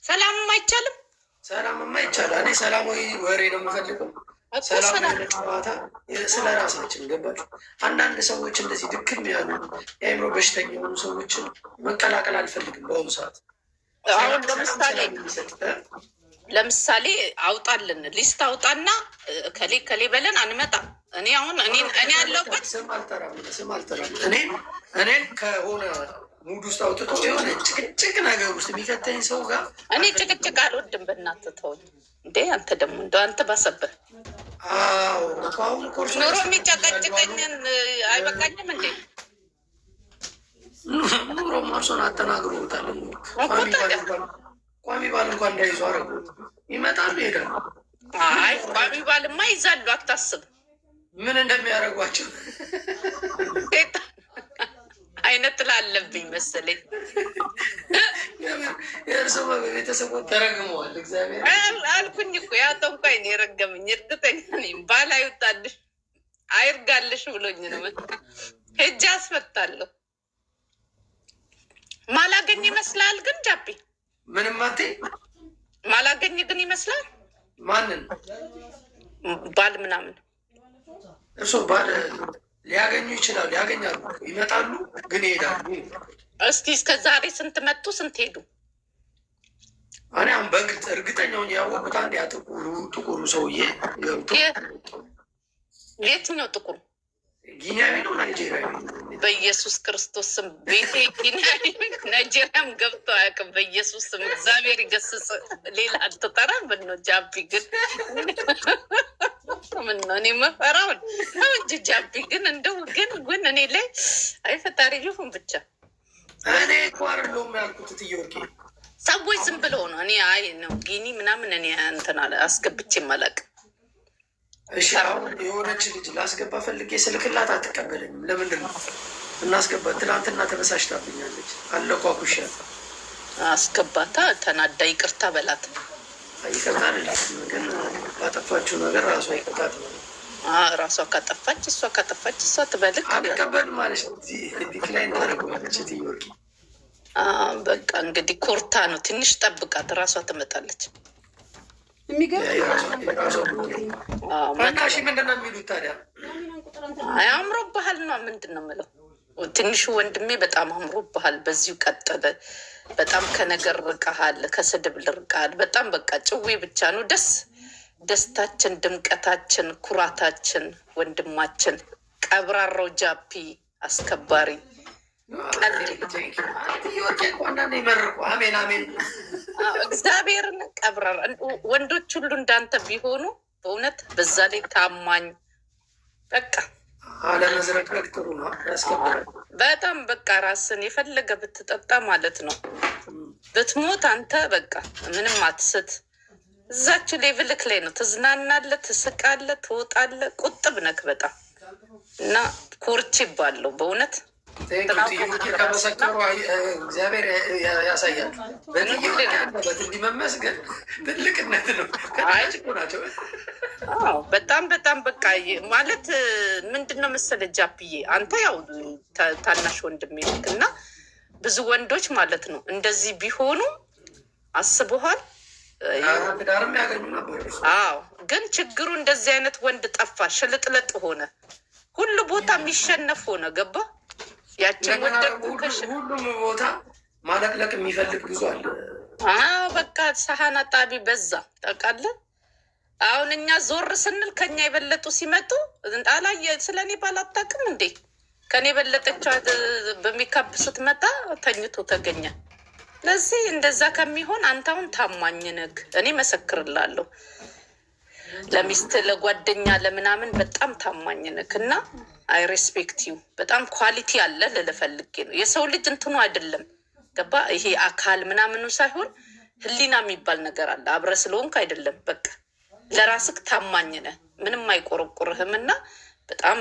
ሰላምም አይቻልም። ሰላምማ ይቻላል። እኔ ሰላማዊ ወሬ ነው የምፈልገው። ሰላም ጨዋታ ስለ ራሳችን ገባችሁ። አንዳንድ ሰዎች እንደዚህ ድክም ያሉ የአእምሮ በሽተኛ የሆኑ ሰዎችን መቀላቀል አልፈልግም በአሁኑ ሰዓት። አሁን ለምሳሌ አውጣልን ሊስት አውጣና ከሌ ከሌ በለን አንመጣም። እኔ አሁን እኔ ያለሁበት ስም አልጠራም። እኔን ከሆነ ሙድ ውስጥ አውጥቶ የሆነ ጭቅጭቅ ነገር ውስጥ የሚከተኝ ሰው ጋር እኔ ጭቅጭቅ አልወድም። በእናትህ ተውኝ እንዴ! አንተ ደግሞ እንደው አንተ ባሰብህ ኑሮ የሚጨቀጭቀኝን አይበቃኝም እንዴ? ኑሮ ማርሶን አጠናግሮታል። ቋሚ ባል እንኳን እንዳይዙ አረጉት። ይመጣሉ ይሄዳሉ። አይ ቋሚ ባልማ ይዛሉ፣ አታስብ። ምን እንደሚያደርጓቸው አይነት ላለብኝ መሰለኝ። የእርሶ ቤተሰቦች ተረግመዋል። እግዚአብሔር አልኩኝ እኮ ያ ጠንቋይ ነው የረገመኝ። እርግጠኛ ነኝ ባል አይውጣልሽ አይርጋልሽ ብሎኝ ነው ሄጄ አስፈታለሁ። ማላገኝ ይመስላል ግን ጃቢ ምንም አቴ ማላገኝ ግን ይመስላል። ማንን ባል ምናምን እርሶ ባል ሊያገኙ ይችላሉ፣ ያገኛሉ፣ ይመጣሉ፣ ግን ይሄዳሉ። እስቲ እስከ ዛሬ ስንት መጡ ስንት ሄዱ? እኔ አሁን በግልጽ እርግጠኛውን ያወቁት አንድ ያ ጥቁሩ ሰውዬ የትኛው ጥቁሩ? ጊኒያዊ ነው ናይጄሪያዊ? በኢየሱስ ክርስቶስ ስም ቤቴ ጊኒያዊ ናይጄሪያም ገብቶ አያውቅም። በኢየሱስ ስም እግዚአብሔር ይገስጽ። ሌላ አትጠራ ብነው ጃቢ ግን ምን ነው እኔ መፈራውን ነው እንጂ ጃቢ ግን እንደው ግን እኔ ላይ አይ ፈጣሪ ይሁን ብቻ። እኔ ኳር ሎም ያልኩት ትየወርቂ ሰዎች ዝም ብለው ነው። እኔ አይ ነው ጊኒ ምናምን እኔ እንትን አስገብቼ አላውቅም። እሺ አሁን የሆነች ልጅ ላስገባ ፈልጌ ስልክላት አትቀበለኝም። ለምንድን ነው እናስገባት? ትናንትና ተበሳጭታብኛለች። አለኳኩሽ አስገባታ ተናዳ ይቅርታ በላት። ይቅርታ ግን ባጠፋችው ነገር ራሷ ይቅርታ ራሷ ካጠፋች እሷ ትበልክ። አልቀበል ማለት ዲክላይን ታደርገዋለች። ትወርቂ በቃ እንግዲህ ኮርታ ነው። ትንሽ ጠብቃት፣ ራሷ ትመጣለች። መናሺ ምንድን ነው የሚሉት ታዲያ? አምሮብሃል ነው ምንድን ነው የምለው። ትንሹ ወንድሜ በጣም አምሮብሃል፣ በዚሁ ቀጥል። በጣም ከነገር ርቀሃል፣ ከስድብ ልርቀሃል። በጣም በቃ ጭዌ ብቻ ነው ደስታችን፣ ድምቀታችን፣ ኩራታችን፣ ወንድማችን፣ ቀብራራው ጃፒ አስከባሪ እግዚአብሔርን ቀብራራ። ወንዶች ሁሉ እንዳንተ ቢሆኑ በእውነት በዛ ላይ ታማኝ በቃ አለመዝረክረክ ጥሩ ነው፣ ያስከብራል በጣም በቃ ራስን የፈለገ ብትጠጣ ማለት ነው ብትሞት አንተ በቃ ምንም አትስት። እዛችሁ ሌቭልክ ላይ ነው። ትዝናናለህ፣ ትስቃለህ፣ ትወጣለህ። ቁጥብ ነክ በጣም እና ኮርቼ ባለው በእውነት ከመሰከሩ እግዚአብሔር ያሳያል። በትንዲ መመስገን ትልቅነት ነው። ናቸው በጣም በጣም በቃ ማለት ምንድን ነው መሰለህ ጃፕዬ፣ አንተ ያው ታናሽ ወንድሜ ነህ እና ብዙ ወንዶች ማለት ነው እንደዚህ ቢሆኑ አስበዋል። ዳርም ያገኙ ነበር። አዎ ግን ችግሩ እንደዚህ አይነት ወንድ ጠፋ፣ ሽልጥለጥ ሆነ፣ ሁሉ ቦታ የሚሸነፍ ሆነ። ገባ ያችን ሁሉም ቦታ ማለቅለቅ የሚፈልግ ብዙ አለ። በቃ ሳህን አጣቢ በዛ ታውቃለህ። አሁን እኛ ዞር ስንል ከኛ የበለጡ ሲመጡ አላየ ስለ እኔ ባላታቅም እንዴ ከኔ የበለጠች በሜካፕ ስትመጣ ተኝቶ ተገኘ። ለዚህ እንደዛ ከሚሆን አንተ አሁን ታማኝ ነህ። እኔ መሰክርላለሁ ለሚስት ለጓደኛ ለምናምን በጣም ታማኝ ነህ እና አይ ሬስፔክት ዩ በጣም ኳሊቲ አለ ልልፈልጌ ነው። የሰው ልጅ እንትኑ አይደለም ገባ ይሄ አካል ምናምኑ ሳይሆን ህሊና የሚባል ነገር አለ። አብረ ስለሆንክ አይደለም በቃ ለራስክ ታማኝ ነህ፣ ምንም አይቆረቁርህም እና በጣም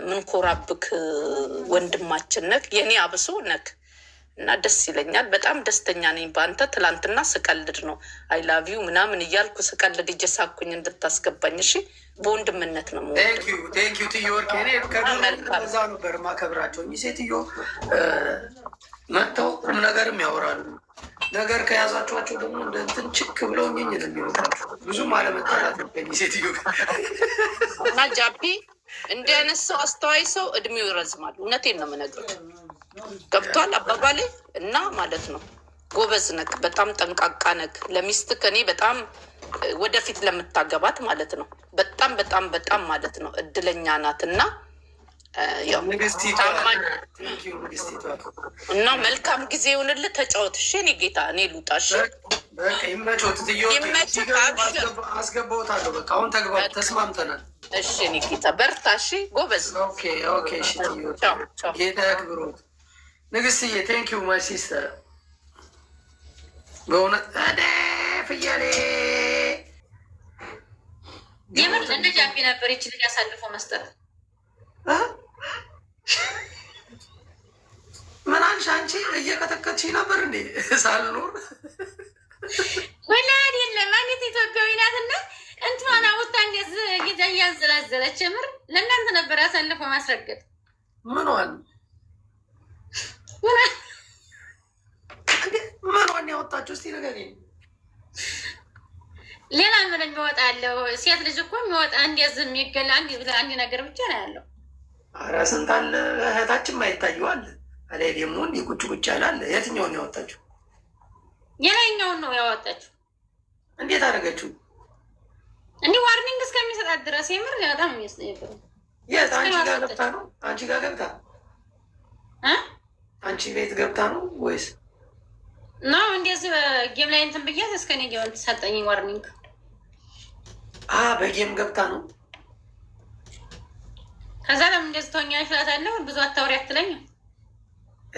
ምንኮራብክ ወንድማችን ነክ፣ የኔ አብሶ ነክ እና ደስ ይለኛል። በጣም ደስተኛ ነኝ በአንተ። ትላንትና ስቀልድ ነው አይ ላቭ ዩ ምናምን እያልኩ ስቀልድ እየሳኩኝ እንድታስገባኝ እሺ። በወንድምነት ነው ቴንኪዩ ትዮወርቅ። እኔ ከዛ ነበር ማከብራቸው። እኚህ ሴትዮ መጥተው ቁም ነገርም ያወራሉ። ነገር ከያዛቸዋቸው ደግሞ እንደ እንትን ችክ ብለው ኝኝ ነው የሚወጣቸው። ብዙም አለመጣላት ነው ሴትዮ እና ጃፒ እንዲህ አይነት ሰው አስተዋይ ሰው እድሜው ይረዝማል። እውነቴን ነው የምነግርህ። ገብቷል አባባሌ እና ማለት ነው። ጎበዝ ነክ፣ በጣም ጠንቃቃ ነክ። ለሚስት ከኔ በጣም ወደፊት ለምታገባት ማለት ነው በጣም በጣም በጣም ማለት ነው እድለኛ ናት እና እና መልካም ጊዜ ይሁንልህ። ተጫወት እሺ። እኔ ጌታ እኔ ልውጣሽ። አስገባዎታለሁ። በቃ አሁን ተግባብ ተስማምተናል። እሺ እኔ ጌታ በርታ። እሺ ጎበዝ። ጌታ ያክብሮት። ንግስትዬ ቴንኪው ማይ ሲስተር። በእውነት ፍያሌ የምር እንደ ጃፒ ነበር ይችል ያሳልፎ መስጠት። ምን አልሽ አንቺ? እየቀጠቀጥሽኝ ነበር እንዴ ሳልኖር? ወላ አይደለም ማለት ኢትዮጵያዊ ናትና እንትማና ወጣ እንደዚ ጊዜ እያንዘላዘለች የምር ለእናንተ ነበር ያሳልፎ ማስረገጥ። ምኗን ምኗን ያወጣችሁ እስቲ ንገሪኝ። ሌላ ምን የሚወጣ ያለው? ሴት ልጅ እኮ የሚወጣ እንደዚህ የሚገላ አንድ ነገር ብቻ ነው ያለው። ኧረ ስንት አለ። እህታችን ማይታየዋል አለ ደግሞ እንዲህ ቁጭ ቁጭ ያላለ። የትኛውን ያወጣችሁ? የላይኛውን ነው ያወጣችሁ። እንዴት አደረገችው? እንዲህ ዋርኒንግ እስከሚሰጣት ድረስ የምር በጣም የሚያስጠይቀው። የት አንቺ ጋር ገብታ ነው? አንቺ ጋር ገብታ አንቺ ቤት ገብታ ነው ወይስ ነው? እንደዚህ ጌም ላይ እንትን ብያት እስከ እኔ ጌም ተሰጠኝ ዋርኒንግ። በጌም ገብታ ነው። ከዛ ለምን እንደዚህ ተወኛ ይችላታለሁ። ብዙ አታውሪ አትለኝም።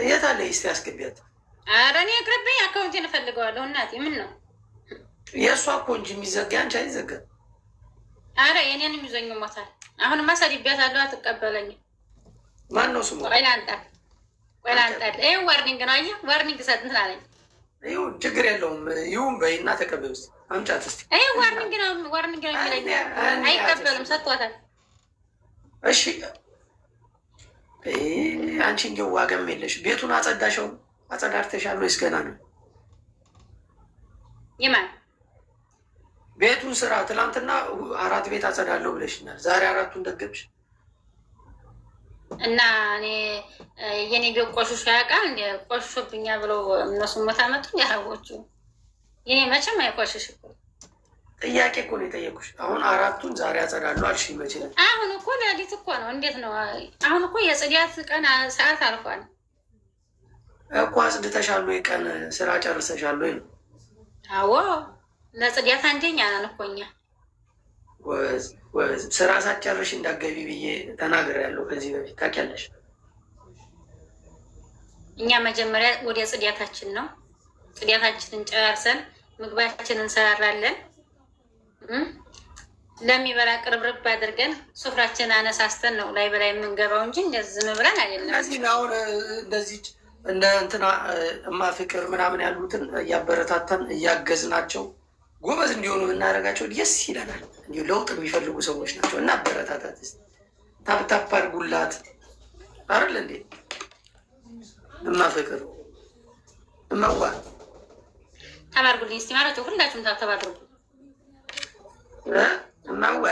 የት አለ እስቲ አስገቢያት። ኧረ እኔ አቅርብኝ፣ አካውንቴን እፈልገዋለሁ። እናቴ ምን ነው የእሷ እኮ እንጂ የሚዘጋ አንቺ አይዘጋም። ኧረ የኔን የሚዞኝ ሞታል። አሁንማ ሰድቤያታለሁ፣ አትቀበለኝም። ማን ነው ስሙ? ቆይ ላንጣት። ይኸው ዋርኒንግ ነው። አየህ ዋርኒንግ ሰጥ እንትን አለኝ። ይሁን ችግር የለውም። ይሁን በይና ተቀበል ውስጥ አምጫት እስኪ። ይኸው ዋርኒንግ ነው የሚለኝ። አይቀበልም፣ ሰጥቷታል። እሺ አንቺ እንዲያው ዋጋም የለሽ። ቤቱን አጸዳሸው? አጸዳድተሻል ወይስ ገና ነው? ይማን ቤቱን ስራ። ትናንትና 4 ቤት አጸዳለሁ ብለሽኛል። ዛሬ 4ቱን ደገብሽ እና እኔ የኔ ቤት ቆሽሾ ያውቃል እንደ ቆሽሾብኛ ብለው እነሱ መታመጡ ያህቦቹ የኔ መቼም አይቆሽሽ እኮ። ጥያቄ እኮ ነው የጠየቁሽ። አሁን 4ቱን ዛሬ አጸዳለሁ አልሽ መቼ ነው? አሁን እኮ ሌሊት እኮ ነው። እንዴት ነው አሁን እኮ የጽዳት ቀን ሰዓት አልፏል እኮ። አጽድተሻል ወይ? ቀን ስራ ጨርሰሻል ወይ ነው? አዎ ለጽዳት አንደኛ ነን እኮ እኛ። ስራ ሳትጨርሽ እንዳትገቢ ብዬ ተናግሬያለሁ ከዚህ በፊት ታውቂያለሽ። እኛ መጀመሪያ ወደ ጽዳታችን ነው። ጽዳታችንን ጨርሰን ምግባችንን እንሰራራለን። ለሚበላ ቅርብርብ አድርገን ሱፍራችንን አነሳስተን ነው ላይ በላይ የምንገባው እንጂ እንደዚህ ዝም ብለን አይደለም። እነዚህ አሁን እንደዚህ እንደ እንትና እማ ፍቅር ምናምን ያሉትን እያበረታተን እያገዝናቸው ጎበዝ እንዲሆኑ ብናደርጋቸው ደስ ይለናል። እንዲሁ ለውጥ የሚፈልጉ ሰዎች ናቸው እና አበረታታት። ታፕታፕ አድርጉላት አይደል እንዴ? እማ ፍቅር እማዋ ተባርጉልኝ እስቲ ማለቸው ሁላችሁም ተባርጉ። እማዋ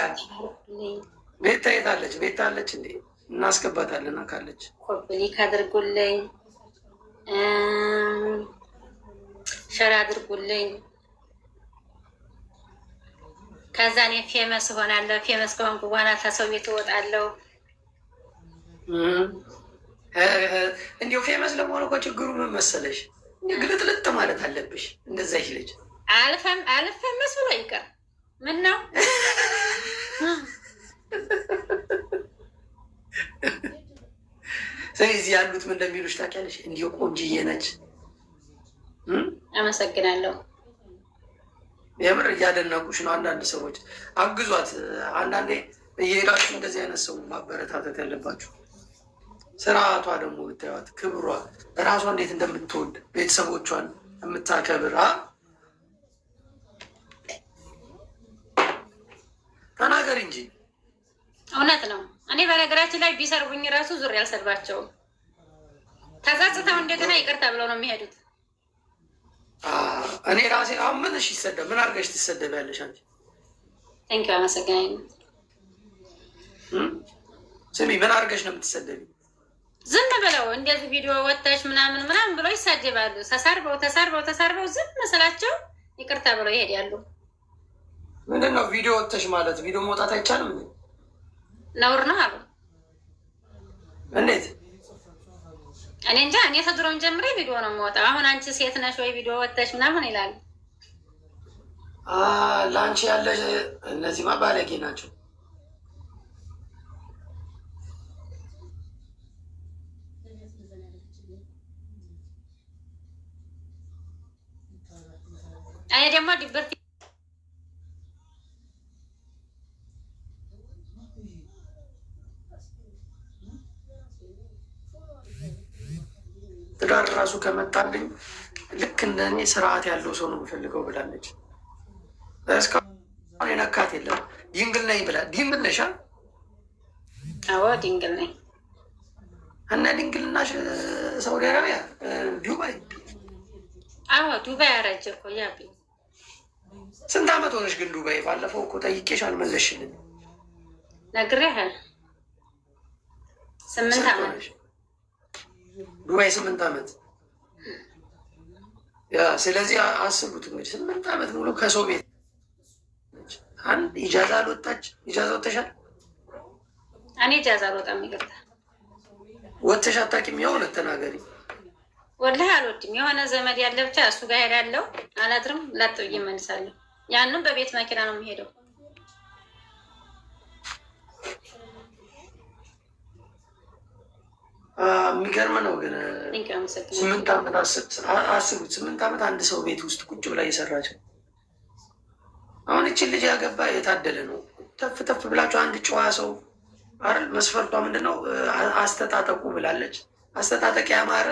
ቤታ የታለች? ቤታ አለች እንዴ? እናስገባታለን ካለች። ኮፕሊክ አድርጉልኝ፣ ሸር አድርጉልኝ። ከዛ እኔ ፌመስ እሆናለሁ። ፌመስ ከሆንኩ በኋላ ከሰው ቤት እወጣለሁ። እንዲሁ ፌመስ ለመሆን እኮ ችግሩ ምን መሰለሽ? ግልጥልጥ ማለት አለብሽ። እንደዛ ልጅ አልፌመስ ብሎ ይቀር ምን ነው? ስለዚህ ያሉት ምን እንደሚሉሽ ታውቂያለሽ? እንዲሁ ቆንጅዬ ነች። አመሰግናለሁ። የምር እያደነቁሽ ነው። አንዳንድ ሰዎች አግዟት። አንዳንዴ እየሄዳችሁ እንደዚህ አይነት ሰው ማበረታታት ያለባችሁ። ስርዓቷ ደግሞ ብታዩት፣ ክብሯ፣ እራሷ እንዴት እንደምትወድ ቤተሰቦቿን የምታከብር ተናገር እንጂ። እውነት ነው። እኔ በነገራችን ላይ ቢሰርቡኝ ራሱ ዙር ያልሰድባቸውም ተጸጽተው እንደገና ይቅርታ ብለው ነው የሚሄዱት። እኔ ራሴ አሁን ምን ይሰደብ ምን አድርገሽ ትሰደቢያለሽ አንቺ? ቴንኪው አመሰግናኝ። ስሚ ምን አድርገሽ ነው የምትሰደቢ? ዝም ብለው እንደዚህ ቪዲዮ ወጥተሽ ምናምን ምናምን ብለው ይሳደባሉ። ተሳርበው ዝም መስላቸው ይቅርታ ብለው ይሄዳሉ። ምንድን ነው ቪዲዮ ወጥተሽ ማለት? ቪዲዮ መውጣት አይቻልም? ነውር ነው አሉ። እንዴት? እኔ እንጃ። እኔ ከድሮም ጀምሬ ቪዲዮ ነው የምወጣው። አሁን አንቺ ሴት ነሽ ወይ ቪዲዮ ወጥተሽ ምናምን ይላሉ። ለአንቺ ያለ እነዚህማ ባለጌ ናቸው። እኔ ደግሞ ድብርት ትዳር ራሱ ከመጣልኝ ልክ እንደ እኔ ስርዓት ያለው ሰው ነው የምፈልገው ብላለች። እስካሁን የነካት የለም። ድንግል ነኝ ብላ። ድንግል ነሽ? አዎ ድንግል ነኝ። እና ድንግልናሽ ሳውዲ አረቢያ፣ ዱባይ? አዎ ዱባይ አረጀ እኮ ያቢ። ስንት አመት ሆነሽ ግን ዱባይ? ባለፈው እኮ ጠይቄሽ አልመለስሽልኝ። ነግሬሃል። 8 አመት ዱባይ 8 አመት። ያ ስለዚህ አስቡት እንግዲህ 8 አመት ሙሉ ከሰው ቤት አንድ ኢጃዛ አልወጣች። ኢጃዛ ወጥተሻል? እኔ ኢጃዛ አልወጣም። ይቅርታ ወጥተሽ አታውቂም? የእውነት ተናገሪ። ወላሂ አልወድም። የሆነ ዘመድ ያለ ብቻ እሱ ጋር ሄዳለሁ፣ አላድርም፣ ላጥ ብዬ እመልሳለሁ። ያንም በቤት መኪና ነው የሚሄደው። የሚገርም ነው ግን 8 አመት አስቡት። 8 አመት አንድ ሰው ቤት ውስጥ ቁጭ ብላ እየሰራች ነው። አሁን እችን ልጅ ያገባ የታደለ ነው። ተፍ ተፍ ብላችሁ አንድ ጨዋ ሰው አይደል? መስፈርቷ ምንድን ነው? አስተጣጠቁ ብላለች። አስተጣጠቅ ያማረ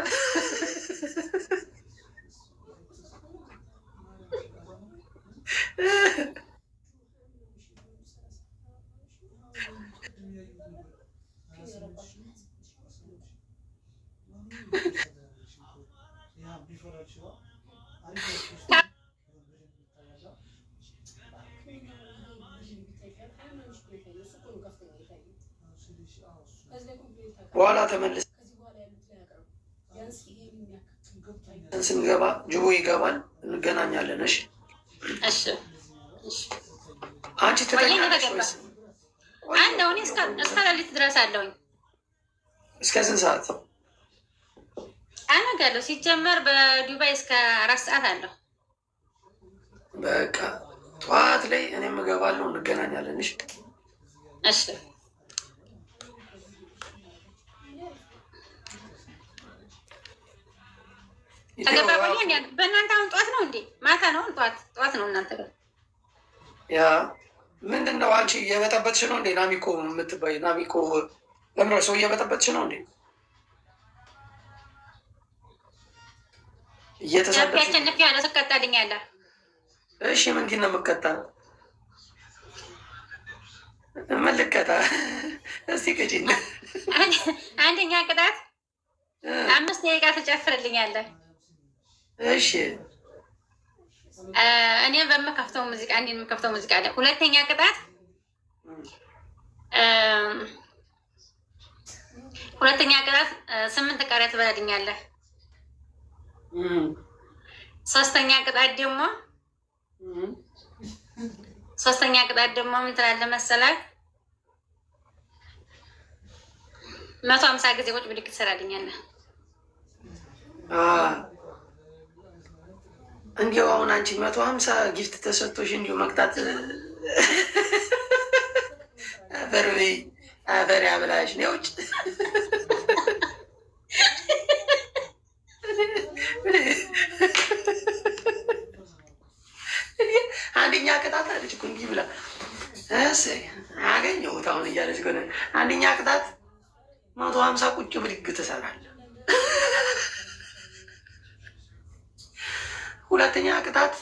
በኋላ ተመልሰን ስንገባ ጅቦ ይገባል፣ እንገናኛለን። እሺ እሺ እሺ። አንቺ ትተኛለሽ ወይስ? አለሁ እኔ እስከ ሌሊት ድረስ አለሁኝ። እስከ ስንት ሰዓት አነጋለሁ? ሲጀመር በዱባይ እስከ 4 ሰዓት አለሁ። በቃ ጠዋት ላይ እኔም እገባለሁ፣ እንገናኛለን። እሺ እሺ። ከገባ በእናንተ አሁን ጠዋት ነው እንዴ? ማታ ነው? ጠዋት ነው እናንተ ጋር? ያ ምንድን ነው አንቺ እየበጠበጥሽ ነው እንዴ? ናሚኮ የምትባይ ናሚኮ ለምረ ሰው እየበጠበጥሽ ነው እንዴ? እየተሳደብሽ ያቸንፍ ያለ ትቀጣልኛለህ። እሺ ምንድን ነው የምትቀጣ? ምን ልቀጣ? እስቲ ቅጪኝ። አንደኛ ቅጣት 5 ደቂቃ ትጨፍርልኛለህ። እሺ እኔ በምከፍተው ሙዚቃ እንዴ የምከፍተው ሙዚቃ አለ። ሁለተኛ ቅጣት ሁለተኛ ቅጣት 8 ቃሪያ ትበላልኛለህ። ሶስተኛ ቅጣት ደግሞ ምን ትላለህ መሰለህ? 150 ጊዜ ቁጭ ብድግ ትሰራልኛለህ። እንዲሁ አሁን አንቺ 150 ጊፍት ተሰጥቶሽ እንዲሁ መቅጣት አፈር ያብላሽ ነው ውጭ ትሰራለህ። ሁለተኛ ቅጣት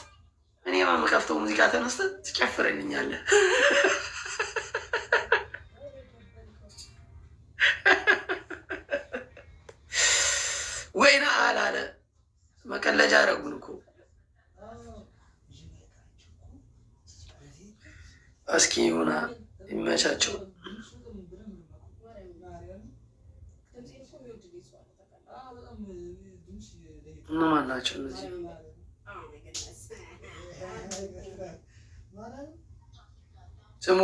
እኔ የምከፍተው ሙዚቃ ተነስተህ ትጨፍረልኛለህ። ወይና አላለ መቀለጃ አረጉን እኮ። እስኪ ሆና ይመቻቸው። እነማን ናቸው እነዚህ? ስሙ